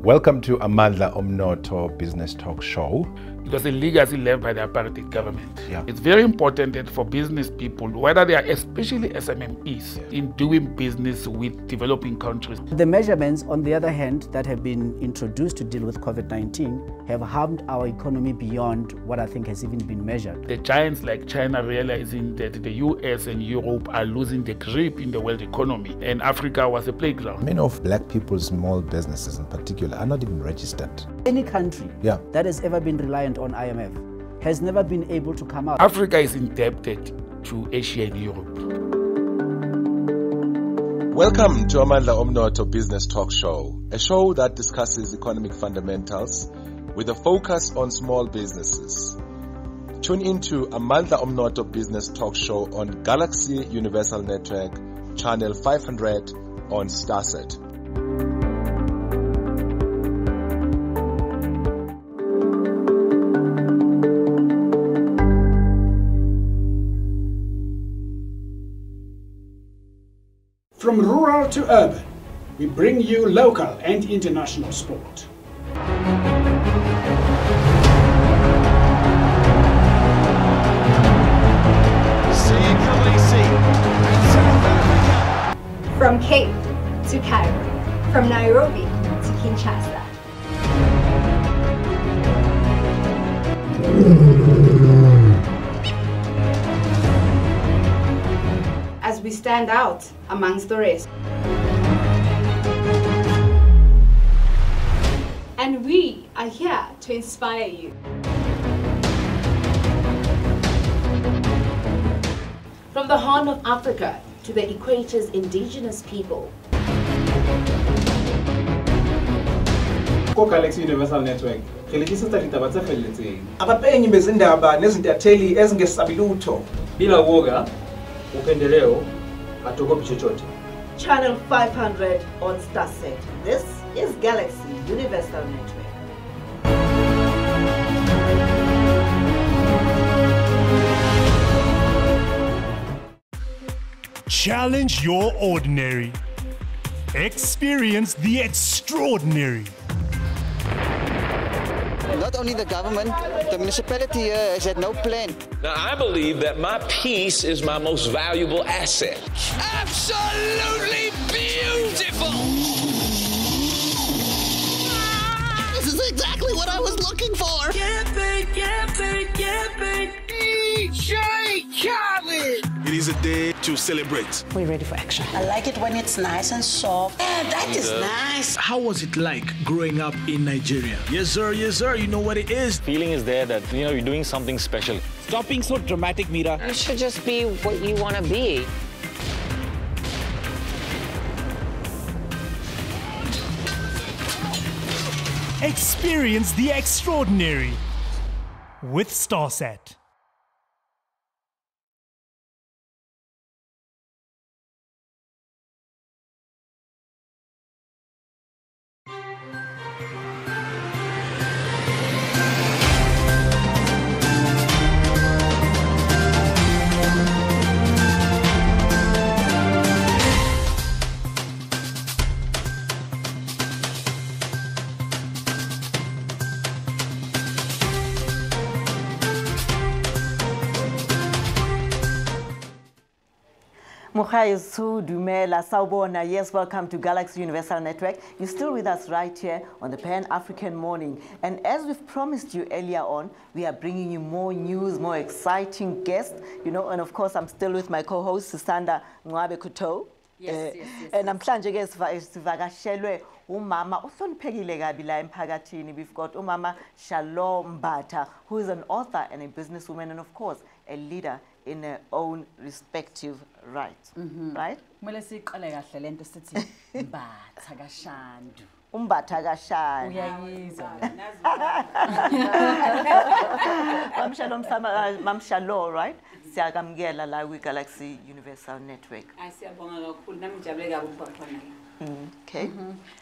Welcome to Amandla Omnotho Business Talk Show. It was a legacy left by the apartheid government. Yeah. It's very important that for business people, whether they are especially SMMEs, in doing business with developing countries. The measurements, on the other hand, that have been introduced to deal with COVID-19 have harmed our economy beyond what I think has even been measured. The giants like China realizing that the US and Europe are losing the grip in the world economy, and Africa was a playground. Many of black people's small businesses in particular are not even registered. Any country that has ever been reliant on IMF has never been able to come out. Africa is indebted to Asia and Europe. Welcome to Amandla Omnotho Business Talk Show, a show that discusses economic fundamentals with a focus on small businesses. Tune into Amandla Omnotho Business Talk Show on Galaxy Universal Network, channel 500 on Starset. From rural to urban, we bring you local and international sport. From Cape to Cairo, from Nairobi to Kinshasa. we stand out amongst the rest. And we are here to inspire you. From the Horn of Africa to the Equator's indigenous people. Galaxy Universal Network ngilikisisa indaba tsefeletseng abapenyi bezindaba nezintatheli ezingesabilutho bila woga upendeleo atoko bichochote. Channel 500 on Starset. This is Galaxy Universal Network. Challenge your ordinary. Experience the extraordinary. Not only the government, the municipality here has had no plan. Now, I believe that my peace is my most valuable asset. Absolutely beautiful! This is exactly what I was looking for! DJ Khaled! It is a day to celebrate. We're ready for action. I like it when it's nice and soft. Yeah, that is nice. How was it like growing up in Nigeria? Yes, sir, you know what it is. Feeling is there that, you're doing something special. Stop being so dramatic, Mira. You should just be what you want to be. Experience the extraordinary with Starset. Dumela Sawubona. Yes, welcome to Galaxy Universal Network. You're still with us right here on the Pan-African Morning. And as we've promised you earlier on, we are bringing you more news, more exciting guests, and of course, I'm still with my co-host, Sisanda Ngwabe Kuto. Yes. And namhlanje ke sivakashelwe umama ohloniphekile kabi la emphakathini. We've got umama Shalom Mbata, who is an author and a businesswoman, and of course, a leader in her own respective right. Right? Kumele siqale kahle lento sithi Mbatha kaShandu. Umbatha kaShandu. Uyayizwa. Mam Shalom, right? Siyakamukela la kwi Galaxy Universal Network. Siyabonga kakhulu nami ngijabule kabi ukukhona. Okay.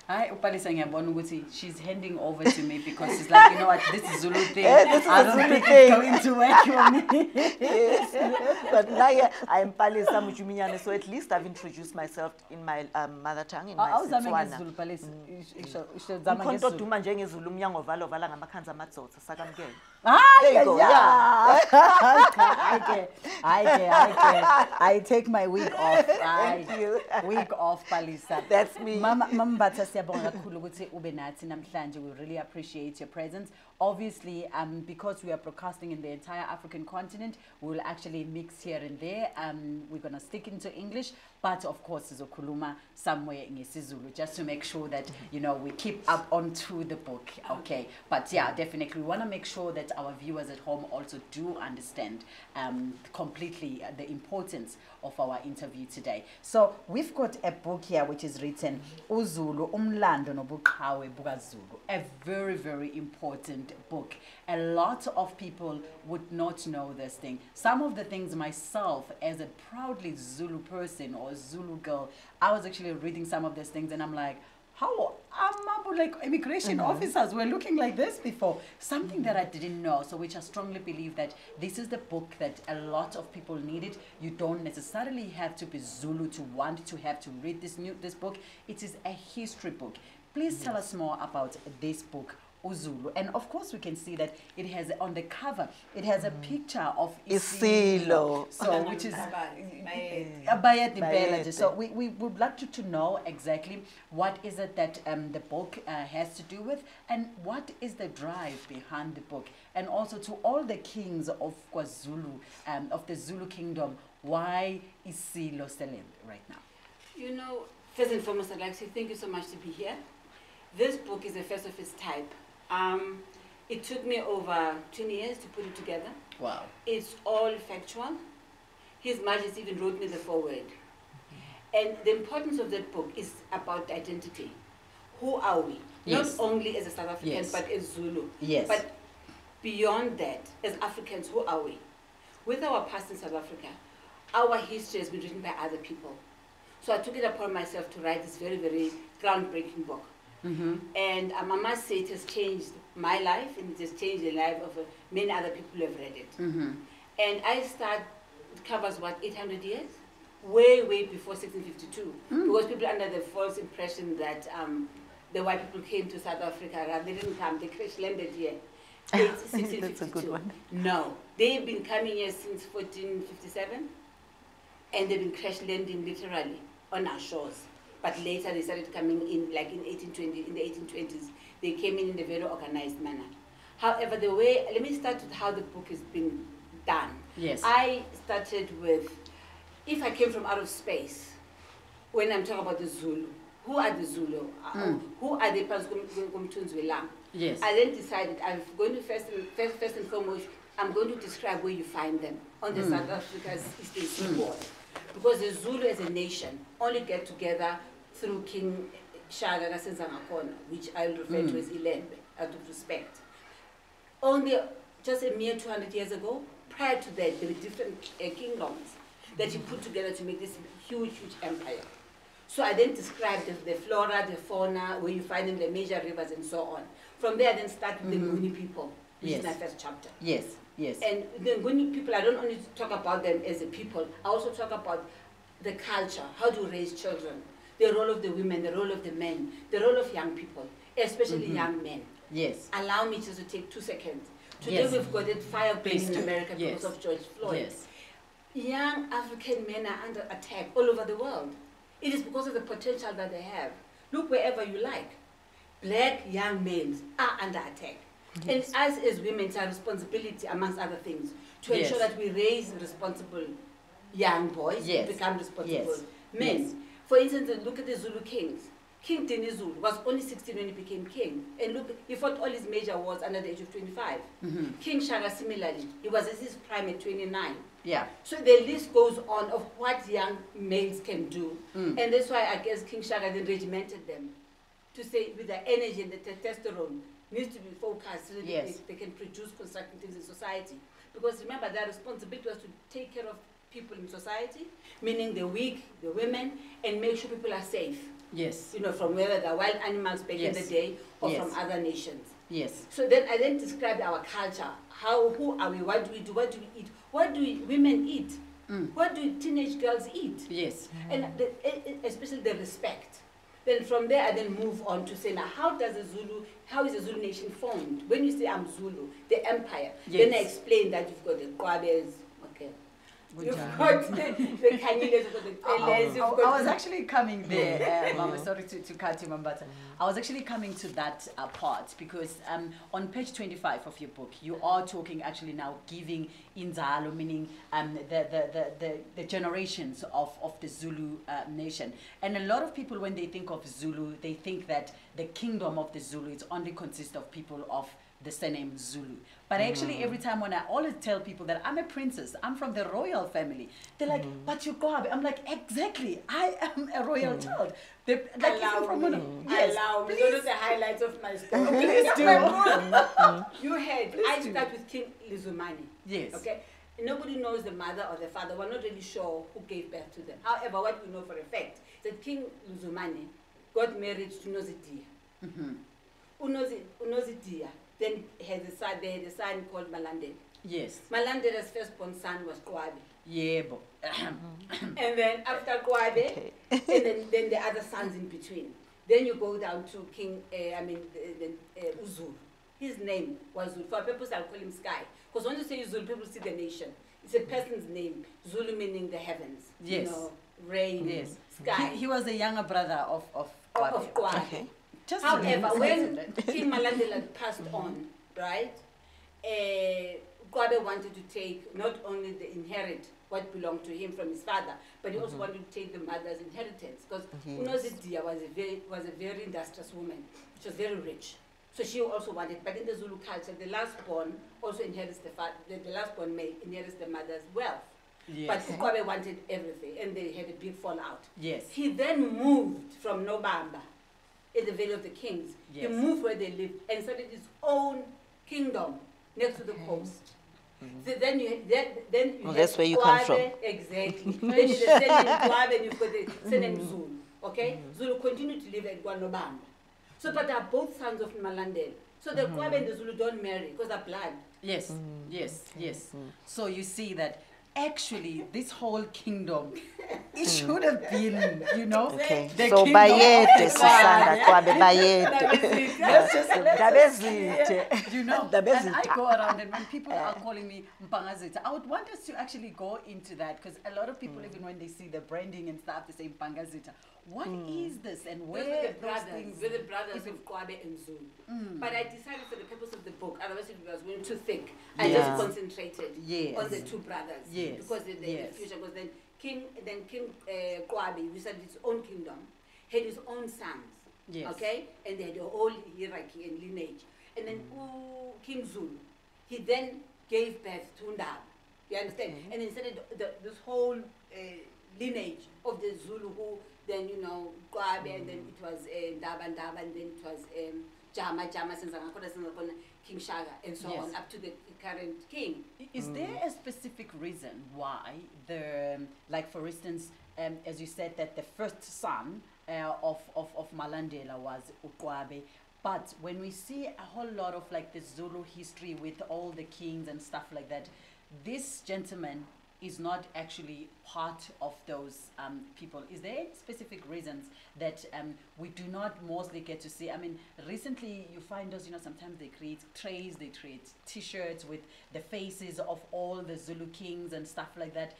Hayi uPalisa ngiyabona ukuthi she's handing over to me because she's like, you know what, this is Zulu thing. This is I don't think it's going to work for me. Yes. But now I am Palisa Mujuminyane, so at least I've introduced myself in my mother tongue, in my Setswana. Zulu Palisa. Ukhonto duma njengezulu umnyango valo vala ngamakhanza amatsotsa sakamkela. There you go. Yeah. I take my wig off. Thank you. Wig off, Palisa. That's me. Mama Mbatha siyabonga kakhulu ukuthi ube nathi namhlanje. We really appreciate your presence. Obviously, because we are broadcasting in the entire African continent, we will actually mix here and there. We're going to stick into English, but of course, izokhuluma somewhere in isiZulu, just to make sure that, we keep up onto the book. Okay. But yeah, definitely, we want to make sure that our viewers at home also do understand completely the importance of our interview today. So we've got a book here which is written uZulu Umlando nobuqhawe bukaZulu, a very, very important book. A lot of people would not know this thing. Some of the things myself, as a proudly Zulu person or Zulu girl, I was actually reading some of these things and I'm like, how like immigration officers were looking like this before? Something that I didn't know, so which I strongly believe that this is the book that a lot of people needed. You don't necessarily have to be Zulu to want to have to read this book. It is a history book. Please tell us more about this book, uZulu. And of course we can see that it has on the cover, it has a picture of Isilo. So which is Bayet. So we would like to know exactly what is it that the book has to do with, and what is the drive behind the book, and also to all the kings of KwaZulu, of the Zulu kingdom, Why is Silo celeb right now? You know, first and foremost, I'd like to say thank you so much to be here. This book is the first of its type. It took me over 20 years to put it together. Wow. It's all factual. His Majesty even wrote me the foreword. And the importance of that book is about identity. Who are we? Yes. Not only as a South African, Yes. but as Zulu. Yes. But beyond that, as Africans, who are we? With our past in South Africa, our history has been written by other people. So I took it upon myself to write this very, very groundbreaking book. And I must say it has changed my life, and it has changed the life of many other people who have read it. And it covers what, 800 years? Way, way before 1652. Because people are under the false impression that the white people came to South Africa. They didn't come, they crash landed here. That's a good one. No, they've been coming here since 1457, and they've been crash landing literally on our shores. But later they started coming in, like in the 1820s, they came in a very organized manner. However, let me start with how the book has been done. Yes. I started with, if I came from out of space, when I'm talking about the Zulu, who are the Zulu? Who are the Panzgumtunzwilang? Yes. I then decided I'm going to first and foremost, I'm going to describe where you find them on the South Africa's eastern seaboard. Because the Zulu as a nation only get together through King Shaka Senzangakona, which I'll refer to as Ilembe, out of respect. Only just a mere 200 years ago, prior to that, there were different kingdoms that he put together to make this huge, huge empire. So I then described the flora, the fauna, where you find them, the major rivers, and so on. From there, I then started the Nguni people, which is my first chapter. Yes, yes. And the Nguni people, I don't only talk about them as a people, I also talk about the culture, how to raise children, the role of the women, the role of the men, the role of young people, especially young men. Yes. Allow me just to take 2 seconds. Today we've got that fire burning in America because of George Floyd. Yes. Young African men are under attack all over the world. It is because of the potential that they have. Look wherever you like. Black young men are under attack. And us as women, it's our responsibility, amongst other things, to ensure that we raise responsible young boys who become responsible men. For instance, look at the Zulu kings. King Dinizulu was only 16 when he became king. And look, he fought all his major wars under the age of 25. King Shaka, similarly, he was at his prime at 29. Yeah. So the list goes on of what young males can do. And that's why I guess King Shaka then regimented them to say with the energy and the testosterone needs to be focused so that they can produce constructive things in society. Because remember, their responsibility was to take care of people in society, meaning the weak, the women, and make sure people are safe. Yes. You know, from whether the wild animals back in the day or from other nations. Yes. So then I then described our culture. Who are we? What do we do? What do we eat? What do women eat? What do teenage girls eat? Yes. And especially the respect. Then from there, I then move on to say, now, how is the Zulu nation formed? When you say I'm Zulu, the empire, then I explain that you've got the Kwabes, you've got the Kanyiles, you've got the Peles, you've got I was actually coming there, Mama, sorry to cut you, Mambata. I was actually coming to that part because on page 25 of your book, you are talking actually now giving inzalo, meaning the generations of the Zulu nation. And a lot of people, when they think of Zulu, they think that the kingdom of the Zulu is only consists of people of the surname Zulu. But actually, every time when I always tell people that I'm a princess, I'm from the royal family, they're like, but you go, I'm like, exactly, I am a royal child. Like, allow me. Allow me. Those are the highlights of my story. Please do. You heard, I start with King Lizumani. Yes. Okay. Nobody knows the mother or the father. We're not really sure who gave birth to them. However, what we know for a fact is that King Luzumani got married to Nozidia. Unozidia then had a son, they had a son called Malandela. Yes. Malandela's firstborn son was Kwabe. Yeah, and then after Kwabe, and then the other sons in between. Then you go down to King, Uzulu. His name was Zulu. For purpose, I'll call him Sky. Because when you say Zulu, people see the nation. It's a person's name. Zulu meaning the heavens. Yes. You know, rain, yes. sky. He was the younger brother of Kwabe. Of Kwabe. Okay. However, when King Malandela passed on, right, Kwabe wanted to take not only the inherit what belonged to him from his father, but he also wanted to take the mother's inheritance because Unozidia was a very industrious woman. She was very rich. So she also wanted, but in the Zulu culture, the last born also inherits the last born male inherits the mother's wealth. Yes. But Ukwabe wanted everything, and they had a big fallout. Yes. He then moved from Nobamba, in the Valley of the Kings. Yes. He moved where they lived and started his own kingdom next to the coast. So then you that's where you come from. Exactly. Then you the Ukwabe and you've got the Senen Zulu. Okay? Zulu continued to live at Nobamba. So, but they are both sons of Malandela. So the Ukwabe and the Zulu don't marry because they're blood. Yes, yes. So you see that actually this whole kingdom, it should have been, you know, the so kingdom Bayete, of Susana, Kwabe, Bayete. Let's just, you know, and I go around and when people are calling me Mpangazita, I would want us to actually go into that because a lot of people, even when they see the branding and stuff, they say Mpangazita. What is this and where those things? We're the brothers of Kwabe and Zulu. But I decided for the purpose of the book, otherwise it was going too thick. I just concentrated on the two brothers. Yes. Because the future, because then King Kwabe, who had his own kingdom, had his own sons. Yes. Okay? And they had a whole hierarchy and lineage. And then King Zulu, he then gave birth to Ndaba. You understand? And then started this whole lineage of the Zulu who then, you know, Kwabe, and then it was Ndaba, and then it was Jama, Senzangakona, King Shaka, and so on, up to the current king. Is there a specific reason why like for instance, as you said, that the first son of Malandela was Ukwabe, but when we see a whole lot of like the Zulu history with all the kings and stuff like that, this gentleman is not actually part of those people. Is there any specific reasons that we do not mostly get to see? I mean, recently you find us, you know, sometimes they create trays, they create t-shirts with the faces of all the Zulu kings and stuff like that.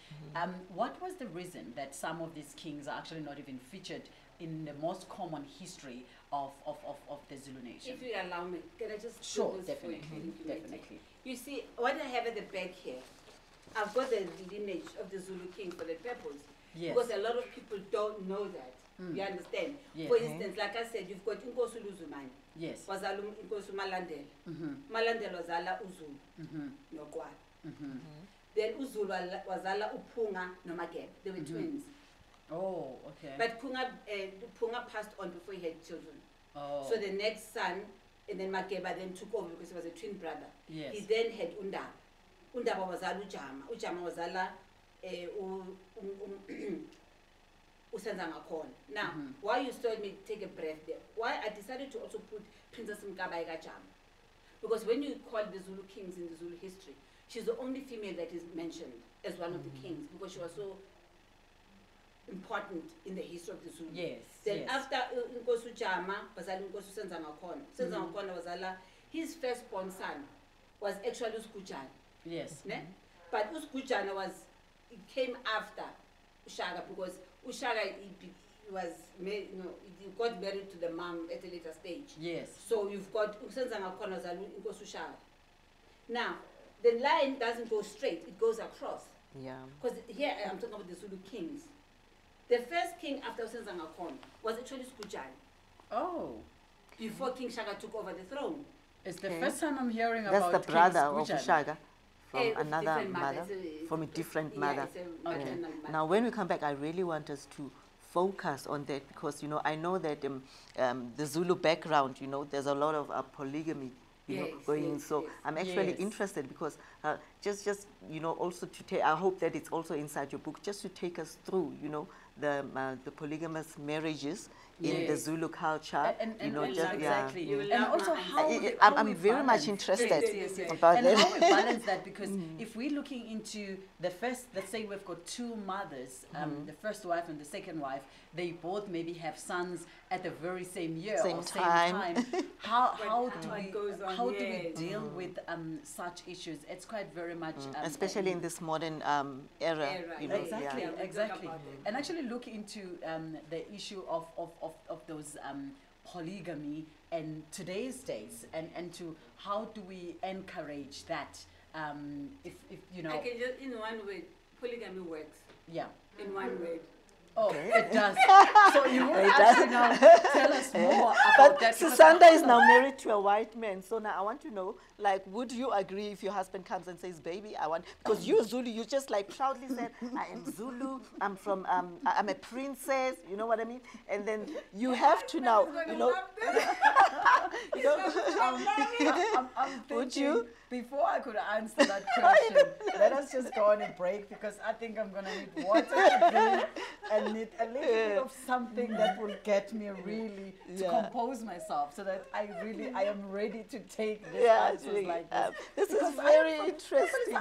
What was the reason that some of these kings are actually not even featured in the most common history of the Zulu nation? If you allow me, can I just Sure, do this definitely. You see, what I have at the back here, I've got the lineage of the Zulu king for the purpose. Yes. Because a lot of people don't know that. You understand? Yes. For instance, like I said, you've got Inkosi Luzumane. Yes. Wazala Inkosi Malandela. Malandela wazala Uzulu. Nokwabe. Then Uzulu wazala Upunga Nomagebe. They were twins. Oh, okay. But Punga passed on before he had children. Oh. So the next son, and then Mageba then took over because he was a twin brother. Yes. He then had Undaba. Undaba wazala Ujama. Ujama wazala Usenzangakona. Now, why you told me take a breath there? Why I decided to also put Princess Mkabayiga Jama? Because when you call the Zulu kings in the Zulu history, she's the only female that is mentioned as one of the kings because she was so important in the history of the Zulu. Yes. Then after Nkosi Ujama, wazala Nkosi Usenzangakona. Usenzangakona wazala, his firstborn son was actually Uskujana. Yes. But Uskujana came after Ushaka because Ushaka he got married to the mom at a later stage. Yes. So you've got Usenzangakona wazala Nkosi Ushaka. Now, the line doesn't go straight, it goes across. Yeah. Because here I'm talking about the Zulu kings. The first king after Usenzangakona was actually Skujana. Oh. Before King Shaka took over the throne. It's the first time I'm hearing That's about the brother of King Shaka from another different mother, from a different mother. Okay. Now, when we come back, I really want us to focus on that because, you know, I know that the Zulu background, you know, there's a lot of polygamy, you know, going in. So I'm actually interested because just you know, also to take, I hope that it's also inside your book, just to take us through, you know, the polygamous marriages in the Zulu culture, and you know, just exactly. And also how I'm very much interested about and that. how we balance that because if we're looking into the first, let's say we've got two mothers, the first wife and the second wife, they both maybe have sons at the very same year or same time. How do we deal with such issues? It's quite very much especially in this modern era. You know, exactly. And actually look into the issue of those polygamy in today's days and to how do we encourage that if you know. I can just in one way polygamy works. Yeah. In one word. Oh, it does. So you will It actually does. now tell us more about But that. because Susanda I is don't now know. married to a white man. So now I want to know, like, would you agree if your husband comes and says, baby, I want, because you're Zulu, you just like proudly said, I am Zulu, I'm from, I'm a princess, you know what I mean? And then you have to now, you know, you know, I'm would thinking, you? before I could answer that question, let us just go on a break because I think I'm going to need water to drink and need a little bit of something that will get me really to compose myself so that I am ready to take these answers like this. This Because is very I interesting.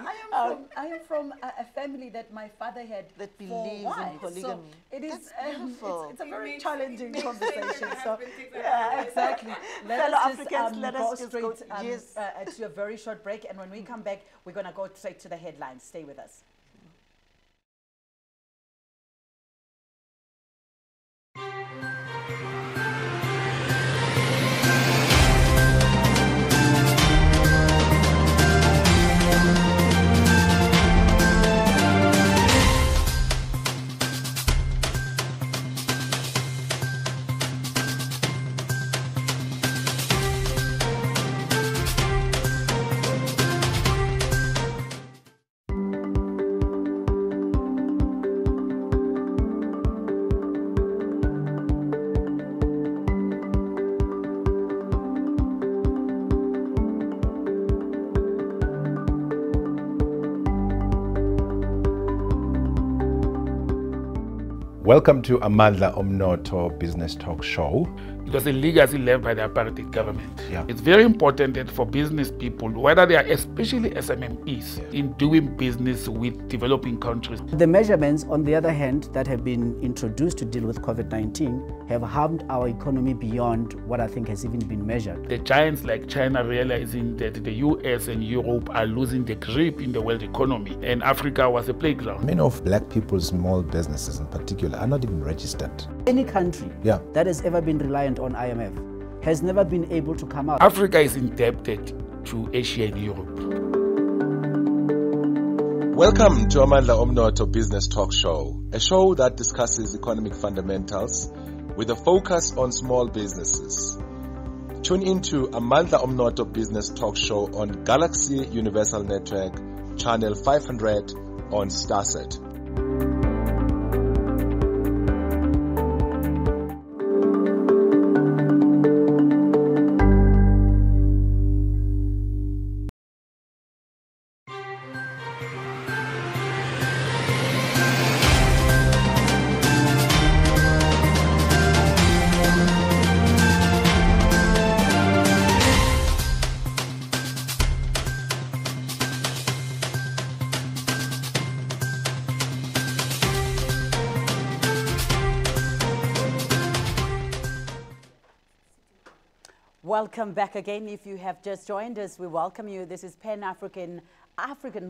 I am from a family that my father had that four believes in wives. polygamy. So it is it's a very makes- challenging it makes conversation. sense So when husband takes yeah, a- exactly. Let Fellow us just Africans, let us go just straight go- yes. to a very short break, and when we come back, we're going to go straight to the headlines. Stay with us. Welcome to Amandla Omnoto Business Talk Show. It was a legacy left by the apartheid government. Yeah. It's very important that for business people, whether they are especially SMMEs, in doing business with developing countries. The measurements, on the other hand, that have been introduced to deal with COVID-19 have harmed our economy beyond what I think has even been measured. The giants like China realizing that the US and Europe are losing the grip in the world economy, and Africa was a playground. Many of black people's small businesses in particular are not even registered. Any country that has ever been reliant on IMF has never been able to come out. Africa is indebted to Asia and Europe. Welcome to Amandla Omnoto Business Talk Show, a show that discusses economic fundamentals with a focus on small businesses. Tune into Amandla Omnoto Business Talk Show on Galaxy Universal Network, channel 500 on Starset. Welcome back again. If you have just joined us, we welcome you. This is Pan-African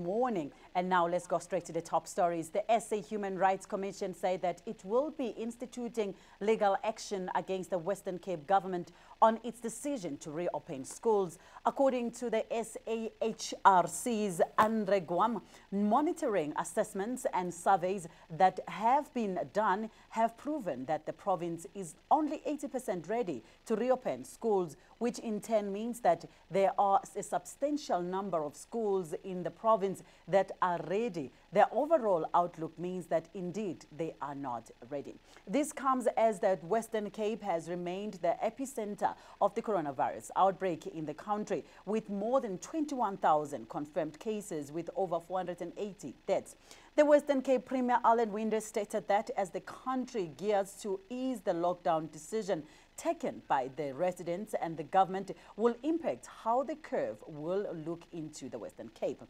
Morning. And now let's go straight to the top stories. The SA Human Rights Commission said that it will be instituting legal action against the Western Cape government on its decision to reopen schools. According to the SAHRC's Andre Guam, monitoring assessments and surveys that have been done have proven that the province is only 80% ready to reopen schools, which in turn means that there are a substantial number of schools in the province that are ready. The overall outlook means that indeed they are not ready. This comes as the Western Cape has remained the epicenter of the coronavirus outbreak in the country, with more than 21,000 confirmed cases with over 480 deaths. The Western Cape Premier Alan Winders stated that as the country gears to ease the lockdown decision taken by the residents and the government will impact how the curve will look into the Western Cape.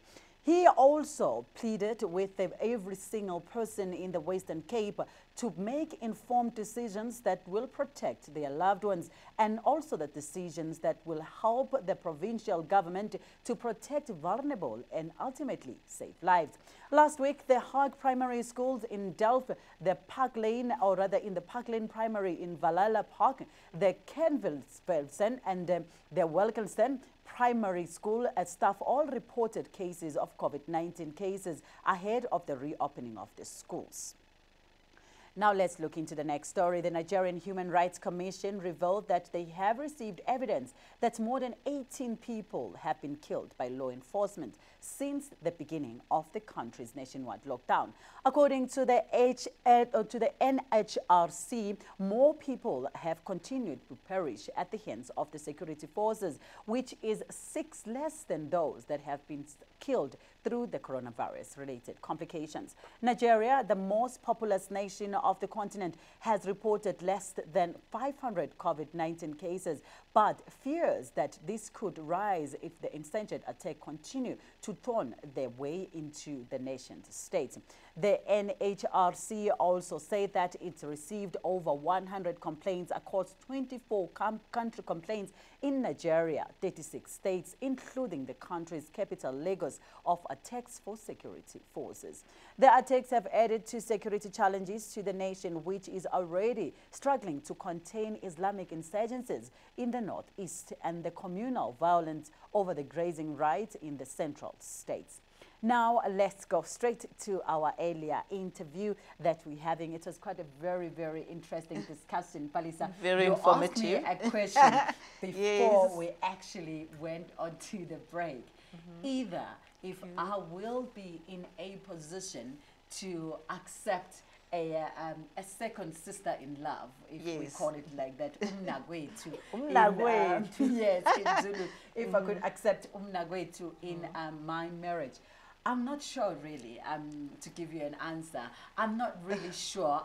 He also pleaded with every single person in the Western Cape to make informed decisions that will protect their loved ones, and also the decisions that will help the provincial government to protect vulnerable and ultimately save lives. Last week, the Hague Primary Schools in Delft, the Park Lane, or rather in the Park Lane Primary in Valhalla Park, the Kenvilsvelsen and the Welkensten primary school staff all reported cases of COVID-19 cases ahead of the reopening of the schools. Now let's look into the next story. The Nigerian Human Rights Commission revealed that they have received evidence that more than 18 people have been killed by law enforcement since the beginning of the country's nationwide lockdown. According to the NHRC, more people have continued to perish at the hands of the security forces, which is 6 less than those that have been killed through the coronavirus-related complications. Nigeria, the most populous nation of the continent, has reported less than 500 COVID-19 cases, but fears that this could rise if the insurgent attack continue to turn their way into the nation's states. The NHRC also said that it received over 100 complaints across 24 country complaints in Nigeria, 36 states, including the country's capital, Lagos, of attacks for security forces. The attacks have added to security challenges to the nation, which is already struggling to contain Islamic insurgencies in the northeast and the communal violence over the grazing rights in the central states. Now, let's go straight to our earlier interview that we're having. It was quite a very, very interesting discussion, Palisa. Very informative. You asked me a question before we actually went on to the break. Either if I will be in a position to accept a second sister in love, if we call it like that, umnagwethu. Yes, in Zulu. If I could accept umnagwethu in my marriage. I'm not sure really, to give you an answer. I'm not really sure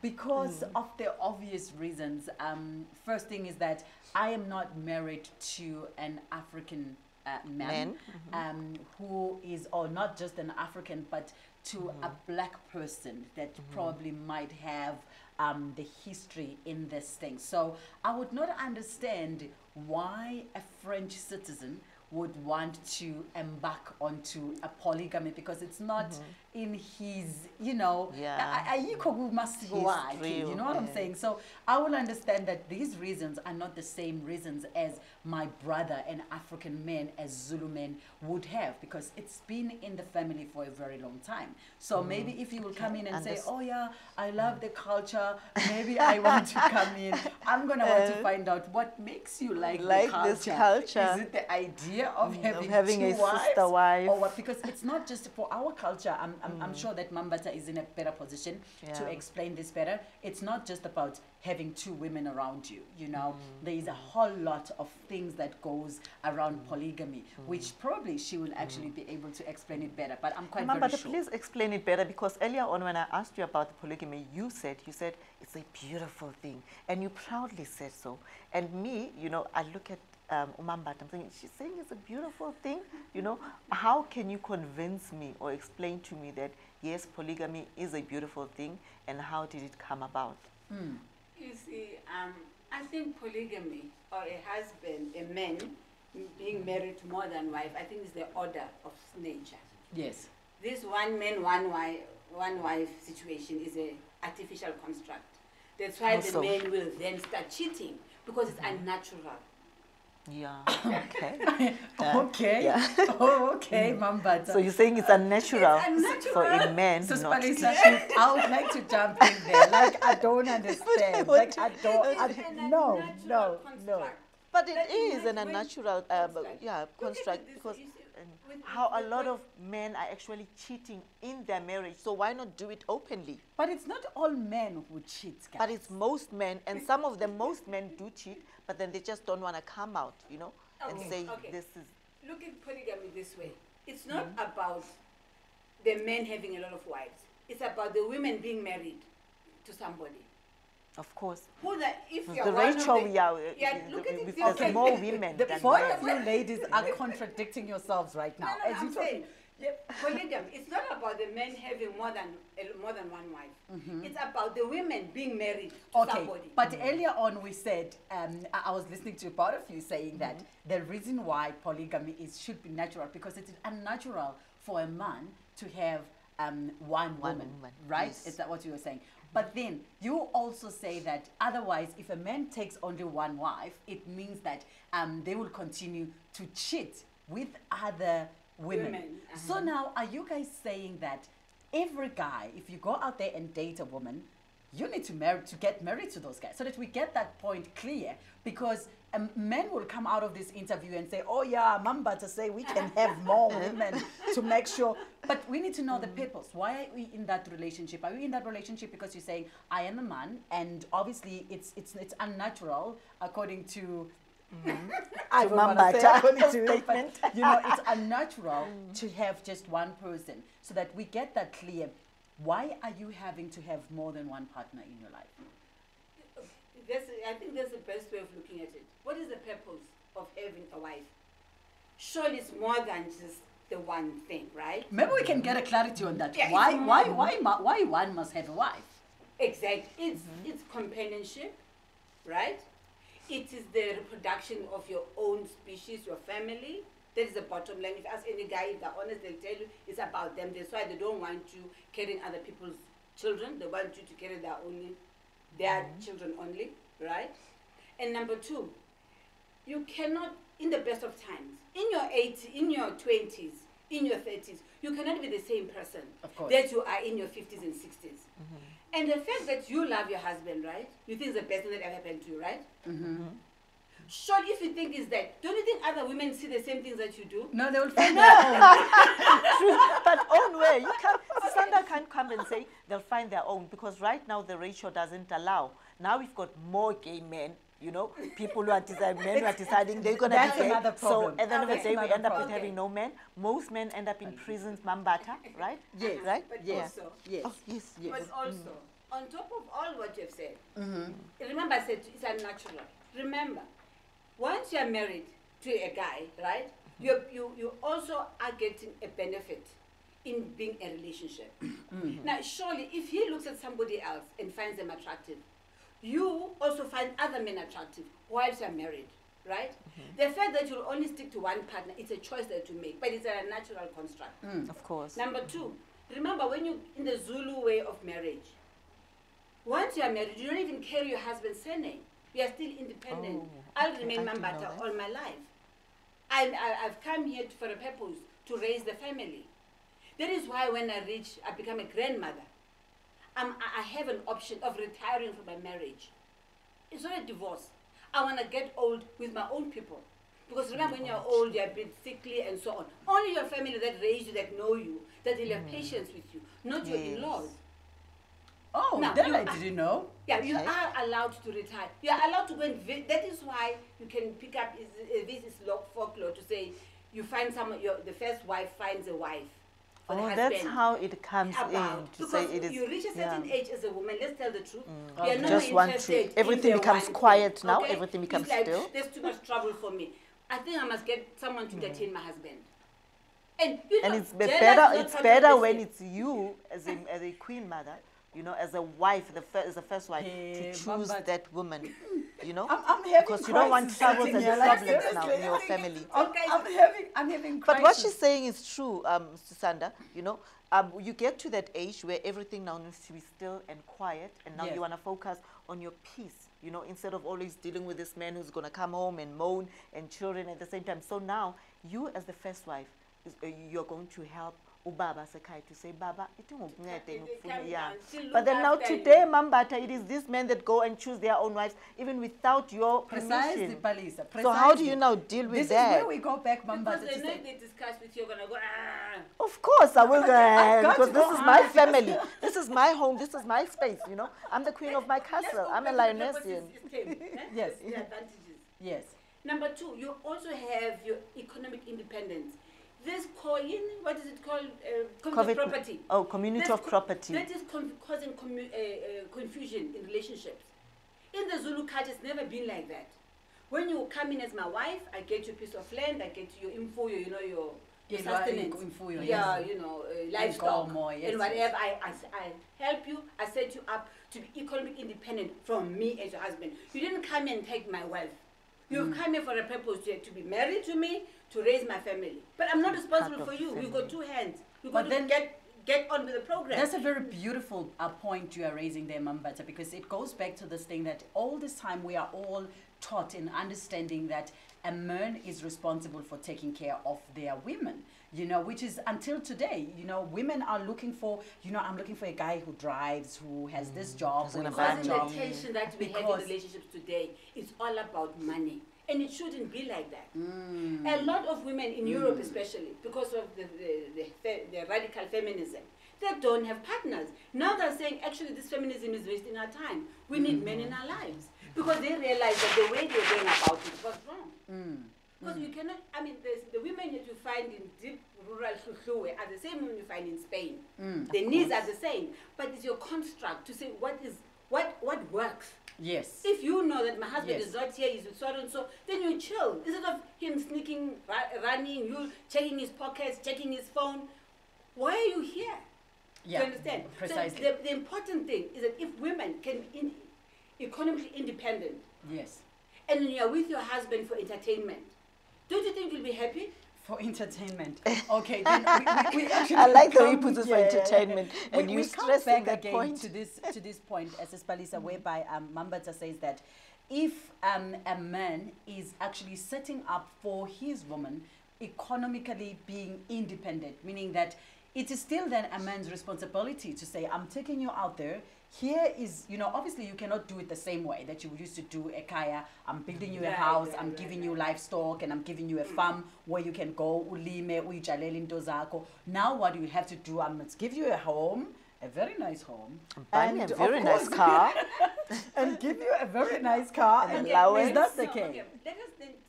because of the obvious reasons. First thing is that I am not married to an African man who is, or not just an African, but to a black person that probably might have the history in this thing. So I would not understand why a French citizen would want to embark onto a polygamy, because it's not in his, you know, you know what I'm saying? So I will understand that these reasons are not the same reasons as my brother, an African man, as Zulu men would have, because it's been in the family for a very long time. So maybe if you will come in and say, oh yeah, I love the culture, maybe I want to come in, I'm going to want to find out what makes you like the culture. This culture. Is it the idea of having two a wives, sister wife? or what? Because it's not just for our culture. I'm sure that Mambata is in a better position to explain this better. It's not just about having 2 women around you, you know. There is a whole lot of things that goes around polygamy, which probably she will actually be able to explain it better, but I'm quite very sure. Please explain it better, because earlier on when I asked you about the polygamy, you said it's a beautiful thing, and you proudly said so. And me, you know, I look at Umambat, I'm thinking, she's saying it's a beautiful thing, you know. How can you convince me or explain to me that yes, polygamy is a beautiful thing, and how did it come about? You see, I think polygamy, or a husband, a man being married to more than wife, I think is the order of nature. Yes. This one man, one wife situation is an artificial construct. That's why the man will then start cheating, because it's unnatural. Yeah. Okay. Okay. Yeah. Oh, okay, Mambata. So you're saying it's unnatural, for a man so not to cheat? I would like to jump in there. Like, I don't understand. Like, I don't. No. But it is an unnatural construct, because how a lot of men are actually cheating in their marriage. So why not do it openly? But it's not all men who cheat, guys. But it's most men, and some of them, most men do cheat, but then they just don't want to come out, you know, and say this is... Look at polygamy this way. It's not about the men having a lot of wives. It's about the women being married to somebody. Of course. If the ratio, there's more women than both of you ladies are contradicting yourselves right now. No, I'm saying, polygamy, it's not about the men having more than one wife. It's about the women being married to somebody. But earlier on we said, I was listening to part of you saying that the reason why polygamy should be natural, because it is unnatural for a man to have one woman, right? Yes. Is that what you were saying? But then you also say that otherwise, if a man takes only one wife, it means that they will continue to cheat with other women. So now, are you guys saying that every guy, if you go out there and date a woman, you need to get married to those guys, so that we get that point clear? Because men will come out of this interview and say, oh yeah, Mamba to say we can have more women to make sure. But we need to know the purpose. Why are we in that relationship? Are we in that relationship because you're saying, I am a man, and obviously it's unnatural according to statement. You know, it's unnatural to have just one person, so that we get that clear. Why are you having to have more than one partner in your life? I think that's the best way of looking at it. What is the purpose of having a wife? Surely it's more than just the one thing, right? Maybe we can get a clarity on that. Yeah, why one must have a wife? Exactly. It's companionship, right? It is the reproduction of your own species, your family. That is the bottom line. If you ask any guy, if they're honest, they'll tell you it's about them. That's why they don't want you carrying other people's children. They want you to carry their children only, right? And number two, you cannot, in the best of times, in your 80s, in your 20s, in your 30s, you cannot be the same person that you are in your 50s and 60s. And the fact that you love your husband, right? You think it's the best thing that ever happened to you, right? Surely, if you think is that, don't you think other women see the same things that you do? No, they will find their own. True, but own way. You can't. Sandra can't come and say they'll find their own, because right now the ratio doesn't allow. Now we've got more gay men. You know, people who are men who are deciding they're going to be gay. So at the end of the day, we end up with having no men. Most men end up in prisons, Mambata, right? Yes. Right? But also, yes. Oh, yes. But also, on top of all what you've said, remember I said it's unnatural. Remember, once you're married to a guy, right, you also are getting a benefit in being a relationship. Now, surely, if he looks at somebody else and finds them attractive, you also find other men attractive whilst you're married, right? The fact that you'll only stick to one partner, it's a choice that you make, but it's a natural construct. Of course. Number two, remember when you, in the Zulu way of marriage, once you're married, you don't even carry your husband's surname. You are still independent. I'll remain Mambata all my life. I've come here for a purpose, to raise the family. That is why when I become a grandmother, I have an option of retiring from my marriage. It's not a divorce. I want to get old with my own people. Because remember, when you're old, you're a bit sickly and so on. Only your family that raised you, that know you, that will have patience with you, not your in-laws. Oh, now, that I didn't know. Yeah, you are allowed to retire. You are allowed to go and visit. That is why you can pick up this is folklore to say you find someone, the first wife finds a wife. That's how it comes in. To say it is, you reach a certain age as a woman, let's tell the truth. You are just one truth. Everything becomes quiet now. Okay? Everything becomes still. There's too much trouble for me. I think I must get someone to entertain my husband. And it's better. It's better when it's you as a queen mother. You know, as a wife, as the first wife, to choose that woman. You know, because you don't want troubles and problems now in your family. I'm having. But what she's saying is true, Susanda. You know, you get to that age where everything now needs to be still and quiet, and now you want to focus on your peace. You know, instead of always dealing with this man who's going to come home and moan and children at the same time. So now, you as the first wife, you're going to help Ubaba Sakai to say, Baba, but then now today, Mambata, it is these men that go and choose their own wives, even without your permission. Palisa. So how do you now deal with that? This is where we go back, Mambata. Because they discuss with you, you're going to go, Of course, I will go, because this is my family. This is my home. This is my space, you know. I'm the queen of my castle. I'm a lionessian. Yes. The advantages. Yes. Number two, you also have your economic independence. This what is it called? Property. Oh, community of property. That is causing confusion in relationships. In the Zulu culture, it's never been like that. When you come in as my wife, I get you a piece of land, I get you your info, your sustenance. Livestock and whatever. I help you, I set you up to be economically independent from me as your husband. You didn't come and take my wealth. You've come here for a purpose to be married to me, to raise my family. But I'm not responsible for you. We've got two hands. We've got to get on with the program. That's a very beautiful point you are raising there, Mambata, because it goes back to this thing that all this time we are all taught in understanding that a man is responsible for taking care of their women, you know, which is until today, you know, women are looking for, you know, I'm looking for a guy who drives, who has this job, who has that job. The tension that we have in relationships today is all about money. And it shouldn't be like that. A lot of women in Europe especially, because of the radical feminism, they don't have partners. Now they're saying, actually, this feminism is wasting our time. We need men in our lives. Because they realize that the way they're going about it was wrong. Because you cannot, I mean, the women that you find in deep rural Hluhluwe are the same women you find in Spain. The needs are the same. But it's your construct to say what works. Yes. If you know that my husband is not here, he's with so and so, then you chill. Instead of him sneaking, running, you checking his pockets, checking his phone. Why are you here? Yeah, you understand? precisely. So the important thing is that if women can be economically independent, yes, and you're with your husband for entertainment, don't you think you'll be happy? For entertainment. Okay, then we actually I like the way you put it for entertainment. And you stress back that again point. to this point, as Palisa, whereby Mambata says that if a man is actually setting up for his woman economically being independent, meaning that it is still then a man's responsibility to say, I'm taking you out there. Here is, you know, obviously you cannot do it the same way that you used to do a kaya. I'm building you a house, I'm giving you livestock, and I'm giving you a farm where you can go, ulime, uyijalele into zakho. Now what you have to do, I must give you a home, a very nice home. Buy me a very nice car. And give you a very nice car. And allowance. Is that the case? Okay,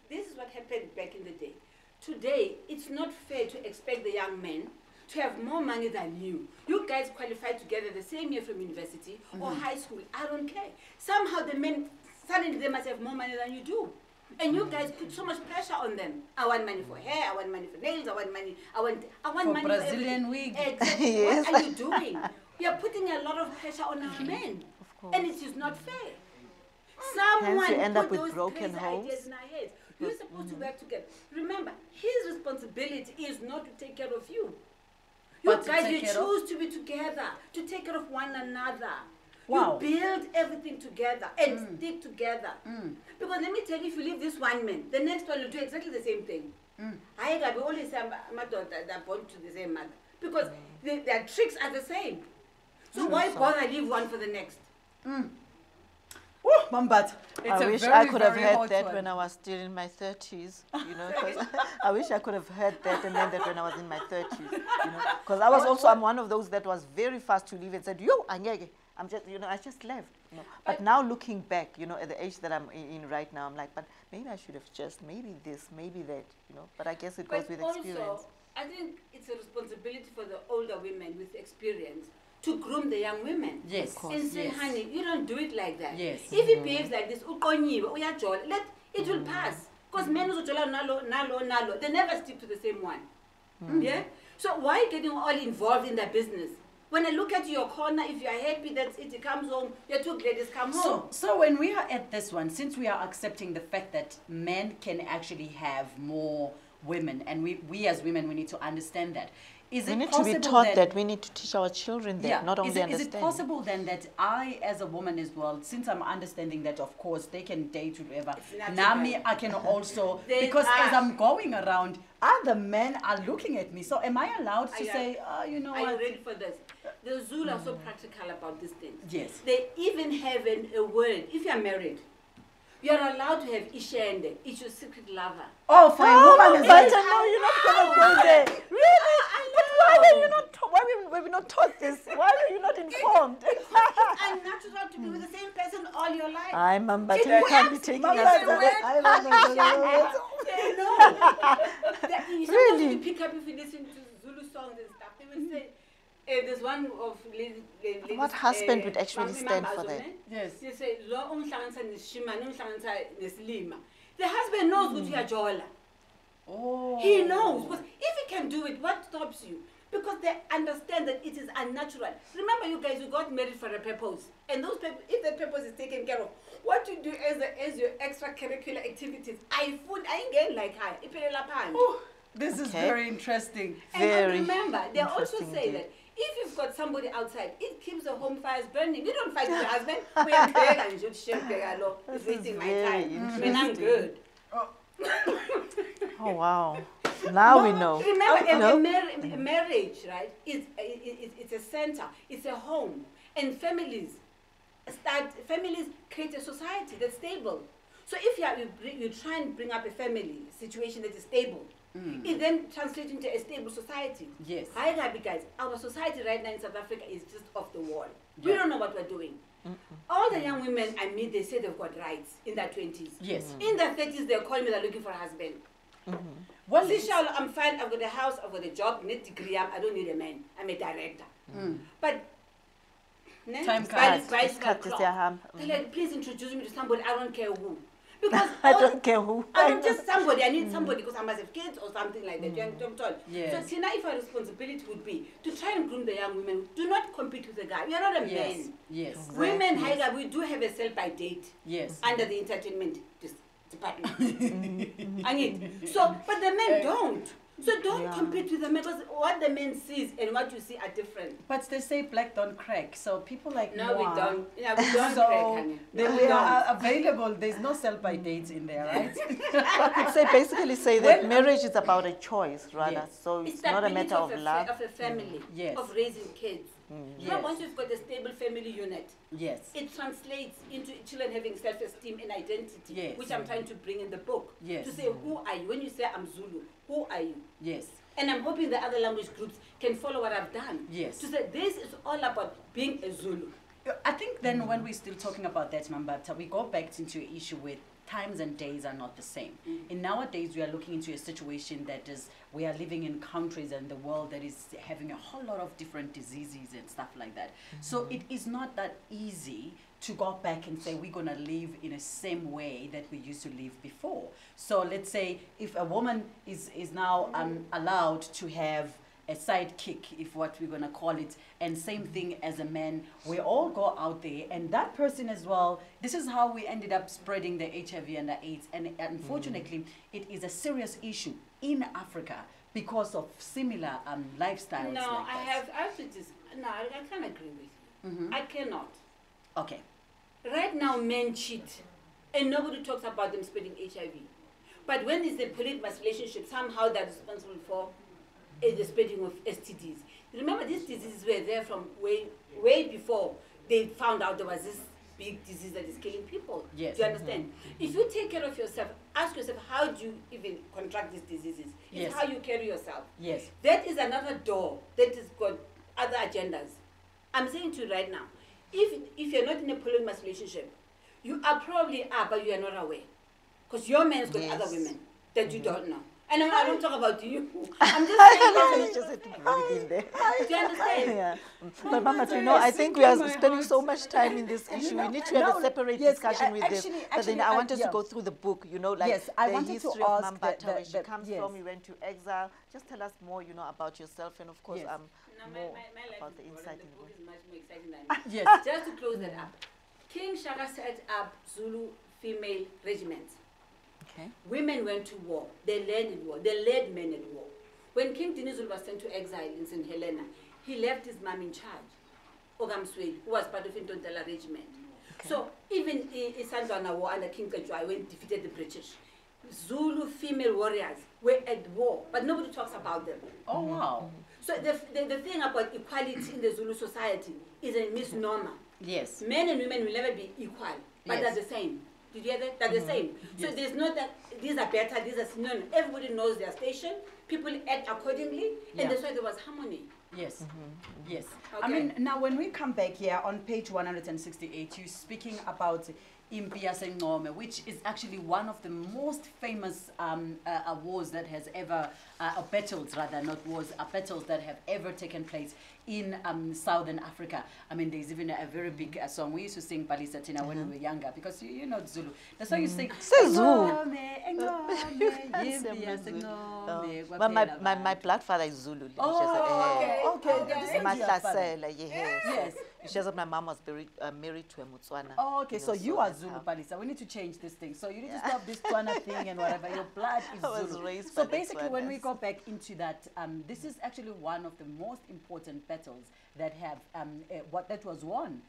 this is what happened back in the day. Today, it's not fair to expect the young men to have more money than you. You guys qualified together the same year from university or high school. I don't care. Somehow the men, suddenly they must have more money than you do. And you guys put so much pressure on them. I want money for hair, I want money for nails, I want money for money Brazilian for everything. wig. Exactly. Yes. What are you doing? You're putting a lot of pressure on our men. And it is not fair. Someone Hence you end up put with those broken crazy homes. ideas in our heads. You're supposed to work together. Remember, his responsibility is not to take care of you. You But to guys, take you care of- choose to be together, to take care of one another. Wow. You build everything together and stick together. Because let me tell you, if you leave this one man, the next one will do exactly the same thing. I we always say my daughter, they're born to the same mother. Because their tricks are the same. So why bother leave one for the next? Oh, Mambat. I wish I could have heard that when I was still in my 30s, you know, 'cause I wish I could have heard that and then that when I was in my 30s, you know, because I was also, I'm one of those that was very fast to leave and said, yo, Anyege, I'm just, you know, I just left, you know. But now looking back, you know, at the age that I'm in right now, I'm like, but maybe I should have just, maybe this, maybe that, you know, but I guess it goes with experience. Also, I think it's a responsibility for the older women with experience to groom the young women. Yes, of course, and say, yes. honey, you don't do it like that. Yes. If he behaves like this, it will pass. Because men who nalo, they never stick to the same one. Yeah? So why getting all involved in their business? When I look at your corner, if you are happy, that's it, he comes home, your two ladies come home. So when we are at this one, since we are accepting the fact that men can actually have more women, and we as women, we need to understand that. Is we it need to be taught that we need to teach our children that, not only understand. Is it possible then that I, as a woman as well, since I'm understanding that, of course, they can date whoever, Nami, I can also, because as I'm going around, other men are looking at me. So am I allowed to say, you know what? Are you ready for this? The Zulu are so practical about these things. Yes. They even have a word. If you are married, you are allowed to have Ishende. It's your secret lover. Oh, for a woman is but no, you're not going to go there. Really? But why were you not why were we not taught this? Why were you not informed? It's unnatural to be with the same person all your life. I remember you can't be taking us. Really? You pick up if you listen to Zulu songs and stuff. They will say, there's one of ladies. What husband would actually stand for that? Yes. They say, the husband knows what you are jola. Oh. He knows. Because if he can do it, what stops you? Because they understand that it is unnatural. Remember, you guys, you got married for a purpose. And those if that purpose is taken care of, what you do as your extracurricular activities, I ain't getting like her. This is very interesting. And remember, they also say that If you've got somebody outside, it keeps the home fires burning. You don't fight with your husband. We are big and should share it's wasting my time. When I'm good. Oh wow. Now we know. Remember, a marriage, right? It's a center. It's a home, and families create a society that's stable. So if you try and bring up a family situation that is stable, it then translates into a stable society. Yes. Hi, guys. Our society right now in South Africa is just off the wall. Yeah. We don't know what we're doing. All the young women I meet, they say they've got rights in their 20s. Yes. In their 30s, they're calling me, they're looking for a husband. Well, I'm fine, I've got a house, I've got a job, need a degree, I don't need a man, I'm a director. But time comes. They're like, please introduce me to somebody, I don't care who. Because I don't care who. I don't just somebody, I need somebody because I must have kids or something like that. Yes. So Tina, if our responsibility would be to try and groom the young women, do not compete with the guy. You're not a man. Yes. Women, we do have a sell-by date. Yes. Under the entertainment department. But the men don't. So don't compete with the men because what the men sees and what you see are different. But they say black don't crack, so people like no, we don't. Yeah, we don't so crack, honey. They are available. There's no sell-by dates in there, right? I could basically say that marriage is about a choice, rather. Yes. So it's not a matter of love. Of a family, yes. Of raising kids. Yes. Now, once you've got a stable family unit, yes, it translates into children having self-esteem and identity, yes, which I'm trying to bring in the book. Yes. To say, who are you? When you say I'm Zulu, who are you? Yes. And I'm hoping the other language groups can follow what I've done. Yes. To say this is all about being a Zulu. I think then when we're still talking about that, Mambata, we go back into an issue with times and days are not the same. In nowadays, we are looking into a situation that is, we are living in countries and the world that is having a whole lot of different diseases and stuff like that. So it is not that easy to go back and say we're going to live in the same way that we used to live before. So let's say if a woman is now allowed to have a sidekick, if what we're going to call it, and same thing as a man, we all go out there and that person as well, this is how we ended up spreading the HIV and the AIDS, and unfortunately it is a serious issue in Africa because of similar lifestyles. No, like I can't agree with you. I cannot. Okay. Right now men cheat and nobody talks about them spreading HIV. But when it's a polygamous relationship, somehow they're responsible for the spreading of STDs. Remember, these diseases were there from way before they found out there was this big disease that is killing people. Yes. Do you understand? If you take care of yourself, ask yourself, how do you even contract these diseases? It's how you carry yourself. Yes. That is another door that has got other agendas. I'm saying to you right now, if you're not in a polygamous relationship, you are probably but you are not aware. Because your man's got other women that you don't know. And I don't talk about you. I'm just saying. Do you understand? Yeah. But Mama, I think we are spending so much time in this issue. We need to have a separate discussion with this. But then I want us to go through the book, like the history of Mambata, where she comes from, you went to exile. Just tell us more, about yourself and of course more about the insight in the book. Is much more exciting than yes. Just to close that up. King Shaka set up Zulu female regiments. Okay. Women went to war. They led in war. They led men at war. When King Dinizulu was sent to exile in St. Helena, he left his mom in charge, Ogamsweli, who was part of Intontela regiment. Okay. So even in Sandwana War under King Kajwai, when he defeated the British, Zulu female warriors were at war, but nobody talks about them. Oh, wow. So the thing about equality in the Zulu society is a misnomer. Yes. Men and women will never be equal, but they're the same. Did you hear that? They're the same. So there's not that these are better, these are no. Everybody knows their station. People act accordingly, and that's why there was harmony. Yes. Yes. Okay. I mean, now when we come back here on page 168, you're speaking about Impi Yasencome, which is actually one of the most famous awards that has ever, battles rather, not wars, battles that have ever taken place in Southern Africa. I mean, there's even a very big song. We used to sing Balisa Tina when we were younger, because you know Zulu. That's why you sing. My blood father is Zulu. Oh, okay. Mahlasela, yes. Shares that my mom was married to a Motswana. Oh, okay. So you are Zulu, Palisa. We need to change this thing. So you need to stop this Tswana thing and whatever. Your blood is Zulu. I was raised so by basically, when we go back into that, this is actually one of the most important battles that have that was won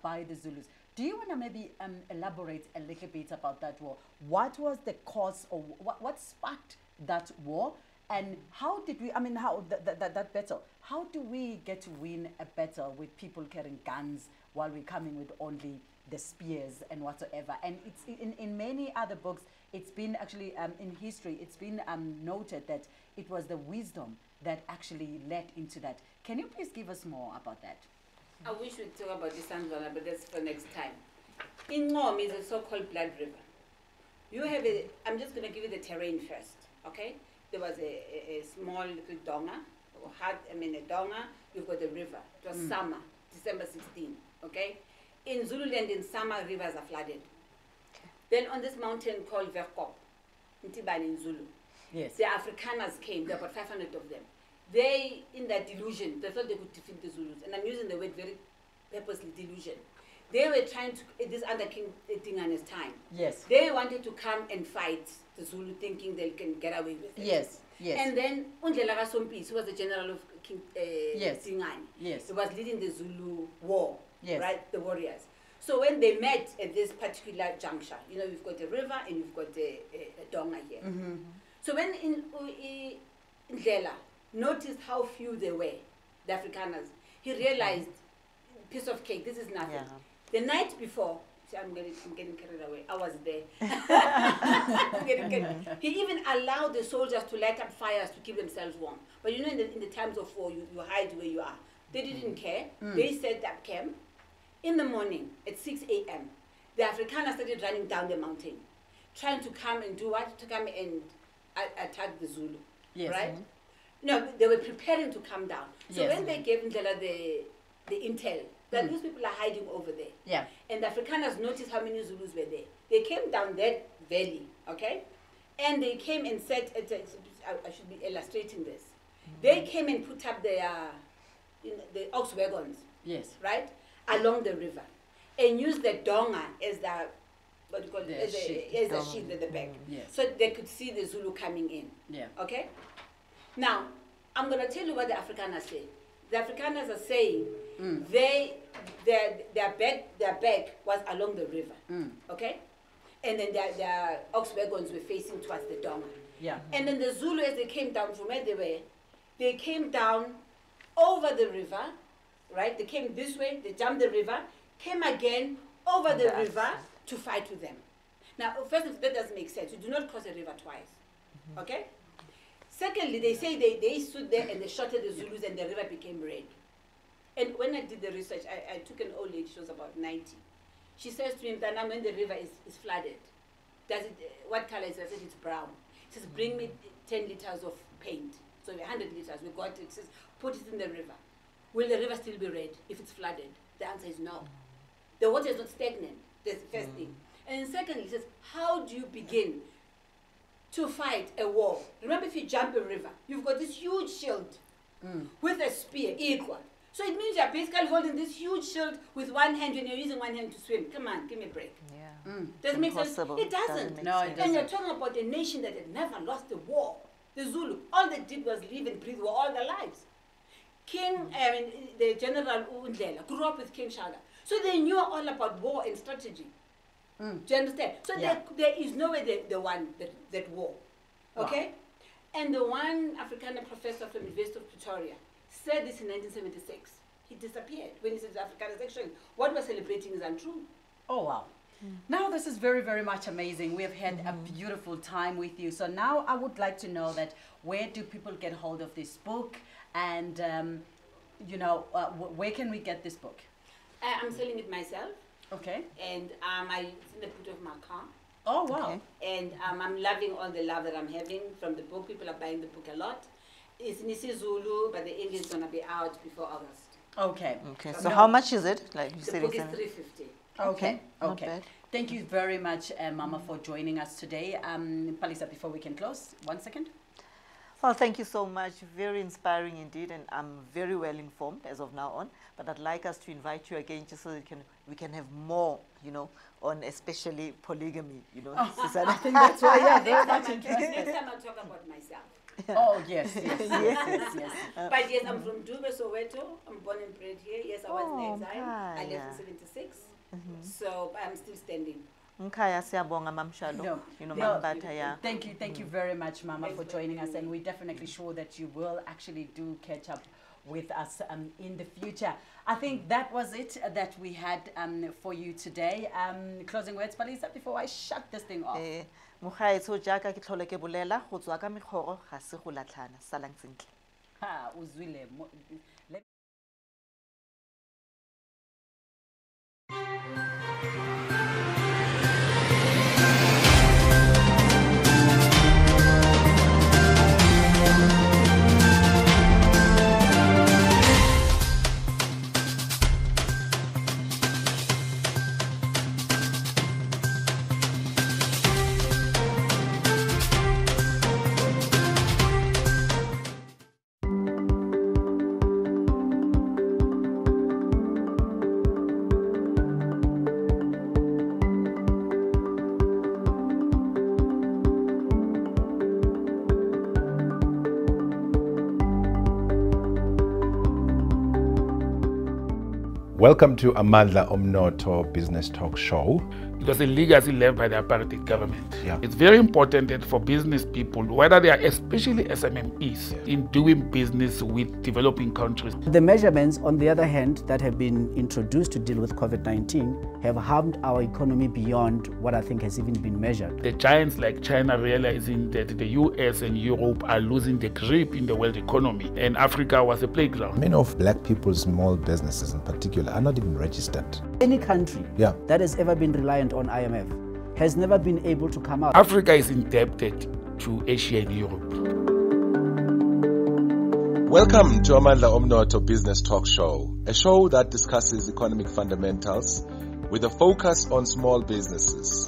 by the Zulus. Do you want to maybe elaborate a little bit about that war? What was the cause, or what sparked that war? And how did we, how that battle, how do we get to win a battle with people carrying guns while we're coming with only the spears and whatsoever? And it's in many other books, it's been actually, in history, it's been noted that it was the wisdom that actually led into that. Can you please give us more about that? I wish we'd talk about this, Anzwana, but that's for next time. In Ngom is a so-called blood river. You have I'm just going to give you the terrain first, okay? There was a small little donga, a donga, you've got the river. It was summer, December 16, okay? In Zululand, in summer, rivers are flooded. Okay. Then on this mountain called Verkop, in Tibani, in Zulu, yes, the Afrikaners came, there were about 500 of them. They, in that delusion, they thought they could defeat the Zulus, and I'm using the word very purposely, delusion. They were trying to, this under King Tingane's time. Yes. They wanted to come and fight the Zulu, thinking they can get away with it. Yes, yes. And then Undlela Sompisi, who was the general of King Tingane, yes, he was leading the Zulu war, yes, right, the warriors. So when they met at this particular juncture, you know, you've got a river and you've got a donga here. Mm-hmm. So when Ndlela noticed how few they were, the Afrikaners, he realized, piece of cake, this is nothing. Yeah. The night before, see, I'm getting carried away. I was there. He even allowed the soldiers to light up fires to keep themselves warm. But you know, in the times of war, you hide where you are. They didn't care. They set up camp. In the morning, at 6 a.m., the Afrikaners started running down the mountain, trying to come and do what? To come and attack the Zulu. Yes. Right? No, they were preparing to come down. So yes, when they gave Ndlela the intel that these people are hiding over there, yeah, and the Afrikaners noticed how many Zulus were there, they came down that valley, okay, and they came and said, I should be illustrating this. They came and put up the ox wagons, yes, right, along the river, and used the donga as the sheet at the back, yes, so they could see the Zulu coming in. Yeah. Okay. Now, I'm going to tell you what the Afrikaners say. The Afrikaners are saying their back was along the river, okay? And then their ox wagons were facing towards the donga. Yeah. And then the Zulu, as they came down from where they were, they came down over the river, right? They came this way, they jumped the river, came again over the river to fight with them. Now, first of all, that doesn't make sense. You do not cross a river twice, okay? Secondly, they say they stood there and they shot at the Zulus and the river became red. And when I did the research, I took an old lady, she was about 90. She says to me, Mtanam, when the river is flooded, what color is it? I said, it's brown. She says, bring me 10 liters of paint. So 100 liters, we got it. She says, put it in the river. Will the river still be red if it's flooded? The answer is no. The water is not stagnant. That's the first thing. And then secondly, he says, how do you begin to fight a war? Remember, if you jump a river, you've got this huge shield with a spear equal. So it means you're basically holding this huge shield with one hand and you're using one hand to swim. Come on, give me a break. Yeah. Does it make sense? It doesn't. No, it doesn't. And you're talking about a nation that had never lost a war. The Zulu, all they did was live and breathe war all their lives. The General Undlela grew up with King Shaka. So they knew all about war and strategy. Do you understand? So there is no way they won that war. Okay? Wow. And the one Afrikaner professor from the University of Pretoria said this in 1976. He disappeared when he said the Afrikaner section. What we're celebrating is untrue. Oh, wow. Now this is very, very much amazing. We have had a beautiful time with you. So now I would like to know that where do people get hold of this book? And, where can we get this book? I'm selling it myself. Okay. And it's in the boot of my car. Oh, wow. Okay. And I'm loving all the love that I'm having from the book. People are buying the book a lot. It's Nisi Zulu, but the English is going to be out before August. Okay. Okay. So how much is it? Like you the said, book is $350. Okay. Okay. Thank you very much, Mama, for joining us today. Palisa, before we can close, 1 second. Well, thank you so much. Very inspiring indeed, and I'm very well informed as of now on. But I'd like us to invite you again just so that we can have more, on especially polygamy, Susan. I think that's why, very much interesting. Next time I'll talk about myself. Oh, yes. But yes, I'm from Dube, Soweto. I'm born and bred here. Yes, I was in exile. I left in 76. So I'm still standing. Thank you very much, Mama, for joining us, and we're definitely sure that you will actually do catch up with us in the future. I think that was it that we had for you today. Closing words, Palisa, before I shut this thing off. Welcome to Amandla Omnotho Business Talk Show. It was a legacy left by the apartheid government. It's very important that for business people, whether they are especially SMMEs, in doing business with developing countries. The measurements, on the other hand, that have been introduced to deal with COVID-19 have harmed our economy beyond what I think has even been measured. The giants like China realizing that the US and Europe are losing the grip in the world economy, and Africa was a playground. Many of black people's small businesses in particular are not even registered. Any country that has ever been reliant on IMF has never been able to come out. Africa is indebted to Asia and Europe. Welcome to Amandla Omnotho Business Talk Show, a show that discusses economic fundamentals with a focus on small businesses.